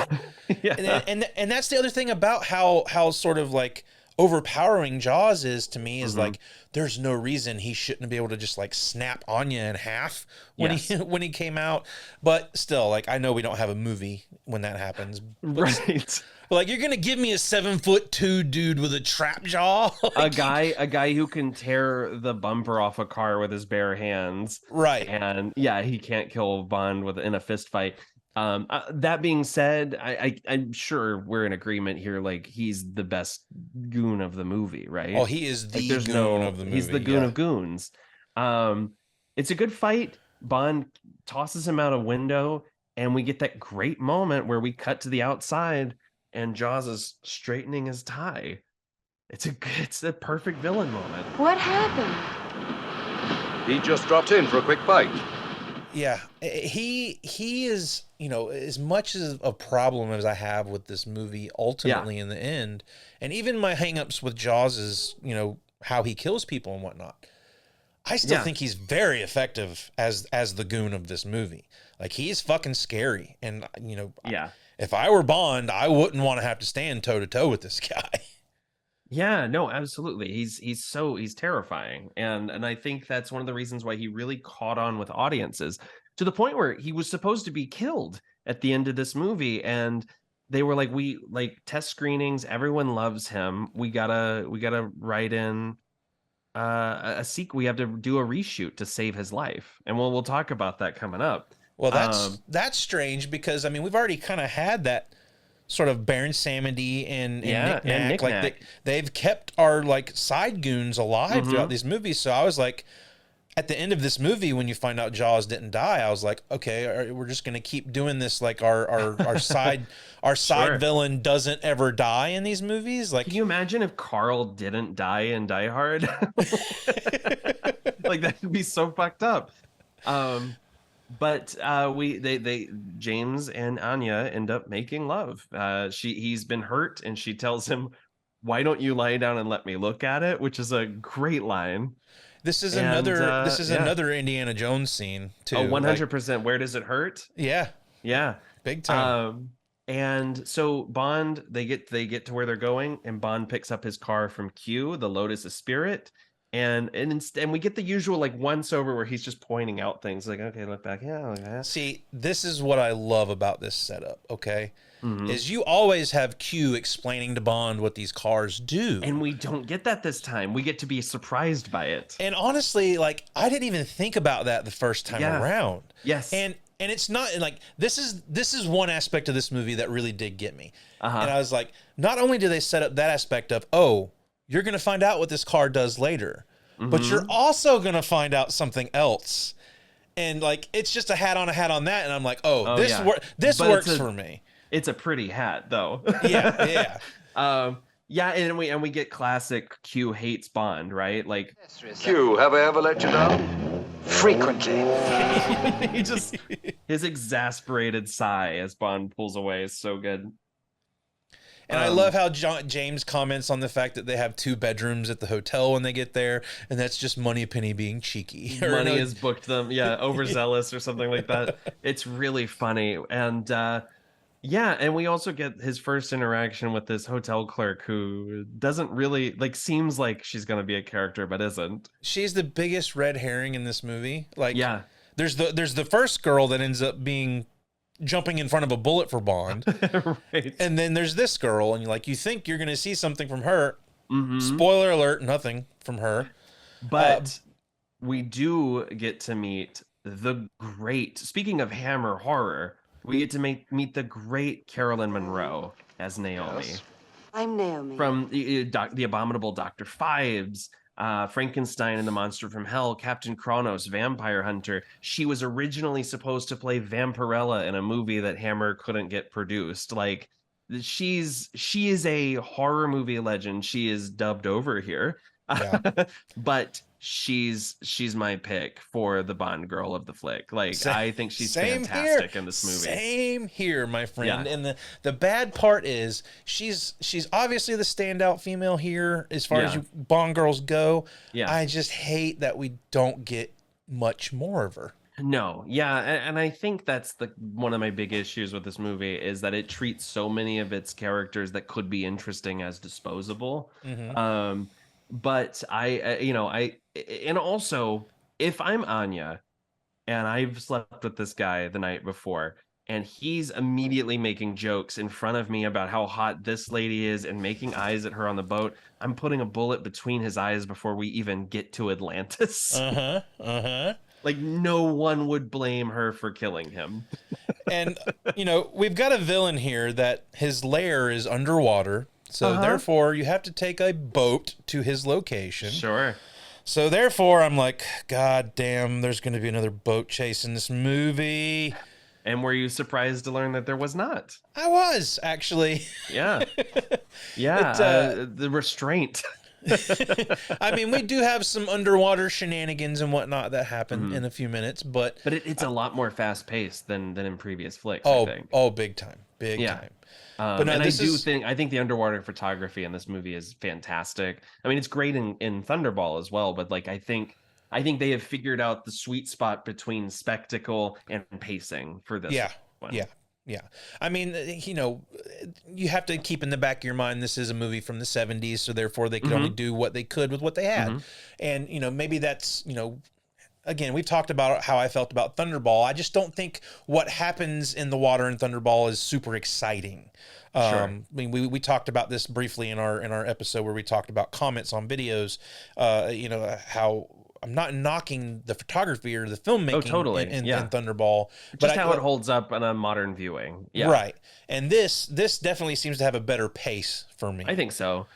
Yeah. And that's the other thing about how sort of like overpowering Jaws is to me is like there's no reason he shouldn't be able to just like snap Anya in half when he came out. But still, like I know we don't have a movie when that happens. Right. Like you're gonna give me a 7'2" dude with a trap jaw, like, a guy who can tear the bumper off a car with his bare hands, right? And he can't kill Bond in a fist fight. That being said, I'm sure we're in agreement here. Like he's the best goon of the movie, right? Oh, he is the goon of the movie. He's the goon of goons. It's a good fight. Bond tosses him out a window, and we get that great moment where we cut to the outside. And Jaws is straightening his tie. It's a perfect villain moment. What happened? He just dropped in for a quick bite. Yeah, he is, you know, as much as a problem as I have with this movie ultimately in the end, and even my hangups with Jaws is, you know, how he kills people and whatnot. I still think he's very effective as the goon of this movie. Like he's fucking scary, and you know, if I were Bond, I wouldn't want to have to stand toe to toe with this guy. Yeah, no, absolutely. He's terrifying. And I think that's one of the reasons why he really caught on with audiences to the point where he was supposed to be killed at the end of this movie. And they were like, we like test screenings. Everyone loves him. We gotta write in a sequel. We have to do a reshoot to save his life. And we'll talk about that coming up. Well, that's strange because I mean we've already kind of had that sort of Baron Samedi and Knick-Knack. Like they've kept our like side goons alive throughout these movies. So I was like, at the end of this movie, when you find out Jaws didn't die, I was like, okay, we're just gonna keep doing this. Like our side villain doesn't ever die in these movies. Like, can you imagine if Carl didn't die in Die Hard? Like that would be so fucked up. But James and Anya end up making love. He's been hurt, and she tells him, "Why don't you lie down and let me look at it?" Which is a great line. This is another Indiana Jones scene too. Oh, 100%. Where does it hurt? Yeah, big time. And so Bond, they get to where they're going, and Bond picks up his car from Q, the Lotus of Spirit. And we get the usual like once over where he's just pointing out things like, okay, look back. Yeah. Look at that. See, this is what I love about this setup. Okay. Is you always have Q explaining to Bond what these cars do. And we don't get that this time. We get to be surprised by it. And honestly, like I didn't even think about that the first time around. Yes. And it's not like this is one aspect of this movie that really did get me. And I was like, not only do they set up that aspect of, oh, you're going to find out what this car does later, but you're also going to find out something else. And like, it's just a hat on that. And I'm like, this works for me. It's a pretty hat though. Yeah. And we get classic Q hates Bond, right? Like, Q, have I ever let you down? Frequently. his exasperated sigh as Bond pulls away is so good. And I love how James comments on the fact that they have 2 bedrooms at the hotel when they get there, and that's just Moneypenny being cheeky. Money has booked them, overzealous or something like that. It's really funny. And and we also get his first interaction with this hotel clerk who doesn't really seems like she's going to be a character but isn't. She's the biggest red herring in this movie. Like, there's the first girl that ends up being jumping in front of a bullet for Bond. Right. And then there's this girl, and you think you're going to see something from her. Mm-hmm. Spoiler alert, nothing from her. But we do get to meet the great, speaking of Hammer horror, we get to meet the great Carolyn Monroe as Naomi. Yes. I'm Naomi. From the abominable Dr. Phibes, Frankenstein and the Monster from Hell, Captain Kronos, Vampire Hunter. She was originally supposed to play Vampirella in a movie that Hammer couldn't get produced. Like, she is a horror movie legend. She is dubbed over here. Yeah. But she's my pick for the Bond girl of the flick. Like, I think she's fantastic in this movie. Same here, my friend. Yeah. And the bad part is she's obviously the standout female here as far as Bond girls go. Yeah. I just hate that we don't get much more of her. No, yeah, and I think that's one of my big issues with this movie is that it treats so many of its characters that could be interesting as disposable. Mm-hmm. But and also, if I'm Anya and I've slept with this guy the night before and he's immediately making jokes in front of me about how hot this lady is and making eyes at her on the boat, I'm putting a bullet between his eyes before we even get to Atlantis. Like, no one would blame her for killing him. And, we've got a villain here that his lair is underwater. So therefore, you have to take a boat to his location. Sure. So therefore, I'm like, God damn, there's going to be another boat chase in this movie. And were you surprised to learn that there was not? I was, actually. Yeah. Yeah. The restraint. I mean, we do have some underwater shenanigans and whatnot that happen in a few minutes, but it's a lot more fast paced than in previous flicks. Oh, I think. Big time, time. But no, I think the underwater photography in this movie is fantastic. I mean, it's great in Thunderball as well, but like I think they have figured out the sweet spot between spectacle and pacing for this one. Yeah. I mean, you have to keep in the back of your mind, this is a movie from the 70s, so therefore they could only do what they could with what they had. And, maybe that's, again, we've talked about how I felt about Thunderball. I just don't think what happens in the water in Thunderball is super exciting. Sure. I mean, we talked about this briefly in our episode where we talked about comments on videos, how I'm not knocking the photography or the filmmaking in Thunderball, but how it holds up on a modern viewing. Yeah. Right. And this definitely seems to have a better pace for me. I think so.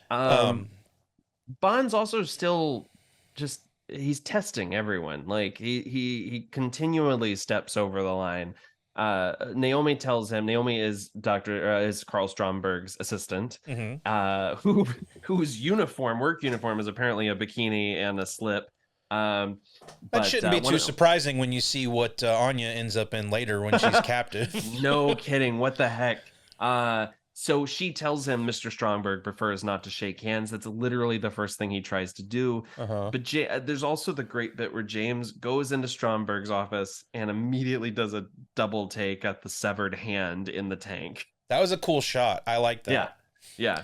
Bond's also still just, he's testing everyone. Like he continually steps over the line. Naomi tells him, Naomi is Carl Stromberg's assistant, whose work uniform is apparently a bikini and a slip. That shouldn't be too surprising when you see what Anya ends up in later when she's captive. No kidding. What the heck? So she tells him Mr. Stromberg prefers not to shake hands. That's literally the first thing he tries to do. But there's also the great bit where James goes into Stromberg's office and immediately does a double take at the severed hand in the tank. That was a cool shot. I like that. Yeah.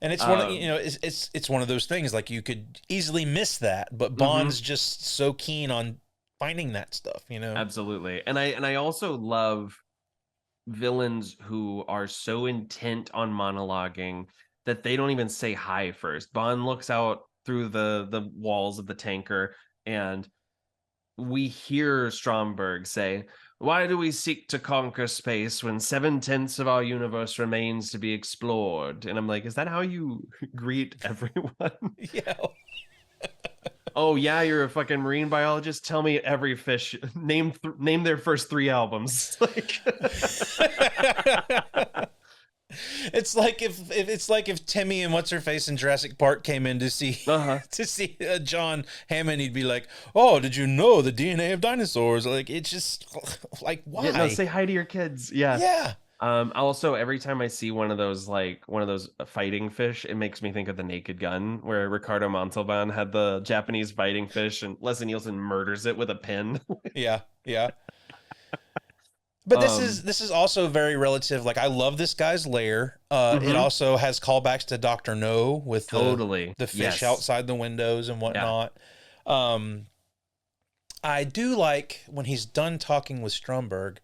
And it's one of, it's one of those things, like you could easily miss that, but Bond's just so keen on finding that stuff, Absolutely. And I also love villains who are so intent on monologuing that they don't even say hi first. Bond looks out through the walls of the tanker and we hear Stromberg say, "Why do we seek to conquer space when 7/10 of our universe remains to be explored?" And I'm like, is that how you greet everyone? Yeah. Oh yeah, you're a fucking marine biologist. Tell me every fish. Name their first 3 albums. Like, it's like if Timmy and what's her face in Jurassic Park came in to see John Hammond, he'd be like, "Oh, did you know the DNA of dinosaurs?" Like, it's just like, why? Yeah, no, say hi to your kids. Yeah. Yeah. Also, every time I see one of those fighting fish, it makes me think of The Naked Gun, where Ricardo Montalban had the Japanese fighting fish and Leslie Nielsen murders it with a pin. Yeah. But this is also very relative. Like, I love this guy's lair. It also has callbacks to Dr. No with the fish outside the windows and whatnot. Yeah. I do like when he's done talking with Stromberg.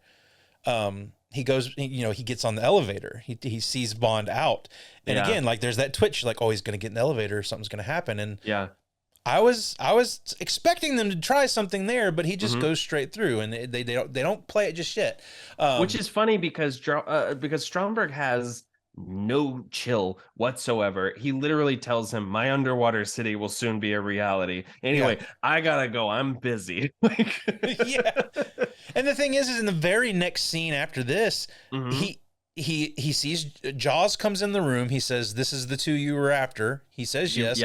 he goes, he gets on the elevator. He sees Bond out. And again, like there's that twitch, like, oh, he's going to get in the elevator. Something's going to happen. And I was expecting them to try something there, but he just goes straight through, and they don't play it just yet. Which is funny because Stromberg has no chill whatsoever. He literally tells him, my underwater city will soon be a reality. Anyway, I gotta go. I'm busy. Yeah. And the thing is in the very next scene after this, he sees Jaws comes in the room. He says, "This is the two you were after." He says yes.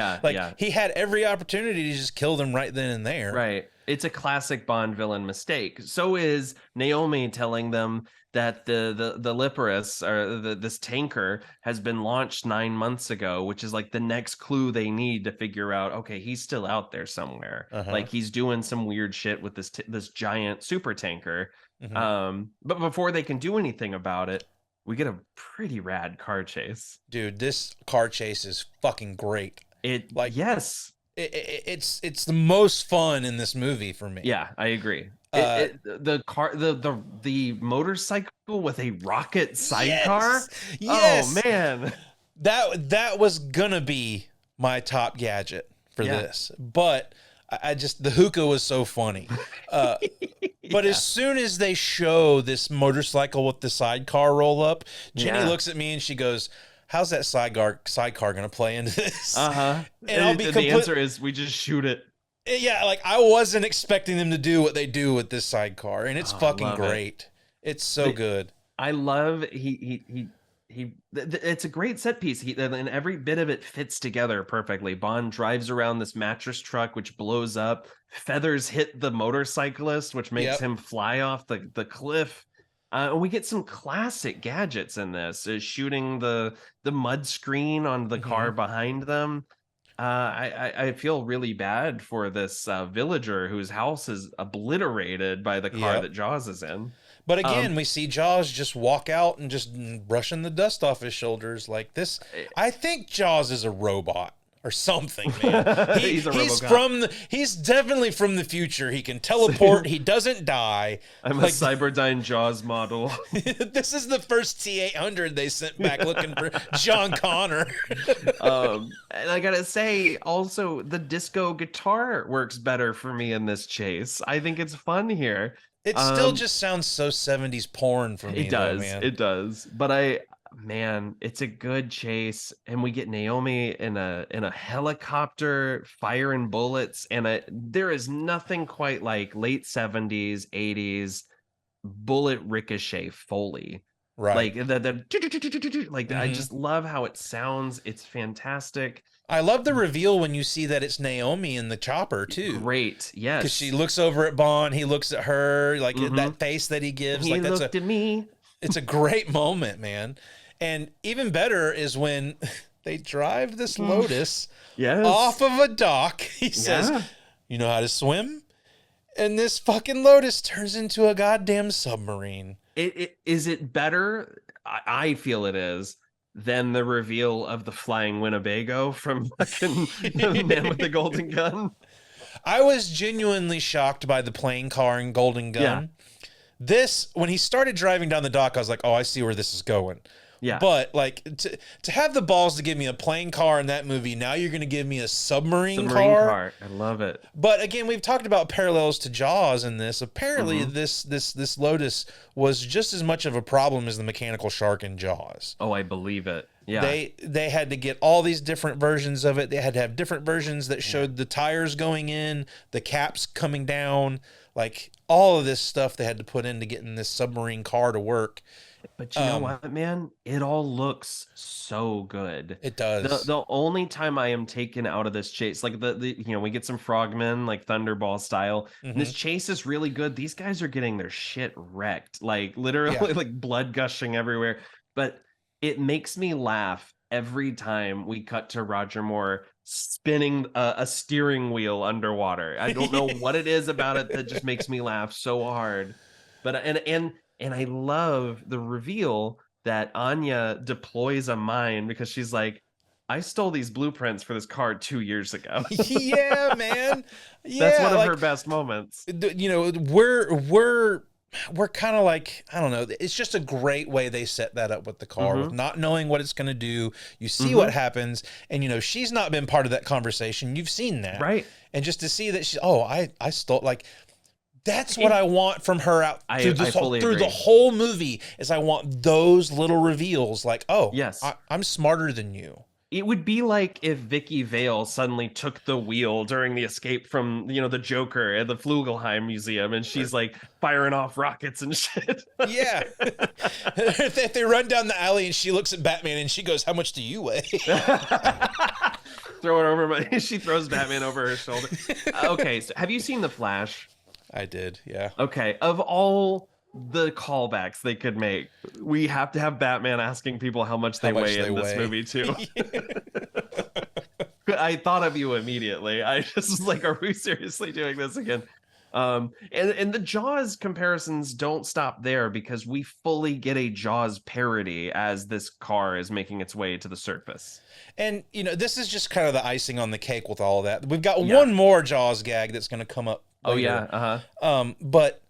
He had every opportunity to just kill them right then and there. Right. It's a classic Bond villain mistake. So is Naomi telling them that the Liparus, or this tanker, has been launched 9 months ago, which is like the next clue they need to figure out, okay, he's still out there somewhere. Like he's doing some weird shit with this giant super tanker. But before they can do anything about it, we get a pretty rad car chase. Dude, this car chase is fucking great. Yes. It's the most fun in this movie for me. Yeah, I agree. The motorcycle with a rocket sidecar. Yes. Oh man, that was gonna be my top gadget for this, but I just, the hookah was so funny. But as soon as they show this motorcycle with the sidecar roll up, Jenny looks at me and she goes, how's that sidecar going to play into this? And the answer is, we just shoot it. Yeah, like I wasn't expecting them to do what they do with this sidecar, and it's fucking great. It's so good. I love it's a great set piece. And every bit of it fits together perfectly. Bond drives around this mattress truck, which blows up. Feathers hit the motorcyclist, which makes him fly off the cliff. And we get some classic gadgets in this, shooting the mud screen on the car behind them. I feel really bad for this villager whose house is obliterated by the car that Jaws is in. But again, we see Jaws just walk out and just brushing the dust off his shoulders like this. I think Jaws is a robot or something, man. He's definitely from the future. He can teleport. He doesn't die. I'm a Cyberdyne Jaws model. This is the first T-800 they sent back looking for John Connor. And I gotta say, also, the disco guitar works better for me in this chase. I think it's fun here. It still just sounds so 70s porn for me. It does. Though, man. It does. But it's a good chase, and we get Naomi in a helicopter firing bullets, and there is nothing quite like late 70s, 80s bullet ricochet Foley. Right. Like I just love how it sounds. It's fantastic. I love the reveal when you see that it's Naomi in the chopper too. Great, yes. Because she looks over at Bond, he looks at her, like that face that he gives. He like looked at me. It's a great moment, man. And even better is when they drive this Lotus off of a dock. He says, "You know how to swim?" And this fucking Lotus turns into a goddamn submarine. Is it better? I feel it is. Than the reveal of the flying Winnebago from fucking the Man with the Golden Gun. I was genuinely shocked by the plane car and Golden Gun. Yeah. This, when he started driving down the dock, I was like, oh, I see where this is going. Yeah. But like to have the balls to give me a plane car in that movie, now you're going to give me a submarine car. I love it. But again, we've talked about parallels to Jaws in this. Apparently, this Lotus was just as much of a problem as the mechanical shark in Jaws. Oh, I believe it. Yeah. They had to get all these different versions of it. They had to have different versions that showed the tires going in, the caps coming down, like all of this stuff they had to put into getting this submarine car to work. But you know what, man? It all looks so good. It does. The only time I am taken out of this chase, like we get some frogmen, like Thunderball style. And this chase is really good. These guys are getting their shit wrecked, like literally, like blood gushing everywhere. But it makes me laugh every time we cut to Roger Moore spinning a steering wheel underwater. I don't know what it is about it that just makes me laugh so hard. But and I love the reveal that Anya deploys a mine because she's like, I stole these blueprints for this car 2 years ago. Yeah, man. Yeah, that's one of her best moments. You know, we're we're kind of like, I don't know. It's just a great way they set that up with the car, with not knowing what it's going to do. You see what happens, and she's not been part of that conversation. You've seen that, right? And just to see that I stole, like, that's what I want from her out through the whole movie. Is I want those little reveals, like, oh, yes, I'm smarter than you. It would be like if Vicky Vale suddenly took the wheel during the escape from, the Joker at the Flugelheim Museum, and she's like firing off rockets and shit. Yeah. If they run down the alley and she looks at Batman and she goes, "How much do you weigh?" Throw it over she throws Batman over her shoulder. Okay, so have you seen The Flash? I did, yeah. Okay, of all the callbacks they could make, we have to have Batman asking people how much they weigh in this movie too. I thought of you immediately. I just was like, are we seriously doing this again? And the Jaws comparisons don't stop there, because we fully get a Jaws parody as this car is making its way to the surface. And this is just kind of the icing on the cake with all of that. We've got one more Jaws gag that's going to come up later. But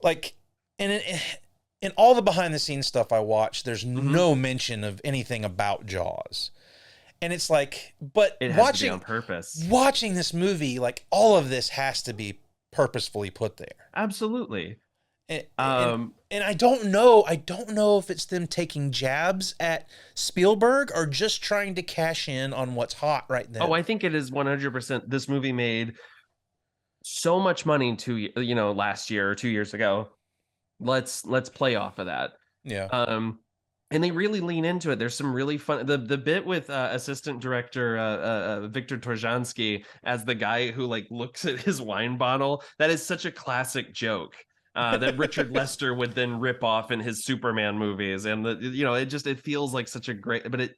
like, in all the behind the scenes stuff I watch, there's no mention of anything about Jaws. And it's like, but it has to be on purpose. Watching this movie, like, all of this has to be purposefully put there. Absolutely. And I don't know if it's them taking jabs at Spielberg or just trying to cash in on what's hot right now. Oh, I think it is 100%. This movie made so much money last year or 2 years ago. Let's play off of that. Yeah. And they really lean into it. There's some really fun, the bit with assistant director Victor Torjansky as the guy who like looks at his wine bottle. That is such a classic joke that Richard Lester would then rip off in his Superman movies. And it feels like such a great, but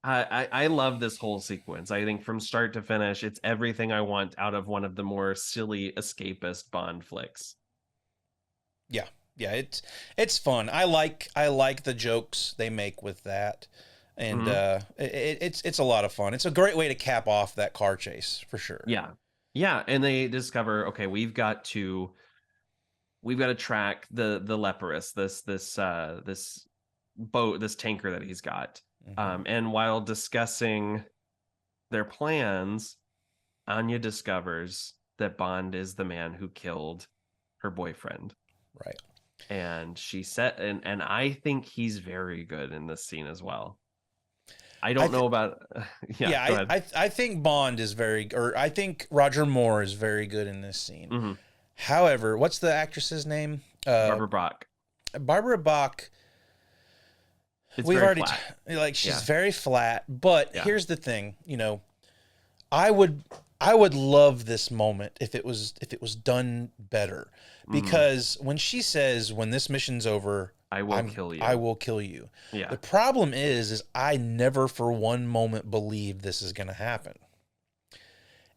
I love this whole sequence. I think from start to finish, it's everything I want out of one of the more silly escapist Bond flicks. Yeah. Yeah, it's fun. I like the jokes they make with that, and it's a lot of fun. It's a great way to cap off that car chase for sure. Yeah, and they discover, okay, we've got to track the Leporus, this boat, this tanker that he's got. And while discussing their plans, Anya discovers that Bond is the man who killed her boyfriend. Right. And she said, and I think he's very good in this scene as well. I don't know about. I think Bond is I think Roger Moore is very good in this scene. However, what's the actress's name? Barbara Bach. Barbara Bach. We've already she's very flat. But here's the thing, I would love this moment if it was done better, because when she says, "When this mission's over, I will kill you." I will kill you. Yeah. The problem is I never for one moment believed this is going to happen.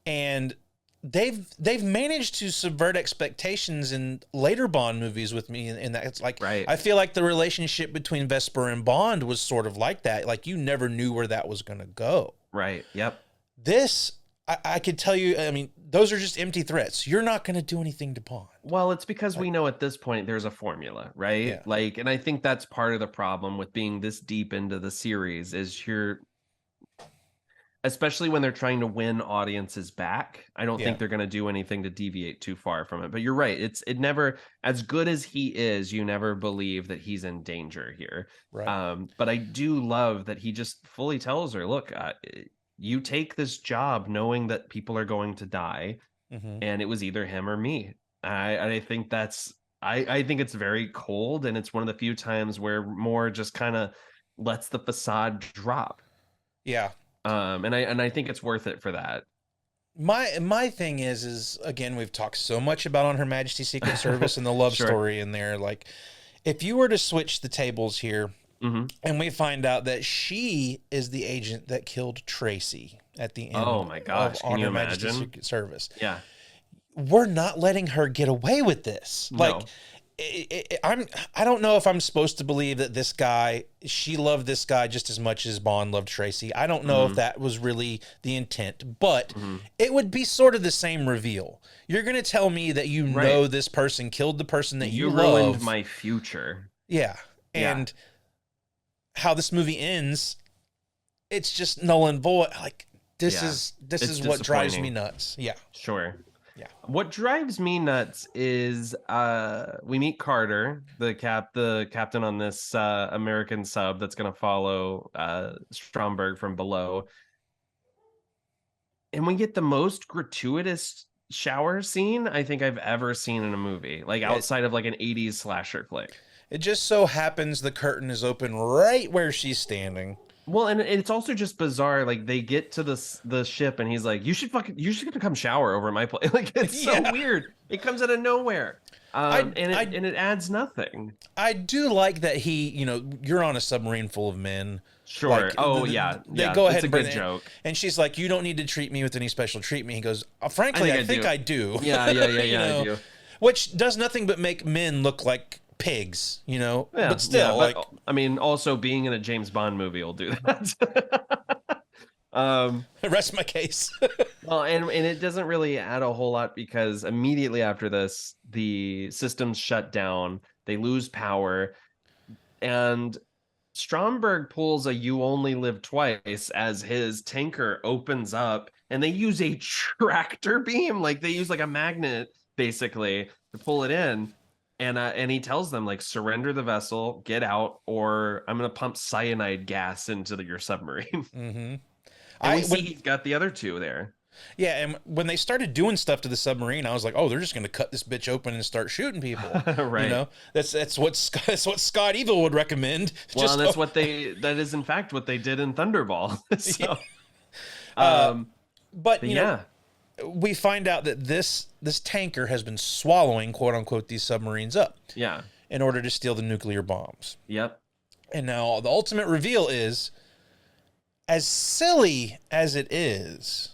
And they've managed to subvert expectations in later Bond movies with me, in that it's like, I feel like the relationship between Vesper and Bond was sort of like that. Like, you never knew where that was going to go. Right. Yep. This, I could tell you, I mean, those are just empty threats. You're not going to do anything to Bond. Well, it's because we know at this point there's a formula, right? Yeah. Like, and I think that's part of the problem with being this deep into the series is especially when they're trying to win audiences back. I don't think they're going to do anything to deviate too far from it. But you're right. It never, as good as he is, you never believe that he's in danger here. Right. But I do love that he just fully tells her, look, you take this job knowing that people are going to die, and it was either him or me. I think that's, I think it's very cold, and it's one of the few times where Moore just kind of lets the facade drop. Yeah. And I think it's worth it for that. My thing is again, we've talked so much about On Her Majesty's Secret Service and the love story in there. Like, if you were to switch the tables here, and we find out that she is the agent that killed Tracy at the end. Oh my gosh! Of On Her Majesty's Secret Service. Yeah, we're not letting her get away with this. No. Like, I don't know if I'm supposed to believe that she loved this guy just as much as Bond loved Tracy. I don't know if that was really the intent, but it would be sort of the same reveal. You're going to tell me that you know this person killed the person that you love. You ruined my future. Yeah. And how this movie ends, it's just null and void. Like, this is what drives me nuts. Yeah. Sure. Yeah. What drives me nuts is we meet Carter, the captain on this American sub that's going to follow Stromberg from below. And we get the most gratuitous shower scene I think I've ever seen in a movie, like outside of like an 80s slasher flick. It just so happens the curtain is open right where she's standing. Well, and it's also just bizarre. Like they get to the ship, and he's like, "You should come shower over at my place." Like it's so weird. It comes out of nowhere, and it adds nothing. I do like that you're on a submarine full of men. Sure. Like, they go ahead and bring it. Joke. And she's like, "You don't need to treat me with any special treatment." He goes, "Frankly, I think I do." Yeah, I do. Which does nothing but make men look like pigs, but still, I mean, also being in a James Bond movie will do that. Rest my case. Well, and it doesn't really add a whole lot because immediately after this, the systems shut down, they lose power, and Stromberg pulls a "you only live twice" as his tanker opens up, and they use a tractor beam, like they use like a magnet basically to pull it in. And he tells them, like, surrender the vessel, get out, or I'm going to pump cyanide gas into your submarine. Mm-hmm. And we see he's got the other two there. Yeah, and when they started doing stuff to the submarine, I was like, oh, they're just going to cut this bitch open and start shooting people. Right. That's what Scott Evil would recommend. Well, that is in fact what they did in Thunderball. So, but we find out that this tanker has been swallowing, quote unquote, these submarines up. Yeah. In order to steal the nuclear bombs. Yep. And now the ultimate reveal is, as silly as it is,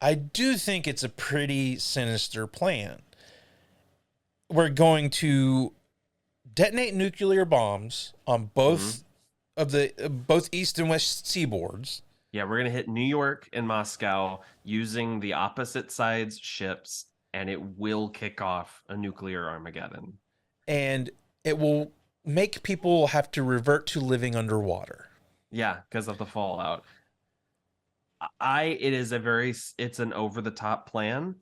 I do think it's a pretty sinister plan. We're going to detonate nuclear bombs on both both east and west seaboards. Yeah, we're going to hit New York and Moscow using the opposite sides' ships, and it will kick off a nuclear Armageddon. And it will make people have to revert to living underwater. Yeah, because of the fallout. It's an over-the-top plan,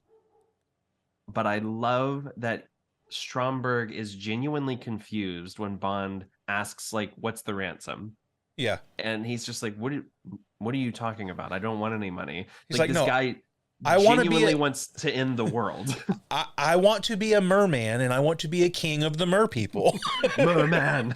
but I love that Stromberg is genuinely confused when Bond asks, like, what's the ransom? Yeah. And he's just like, what are you talking about? I don't want any money. He's like, this no, guy I genuinely wants to end the world. I want to be a merman, and I want to be a king of the mer people. Merman.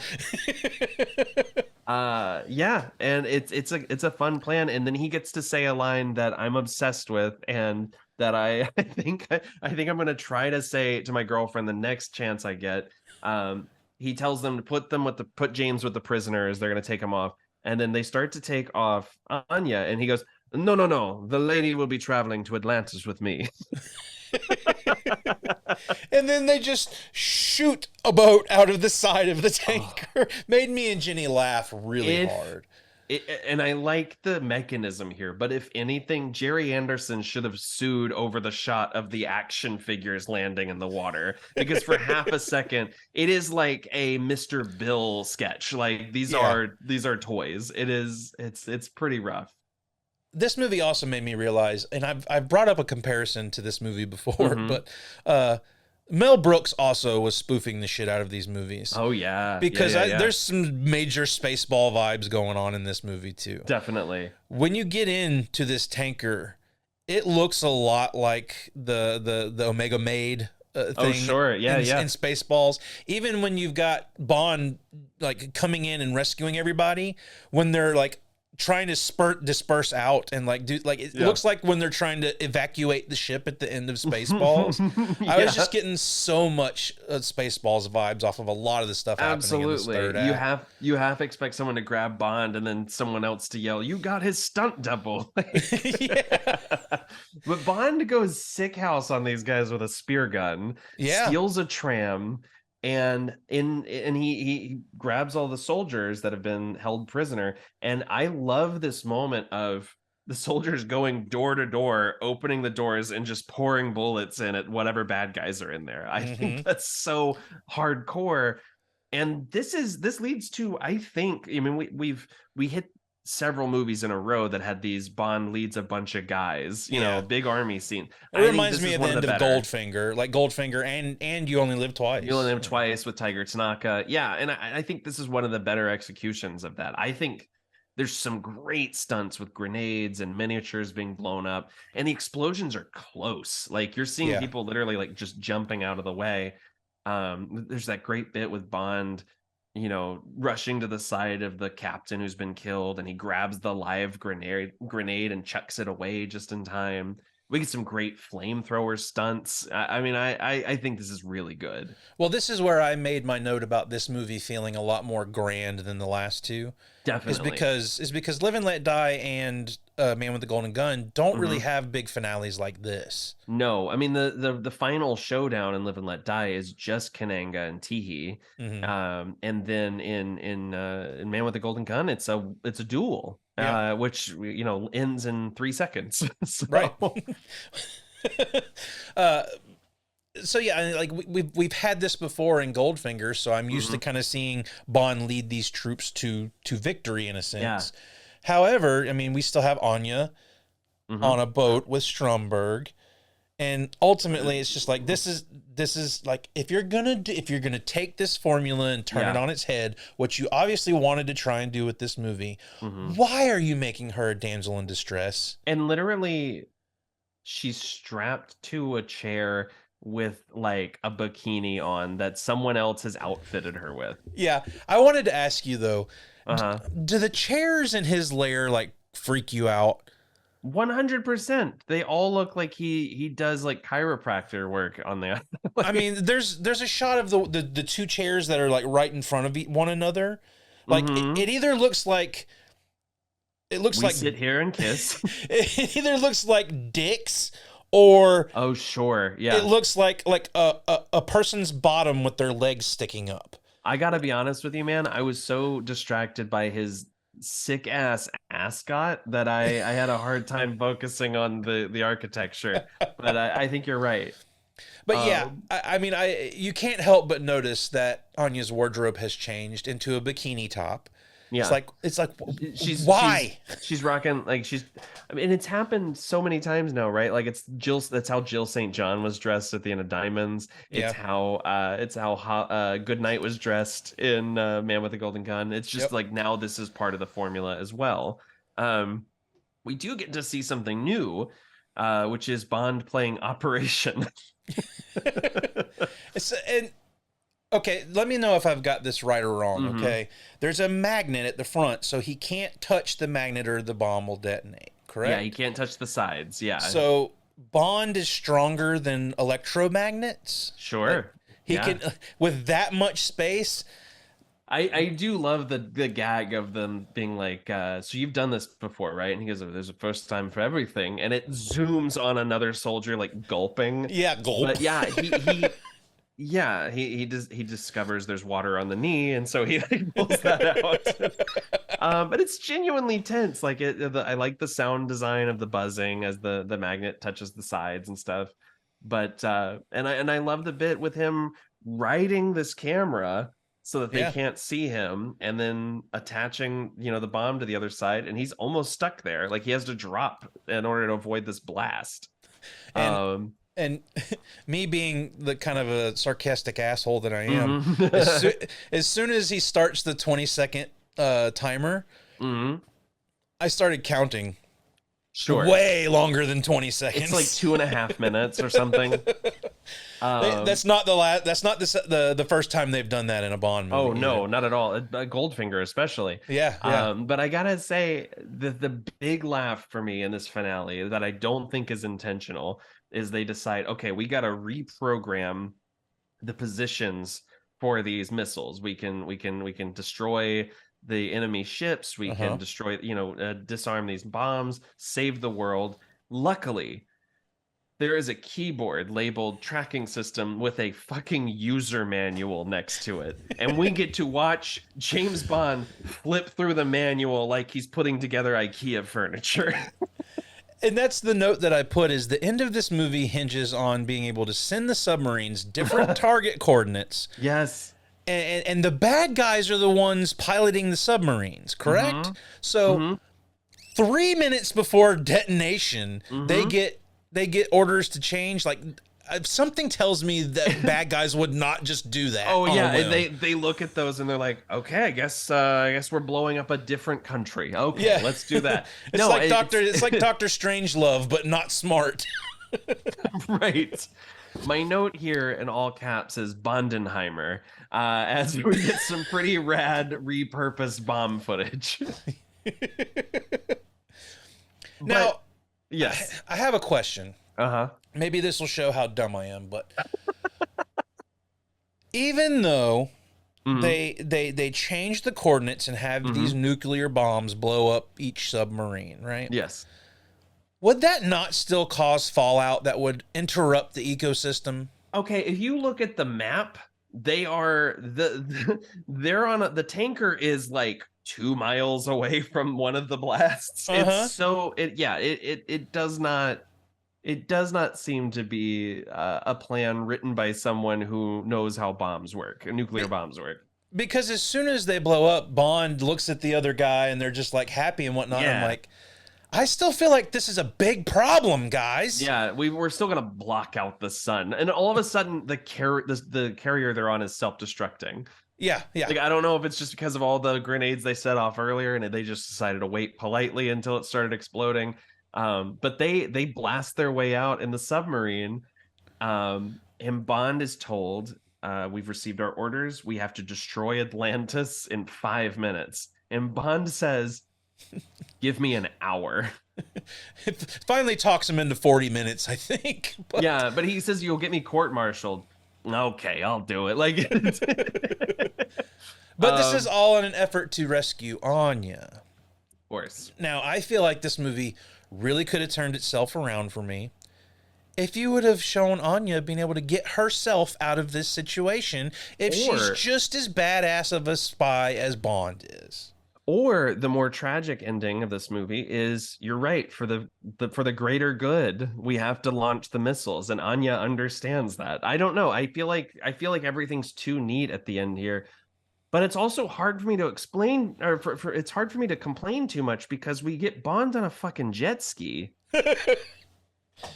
Yeah, and it's a fun plan, and then he gets to say a line that I'm obsessed with, and that I think I'm gonna try to say to my girlfriend the next chance I get. He tells them to put James with the prisoners. They're gonna take him off, and then they start to take off Anya, and he goes, No, the lady will be traveling to Atlantis with me. And then they just shoot a boat out of the side of the tanker. Made me and Jenny laugh really hard. And I like the mechanism here, but if anything, Jerry Anderson should have sued over the shot of the action figures landing in the water, because for half a second, it is like a Mr. Bill sketch. Like these are toys. It's pretty rough. This movie also made me realize, and I've brought up a comparison to this movie before, but Mel Brooks also was spoofing the shit out of these movies. Oh, yeah. Because there's some major Spaceball vibes going on in this movie, too. Definitely. When you get into this tanker, it looks a lot like the Omega Maid thing. Oh, sure. Yeah, in Spaceballs. Even when you've got Bond like coming in and rescuing everybody, when they're like trying to disperse out and like do like it looks like when they're trying to evacuate the ship at the end of Spaceballs. I was just getting so much Spaceballs vibes off of a lot of the stuff happening in this third act. You have to expect someone to grab Bond and then someone else to yell, "You got his stunt double." But Bond goes sick house on these guys with a spear gun, steals a tram, and he grabs all the soldiers that have been held prisoner. And I love this moment of the soldiers going door to door, opening the doors and just pouring bullets in at whatever bad guys are in there. I think that's so hardcore. And this leads to, I think, I mean, we hit several movies in a row that had these Bond leads a bunch of guys, you know, big army scene. It reminds me of the end of Goldfinger, like Goldfinger and You Only Live Twice. You Only Live Twice with Tiger Tanaka. Yeah, and I think this is one of the better executions of that. I think there's some great stunts with grenades and miniatures being blown up, and the explosions are close. Like you're seeing people literally like just jumping out of the way. There's that great bit with Bond, you know, rushing to the side of the captain who's been killed, and he grabs the live grenade and chucks it away just in time. We get some great flamethrower stunts. I mean, I think this is really good. Well, this is where I made my note about this movie feeling a lot more grand than the last two. Definitely. Is because Live and Let Die and Man with the Golden Gun don't really have big finales like this. No, I mean the final showdown in Live and Let Die is just Kananga and Teehee, and then in Man with the Golden Gun it's a duel, which you know ends in 3 seconds. So. Right. So yeah, like we've had this before in Goldfinger, so I'm used to kind of seeing Bond lead these troops to victory in a sense. Yeah. However, I mean, we still have Anya on a boat with Stromberg, and ultimately, it's just like this is like if you're gonna take this formula and turn it on its head, what you obviously wanted to try and do with this movie, why are you making her a damsel in distress? And literally, she's strapped to a chair with like a bikini on that someone else has outfitted her with. Yeah, I wanted to ask you though, do the chairs in his lair like freak you out? 100%. They all look like he does like chiropractor work on there. I mean, there's a shot of the two chairs that are like right in front of one another. Like it either looks like we sit here and kiss. It either looks like dicks. Or it looks like a person's bottom with their legs sticking up. I gotta be honest with you, man. I was so distracted by his sick ass ascot that I had a hard time focusing on the architecture. But I think you're right. But yeah, I mean, you can't help but notice that Anya's wardrobe has changed into a bikini top. Yeah, it's like why she's rocking like I mean, it's happened so many times now, right? Like it's Jill. That's how Jill St. John was dressed at the end of Diamonds. It's how Goodnight was dressed in Man with the Golden Gun. It's just like now this is part of the formula as well. We do get to see something new, which is Bond playing Operation. Okay, let me know if I've got this right or wrong, okay? There's a magnet at the front, so he can't touch the magnet or the bomb will detonate, correct? Yeah, he can't touch the sides, yeah. So Bond is stronger than electromagnets? Sure. Like, he can, with that much space... I do love the gag of them being like, so you've done this before, right? And he goes, there's a first time for everything. And it zooms on another soldier, like, gulping. Yeah, gulp. But yeah, he discovers there's water on the knee, and so he like, pulls that out. But it's genuinely tense. Like I like the sound design of the buzzing as the magnet touches the sides and stuff. But and I love the bit with him riding this camera so that they can't see him, and then attaching the bomb to the other side, and he's almost stuck there. Like he has to drop in order to avoid this blast. And me being the kind of a sarcastic asshole that I am, as soon as he starts the 20-second timer, I started counting. Sure. Way longer than 20 seconds. It's like 2.5 minutes or something. That's not the first time they've done that in a Bond movie. Oh no, not at all. Goldfinger especially. Yeah. But I gotta say the big laugh for me in this finale that I don't think is intentional is they decide, okay, we gotta reprogram the positions for these missiles. We can destroy the enemy ships. We can destroy, disarm these bombs, save the world. Luckily, there is a keyboard labeled tracking system with a fucking user manual next to it. And we get to watch James Bond flip through the manual like he's putting together IKEA furniture. And that's the note that I put, is the end of this movie hinges on being able to send the submarines different target coordinates. Yes. And the bad guys are the ones piloting the submarines, correct? So 3 minutes before detonation, they get orders to change. Like, something tells me that bad guys would not just do that. Oh yeah, and they look at those and they're like, okay, I guess we're blowing up a different country. Okay, let's do that. It's like Dr. Strangelove, but not smart. Right. My note here in all caps is Bondenheimer, as we get some pretty rad repurposed bomb footage. Now, yes, I have a question. Uh-huh. Maybe this will show how dumb I am, but even though they change the coordinates and have these nuclear bombs blow up each submarine, right? Yes. Would that not still cause fallout that would interrupt the ecosystem? Okay, if you look at the map, they're on the tanker is like 2 miles away from one of the blasts. It's so it does not seem to be a plan written by someone who knows how bombs work, nuclear bombs work. Because as soon as they blow up, Bond looks at the other guy and they're just like happy and whatnot. Yeah. I'm like, I still feel like this is a big problem, guys. Yeah, we're still gonna block out the sun, and all of a sudden the carrier they're on is self-destructing. Yeah. Like, I don't know if it's just because of all the grenades they set off earlier, and they just decided to wait politely until it started exploding. But they blast their way out in the submarine, and Bond is told, "We've received our orders. We have to destroy Atlantis in 5 minutes." And Bond says, "Give me an hour." It finally talks him into 40 minutes, I think. But... Yeah, but he says, "You'll get me court-martialed." Okay, I'll do it. Like, but this is all in an effort to rescue Anya. Of course. Now, I feel like this movie really could have turned itself around for me if you would have shown Anya being able to get herself out of this situation, if she's just as badass of a spy as Bond is. Or the more tragic ending of this movie is, you're right, for the greater good, we have to launch the missiles, and Anya understands that. I don't know. I feel like everything's too neat at the end here, but it's also hard for me to explain, or it's hard for me to complain too much, because we get Bond on a fucking jet ski.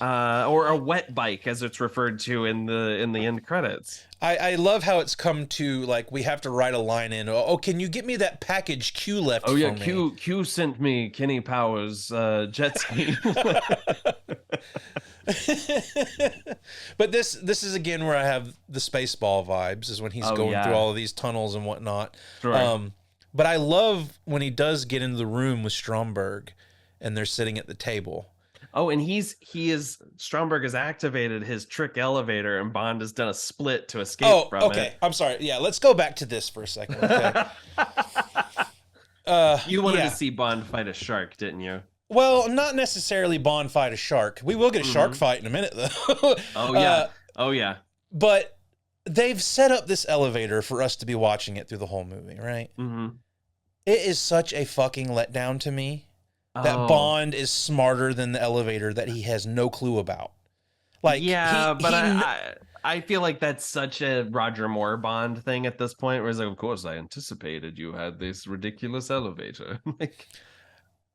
Or a wet bike, as it's referred to in the end credits. I love how it's come to, like, we have to write a line in. Oh, can you get me that package Q left? Oh yeah, me? Q sent me Kenny Powers jet ski. But this is again where I have the Spaceball vibes, is when he's going through all of these tunnels and whatnot. Sure. But I love when he does get into the room with Stromberg and they're sitting at the table. Oh, and Stromberg has activated his trick elevator, and Bond has done a split to escape from it. Okay. I'm sorry. Yeah, let's go back to this for a second. Okay. You wanted to see Bond fight a shark, didn't you? Well, not necessarily Bond fight a shark. We will get a shark fight in a minute, though. Oh yeah. But they've set up this elevator for us to be watching it through the whole movie, right? Mm-hmm. It is such a fucking letdown to me. That Bond is smarter than the elevator that he has no clue about. Like, I feel like that's such a Roger Moore Bond thing at this point, where it's like, of course, I anticipated you had this ridiculous elevator. Like,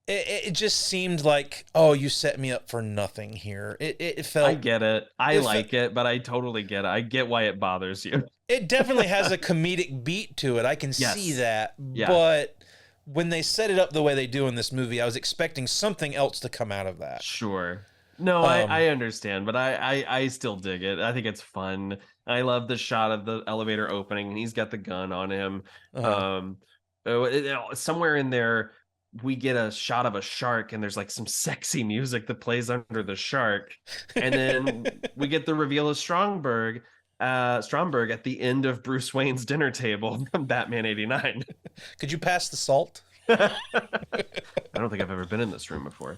it just seemed like, oh, you set me up for nothing here. It felt. I get it. I like it, but I totally get it. I get why it bothers you. It definitely has a comedic beat to it. I can see that, but. When they set it up the way they do in this movie, I was expecting something else to come out of that. Sure. No, I understand, but I still dig it. I think it's fun. I love the shot of the elevator opening, and he's got the gun on him. Somewhere in there, we get a shot of a shark, and there's like some sexy music that plays under the shark. And then we get the reveal of Stromberg at the end of Bruce Wayne's dinner table from Batman 89. Could you pass the salt? I don't think I've ever been in this room before.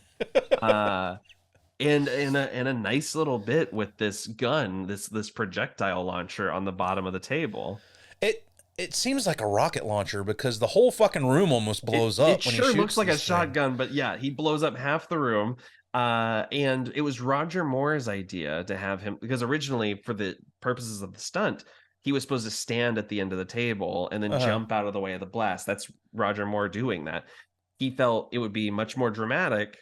And in a nice little bit with this gun, this projectile launcher on the bottom of the table. It seems like a rocket launcher because the whole fucking room almost blows up. It when sure he shoots looks like a this thing. shotgun, but yeah, he blows up half the room. And it was Roger Moore's idea to have him, because originally, for the purposes of the stunt, he was supposed to stand at the end of the table and then jump out of the way of the blast. That's Roger Moore doing that. He felt it would be much more dramatic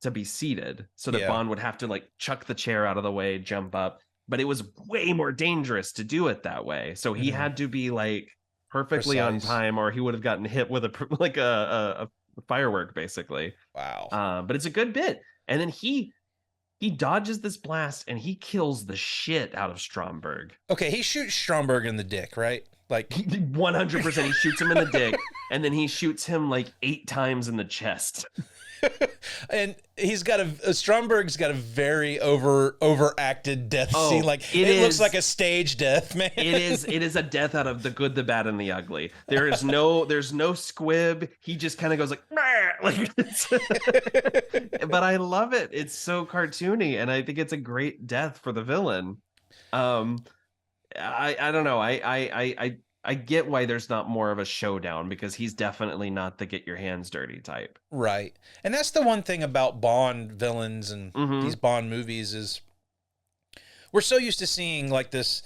to be seated, so that Bond would have to like chuck the chair out of the way, jump up. But it was way more dangerous to do it that way. So he had to be like perfectly on time, or he would have gotten hit with a firework, basically. Wow. But it's a good bit. And then he dodges this blast and he kills the shit out of Stromberg. Okay, he shoots Stromberg in the dick, right? Like 100%. He shoots him in the dick, and then he shoots him like 8 times in the chest. And he's got Stromberg's got a very overacted death scene. Like it looks like a stage death, man. It is a death out of The Good, the Bad, and the Ugly. There's no squib. He just kind of goes like but I love it. It's so cartoony, and I think it's a great death for the villain. I don't know. I get why there's not more of a showdown, because he's definitely not the get your hands dirty type. Right. And that's the one thing about Bond villains and these Bond movies is we're so used to seeing like this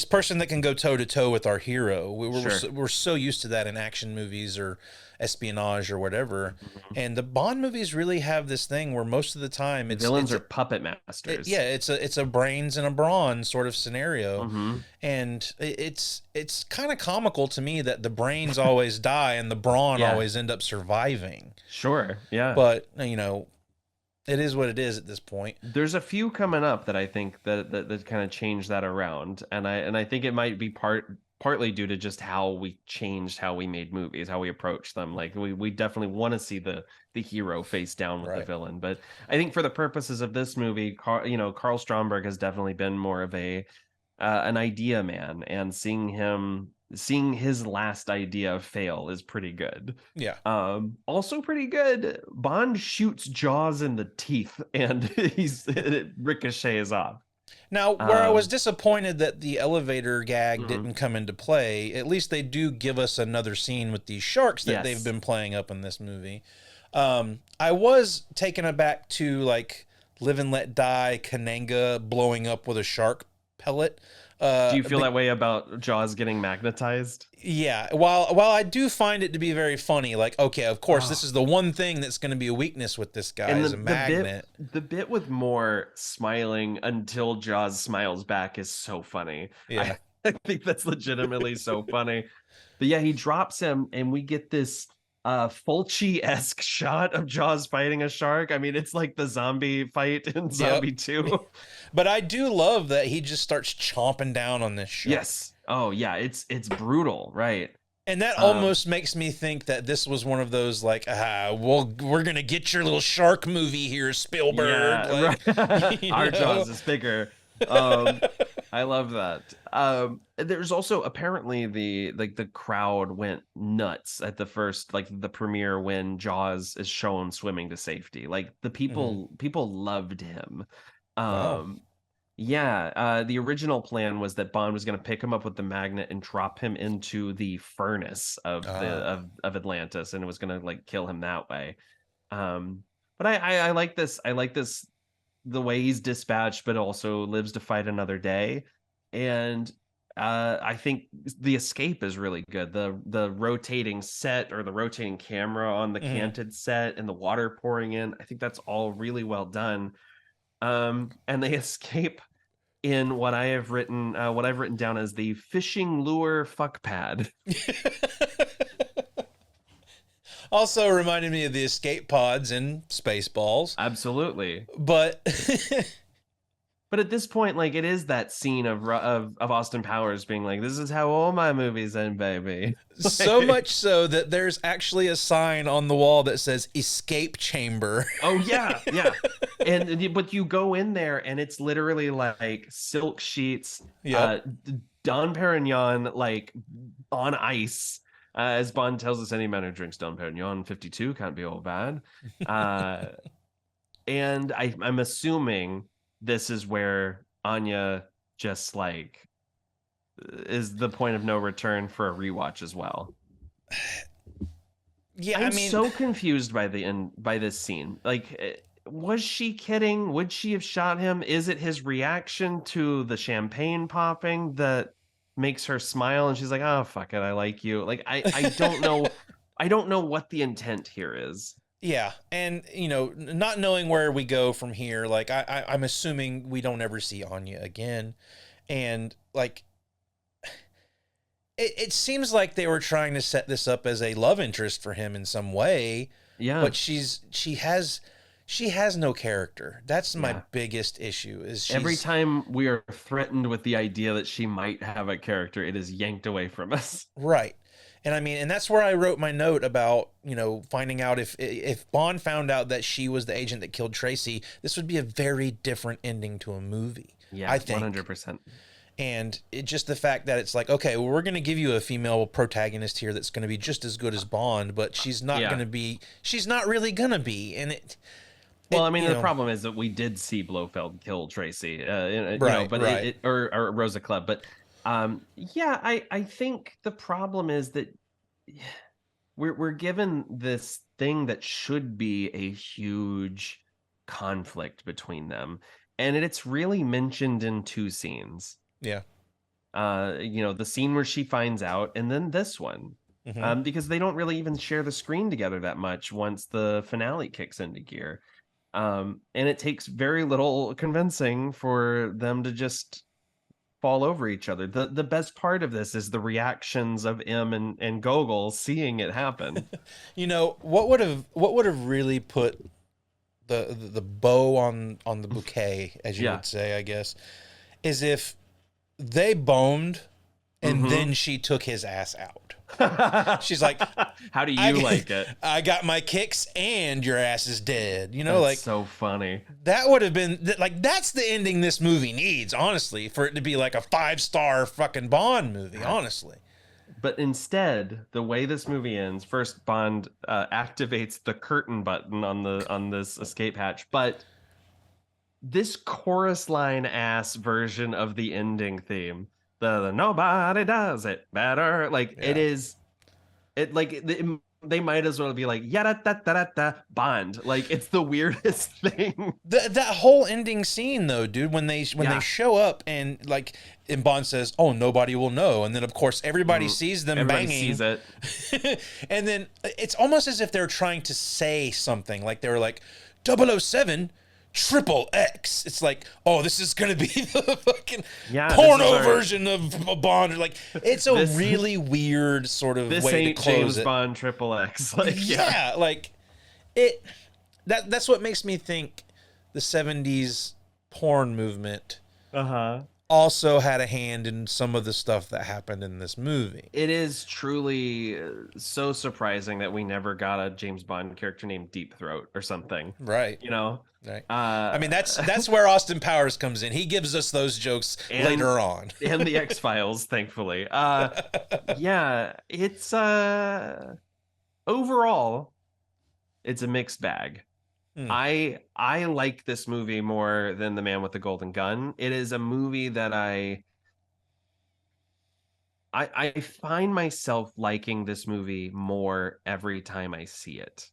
person that can go toe to toe with our hero. We're so used to that in action movies or espionage or whatever. And the Bond movies really have this thing where most of the time villains are puppet masters. It's a brains and a brawn sort of scenario. And it's kind of comical to me that the brains always die and the brawn always end up surviving. Sure. Yeah. But you know, it is what it is at this point. There's a few coming up that I think that kind of change that around, and I think it might be partly due to just how we changed how we made movies, how we approach them. Like we definitely want to see the hero face down with the villain, but I think for the purposes of this movie, Karl Stromberg has definitely been more of an idea man, and seeing his last idea fail is pretty good. Yeah. Also pretty good, Bond shoots Jaws in the teeth, and it ricochets off. Now, where I was disappointed that the elevator gag didn't come into play, at least they do give us another scene with these sharks that they've been playing up in this movie. I was taken aback to like Live and Let Die, Kananga blowing up with a shark pellet. Do you feel that way about Jaws getting magnetized? Yeah. While I do find it to be very funny, like, okay, of course, this is the one thing that's going to be a weakness with this guy is a magnet. The bit with Moore smiling until Jaws smiles back is so funny. Yeah. I think that's legitimately so funny. But yeah, he drops him, and we get this Fulci-esque shot of Jaws fighting a shark. I mean, it's like the zombie fight in Zombie 2. But I do love that he just starts chomping down on this shark. Yes. Oh yeah, it's brutal, right? And that almost makes me think that this was one of those like, well, we're gonna get your little shark movie here, Spielberg. Yeah, like, right. Our Jaws is bigger. I love that. There's also apparently the crowd went nuts at the first, like the premiere when Jaws is shown swimming to safety. Like the people loved him. Yeah, the original plan was that Bond was going to pick him up with the magnet and drop him into the furnace of Atlantis, and it was going to like kill him that way. But I like this. I like this, the way he's dispatched, but also lives to fight another day. And I think the escape is really good. The rotating set, or the rotating camera on the canted set, and the water pouring in. I think that's all really well done. And they escape in what I've written down as the fishing lure fuck pad. Also reminded me of the escape pods in Spaceballs. Absolutely. But at this point, like, it is that scene of Austin Powers being like, "This is how all my movies end, baby." So much so that there's actually a sign on the wall that says "escape chamber." Oh yeah, yeah. But you go in there and it's literally like silk sheets, Dom Perignon like on ice. As Bond tells us, any man who drinks Dom Perignon 52 can't be all bad. And I'm assuming this is where Anya just like is the point of no return for a rewatch as well. Yeah, I'm I mean, so confused by this scene. Like, was she kidding? Would she have shot him? Is it his reaction to the champagne popping that makes her smile and she's like, oh, fuck it, I like you? Like, I don't know. I don't know what the intent here is. Yeah, and not knowing where we go from here, like I'm assuming we don't ever see Anya again, and like it seems like they were trying to set this up as a love interest for him in some way. Yeah, but she has no character. That's my biggest issue. Is every time we are threatened with the idea that she might have a character, it is yanked away from us. Right. And I mean, and that's where I wrote my note about, finding out if Bond found out that she was the agent that killed Tracy, this would be a very different ending to a movie. Yeah, I think 100%. And it just the fact that it's like, okay, well, we're going to give you a female protagonist here that's going to be just as good as Bond, but she's not going to be, she's not really going to be. And well, I mean, the problem is that we did see Blofeld kill Tracy, right. Or Rosa Club, but I think the problem is that we're given this thing that should be a huge conflict between them, and it's really mentioned in two scenes. Yeah. The scene where she finds out, and then this one. Mm-hmm. Because they don't really even share the screen together that much once the finale kicks into gear. And it takes very little convincing for them to just fall over each other. The best part of this is the reactions of M and Gogol seeing it happen. What would have really put the bow on the bouquet, as you would say, I guess, is if they boned and then she took his ass out. She's like, how do you like it? I got my kicks and your ass is dead. That's so funny. That would have been like, that's the ending this movie needs, honestly, for it to be like a 5-star fucking Bond movie, honestly. But instead, the way this movie ends, first Bond activates the curtain button on this escape hatch, but this chorus line ass version of the ending theme, the nobody does it better, they might as well be like yada da da da da Bond. Like, it's the weirdest thing. That whole ending scene though, dude, when they show up and Bond says, "Oh, nobody will know," and then of course everybody sees them banging. Sees it. And then it's almost as if they're trying to say something, like they were like 007 XXX. It's like, oh, this is gonna be the fucking porno version of Bond. Like, it's a really weird sort of way to close James it. Bond XXX. That's what makes me think the 70s porn movement also had a hand in some of the stuff that happened in this movie. It is truly so surprising that we never got a James Bond character named Deep Throat or something. Right. Right. I mean, that's where Austin Powers comes in. He gives us those jokes later on. And the X-Files, thankfully. It's overall, it's a mixed bag. I like this movie more than The Man with the Golden Gun. It is a movie that I find myself liking this movie more every time I see it.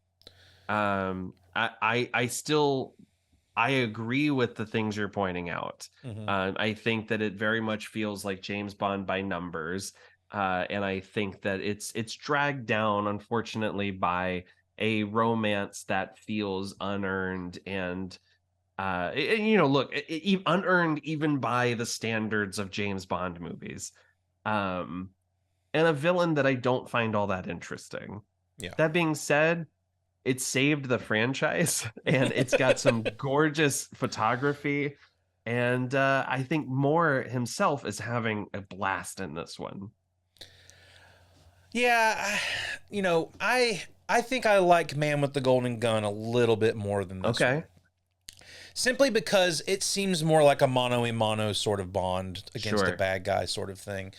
I agree with the things you're pointing out. I think that it very much feels like James Bond by numbers, and I think that it's dragged down, unfortunately, by a romance that feels unearned and unearned even by the standards of James Bond movies, and a villain that I don't find all that interesting. Yeah. That being said, it saved the franchise, and it's got some gorgeous photography, and I think Moore himself is having a blast in this one. Yeah, I think I like Man with the Golden Gun a little bit more than this one. Simply because it seems more like a mano-a-mano sort of Bond against a bad guy sort of thing.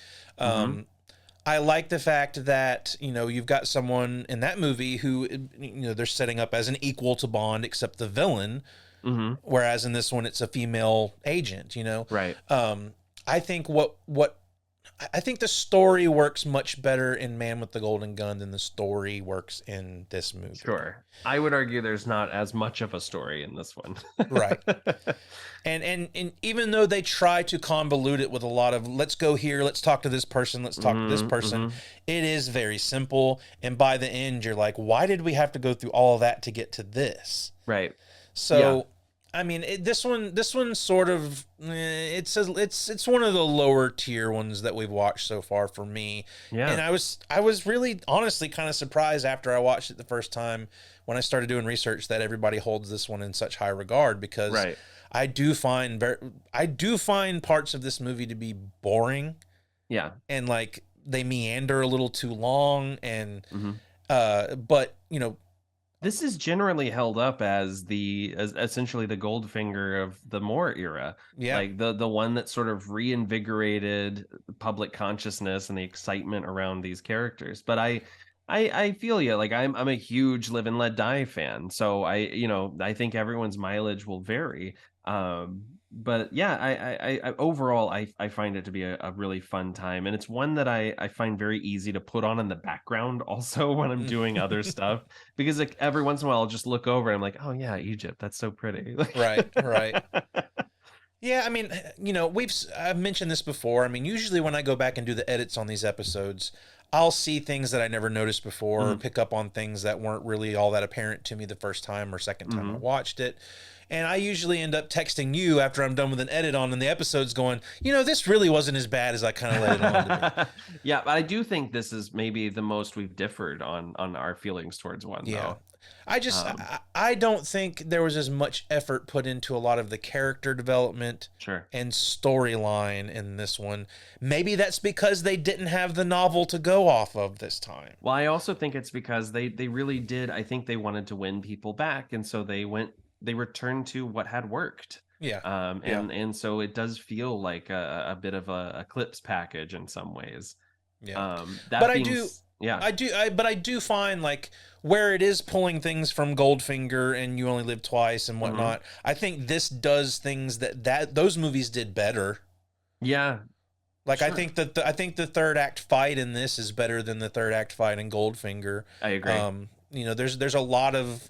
I like the fact that, you've got someone in that movie who, they're setting up as an equal to Bond, except the villain whereas in this one it's a female agent. Right. I think I think the story works much better in Man with the Golden Gun than the story works in this movie. Sure. I would argue there's not as much of a story in this one. Right. And even though they try to convolute it with a lot of, let's go here, let's talk to this person, let's talk to this person, it is very simple. And by the end, you're like, why did we have to go through all of that to get to this? Right. So, I mean, this one sort of, it's one of the lower tier ones that we've watched so far for me. Yeah. And I was really honestly kind of surprised after I watched it the first time when I started doing research that everybody holds this one in such high regard, because I do find parts of this movie to be boring. Yeah. And like they meander a little too long, and but this is generally held up as essentially the Goldfinger of the Moore era. Yeah. Like the one that sort of reinvigorated public consciousness and the excitement around these characters. But I feel you. Like I'm a huge Live and Let Die fan. So I think everyone's mileage will vary. But yeah, I overall I find it to be a really fun time, and it's one that I find very easy to put on in the background also when I'm doing other stuff, because like every once in a while I'll just look over and I'm like, oh yeah, Egypt, that's so pretty. Right. Yeah, I mean, I've mentioned this before. I mean, usually when I go back and do the edits on these episodes, I'll see things that I never noticed before, or pick up on things that weren't really all that apparent to me the first time or second time I watched it. And I usually end up texting you after I'm done with an edit on the episodes going, this really wasn't as bad as I kind of let it on to be. Yeah, but I do think this is maybe the most we've differed on our feelings towards one, though. I don't think there was as much effort put into a lot of the character development and storyline in this one. Maybe that's because they didn't have the novel to go off of this time. Well, I also think it's because they really did. I think they wanted to win people back, and so they returned to what had worked. Yeah. And so it does feel like a bit of a clips package in some ways. Yeah. But I do find like where it is pulling things from Goldfinger and You Only Live Twice and whatnot, I think this does things that those movies did better. Yeah. Like, I think the third act fight in this is better than the third act fight in Goldfinger. I agree. There's a lot of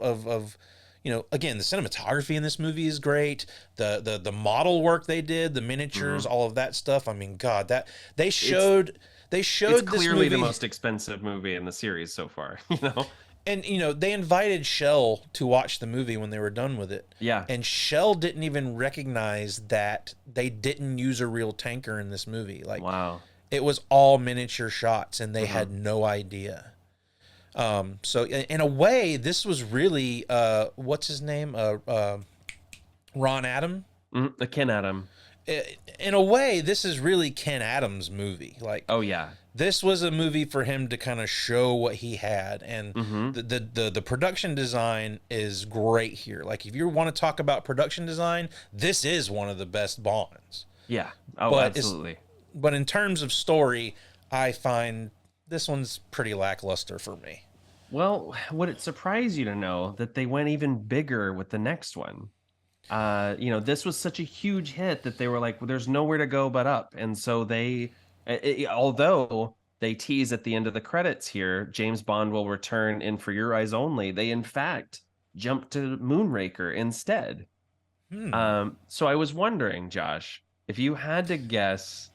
again, the cinematography in this movie is great. The model work they did, the miniatures, all of that stuff. I mean, God, that they showed it's this clearly movie, the most expensive movie in the series so far, And they invited Shell to watch the movie when they were done with it. Yeah. And Shell didn't even recognize that they didn't use a real tanker in this movie. Like, wow. It was all miniature shots and they had no idea. So in a way, this was really what's his name? Ron Adam? Ken Adam. In a way, this is really Ken Adams' movie. Like, oh yeah, this was a movie for him to kind of show what he had, and the production design is great here. Like, if you want to talk about production design, this is one of the best Bonds. Yeah, absolutely. But in terms of story, I find this one's pretty lackluster for me. Well, would it surprise you to know that they went even bigger with the next one? This was such a huge hit that they were like, well, there's nowhere to go but up. And so although they tease at the end of the credits here, James Bond will return in For Your Eyes Only, they in fact jumped to Moonraker instead. So I was wondering, Josh, if you had to guess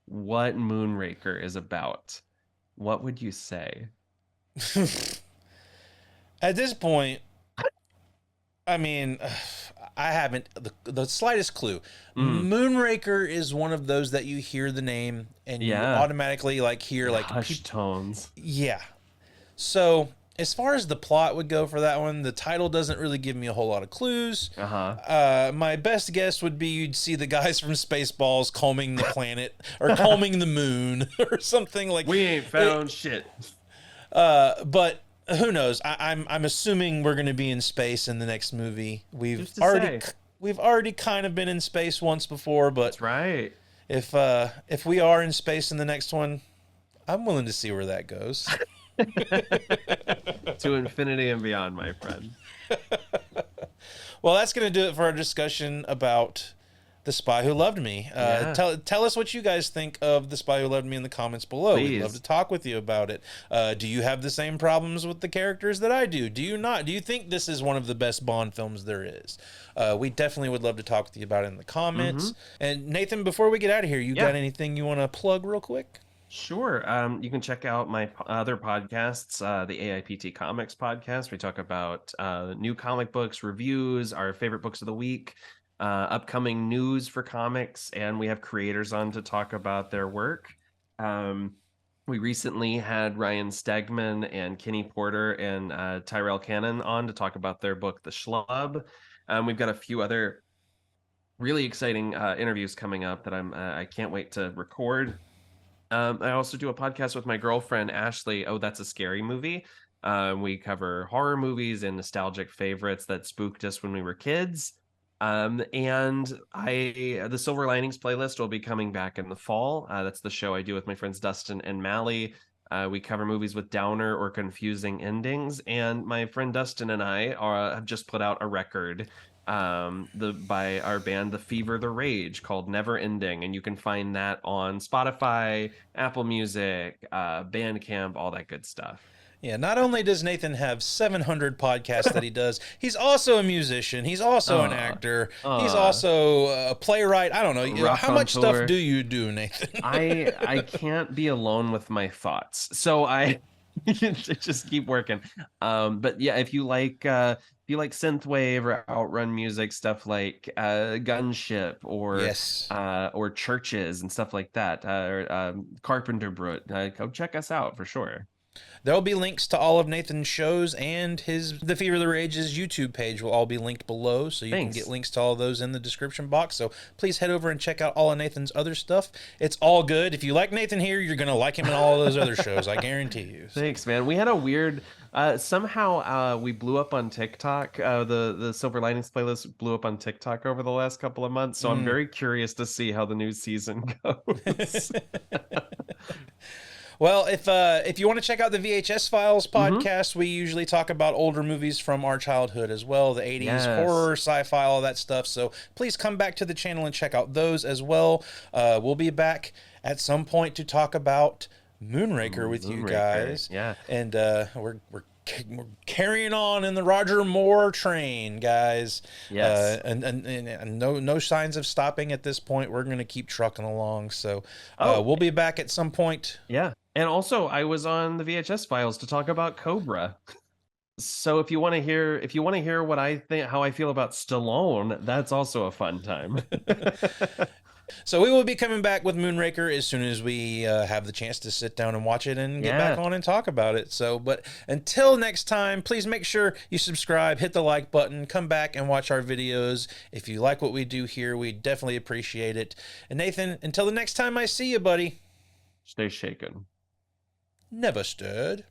what Moonraker is about, what would you say? At this point, I mean, I haven't the slightest clue. Moonraker is one of those that you hear the name and you automatically hear hush tones. Yeah. So as far as the plot would go for that one, the title doesn't really give me a whole lot of clues. My best guess would be you'd see the guys from Spaceballs combing the planet or combing the moon or something like. We ain't found shit. But who knows? I'm assuming we're going to be in space in the next movie. We've already kind of been in space once before, but that's right. If we are in space in the next one, I'm willing to see where that goes. To infinity and beyond, my friend. Well, that's going to do it for our discussion about The Spy Who Loved Me. Tell us what you guys think of The Spy Who Loved Me in the comments below. Please. We'd love to talk with you about it. Do you have the same problems with the characters that I do? Do you not? Do you think this is one of the best Bond films there is? We definitely would love to talk with you about it in the comments. And Nathan, before we get out of here, you got anything you want to plug real quick? Sure. You can check out my other podcasts, the AIPT Comics podcast. We talk about new comic books, reviews, our favorite books of the week, upcoming news for comics, and we have creators on to talk about their work. We recently had Ryan Stegman and Kenny Porter and Tyrell Cannon on to talk about their book, The Schlub. We've got a few other really exciting interviews coming up that I can't wait to record. I also do a podcast with my girlfriend, Ashley. Oh, That's a Scary Movie. We cover horror movies and nostalgic favorites that spooked us when we were kids. And the Silver Linings playlist will be coming back in the fall. That's the show I do with my friends Dustin and Mally. We cover movies with downer or confusing endings. And my friend Dustin and I have just put out a record by our band The Fever the Rage called Never Ending, and you can find that on Spotify, Apple Music, Bandcamp, all that good stuff. Yeah, not only does Nathan have 700 podcasts that he does, he's also a musician, he's also an actor, he's also a playwright. I don't know, how much stuff do you do, Nathan? I can't be alone with my thoughts, so I just keep working. But yeah, if you like synthwave or outrun music, stuff like Gunship or Churches and stuff like that, or Carpenter Brut, go check us out for sure. There'll be links to all of Nathan's shows, and The Fever of the Rage's YouTube page will all be linked below, so you can get links to all of those in the description box. So please head over and check out all of Nathan's other stuff. It's all good. If you like Nathan here, you're going to like him in all of those other shows, I guarantee you. Thanks, man. We had a weird... somehow we blew up on TikTok. The Silver Linings playlist blew up on TikTok over the last couple of months, so I'm very curious to see how the new season goes. Well, if you want to check out the VHS Files podcast, we usually talk about older movies from our childhood as well, the 80s, horror, sci-fi, all that stuff. So please come back to the channel and check out those as well. We'll be back at some point to talk about Moonraker with you guys. Yeah. And we're carrying on in the Roger Moore train, guys. Yes. And no signs of stopping at this point. We're going to keep trucking along. So we'll be back at some point. Yeah. And also, I was on the VHS Files to talk about Cobra. So if you want to hear what I think, how I feel about Stallone, that's also a fun time. So we will be coming back with Moonraker as soon as we have the chance to sit down and watch it and get back on and talk about it. So, but until next time, please make sure you subscribe, hit the like button, come back and watch our videos. If you like what we do here, we definitely appreciate it. And Nathan, until the next time I see you, buddy. Stay shaken. Never stirred.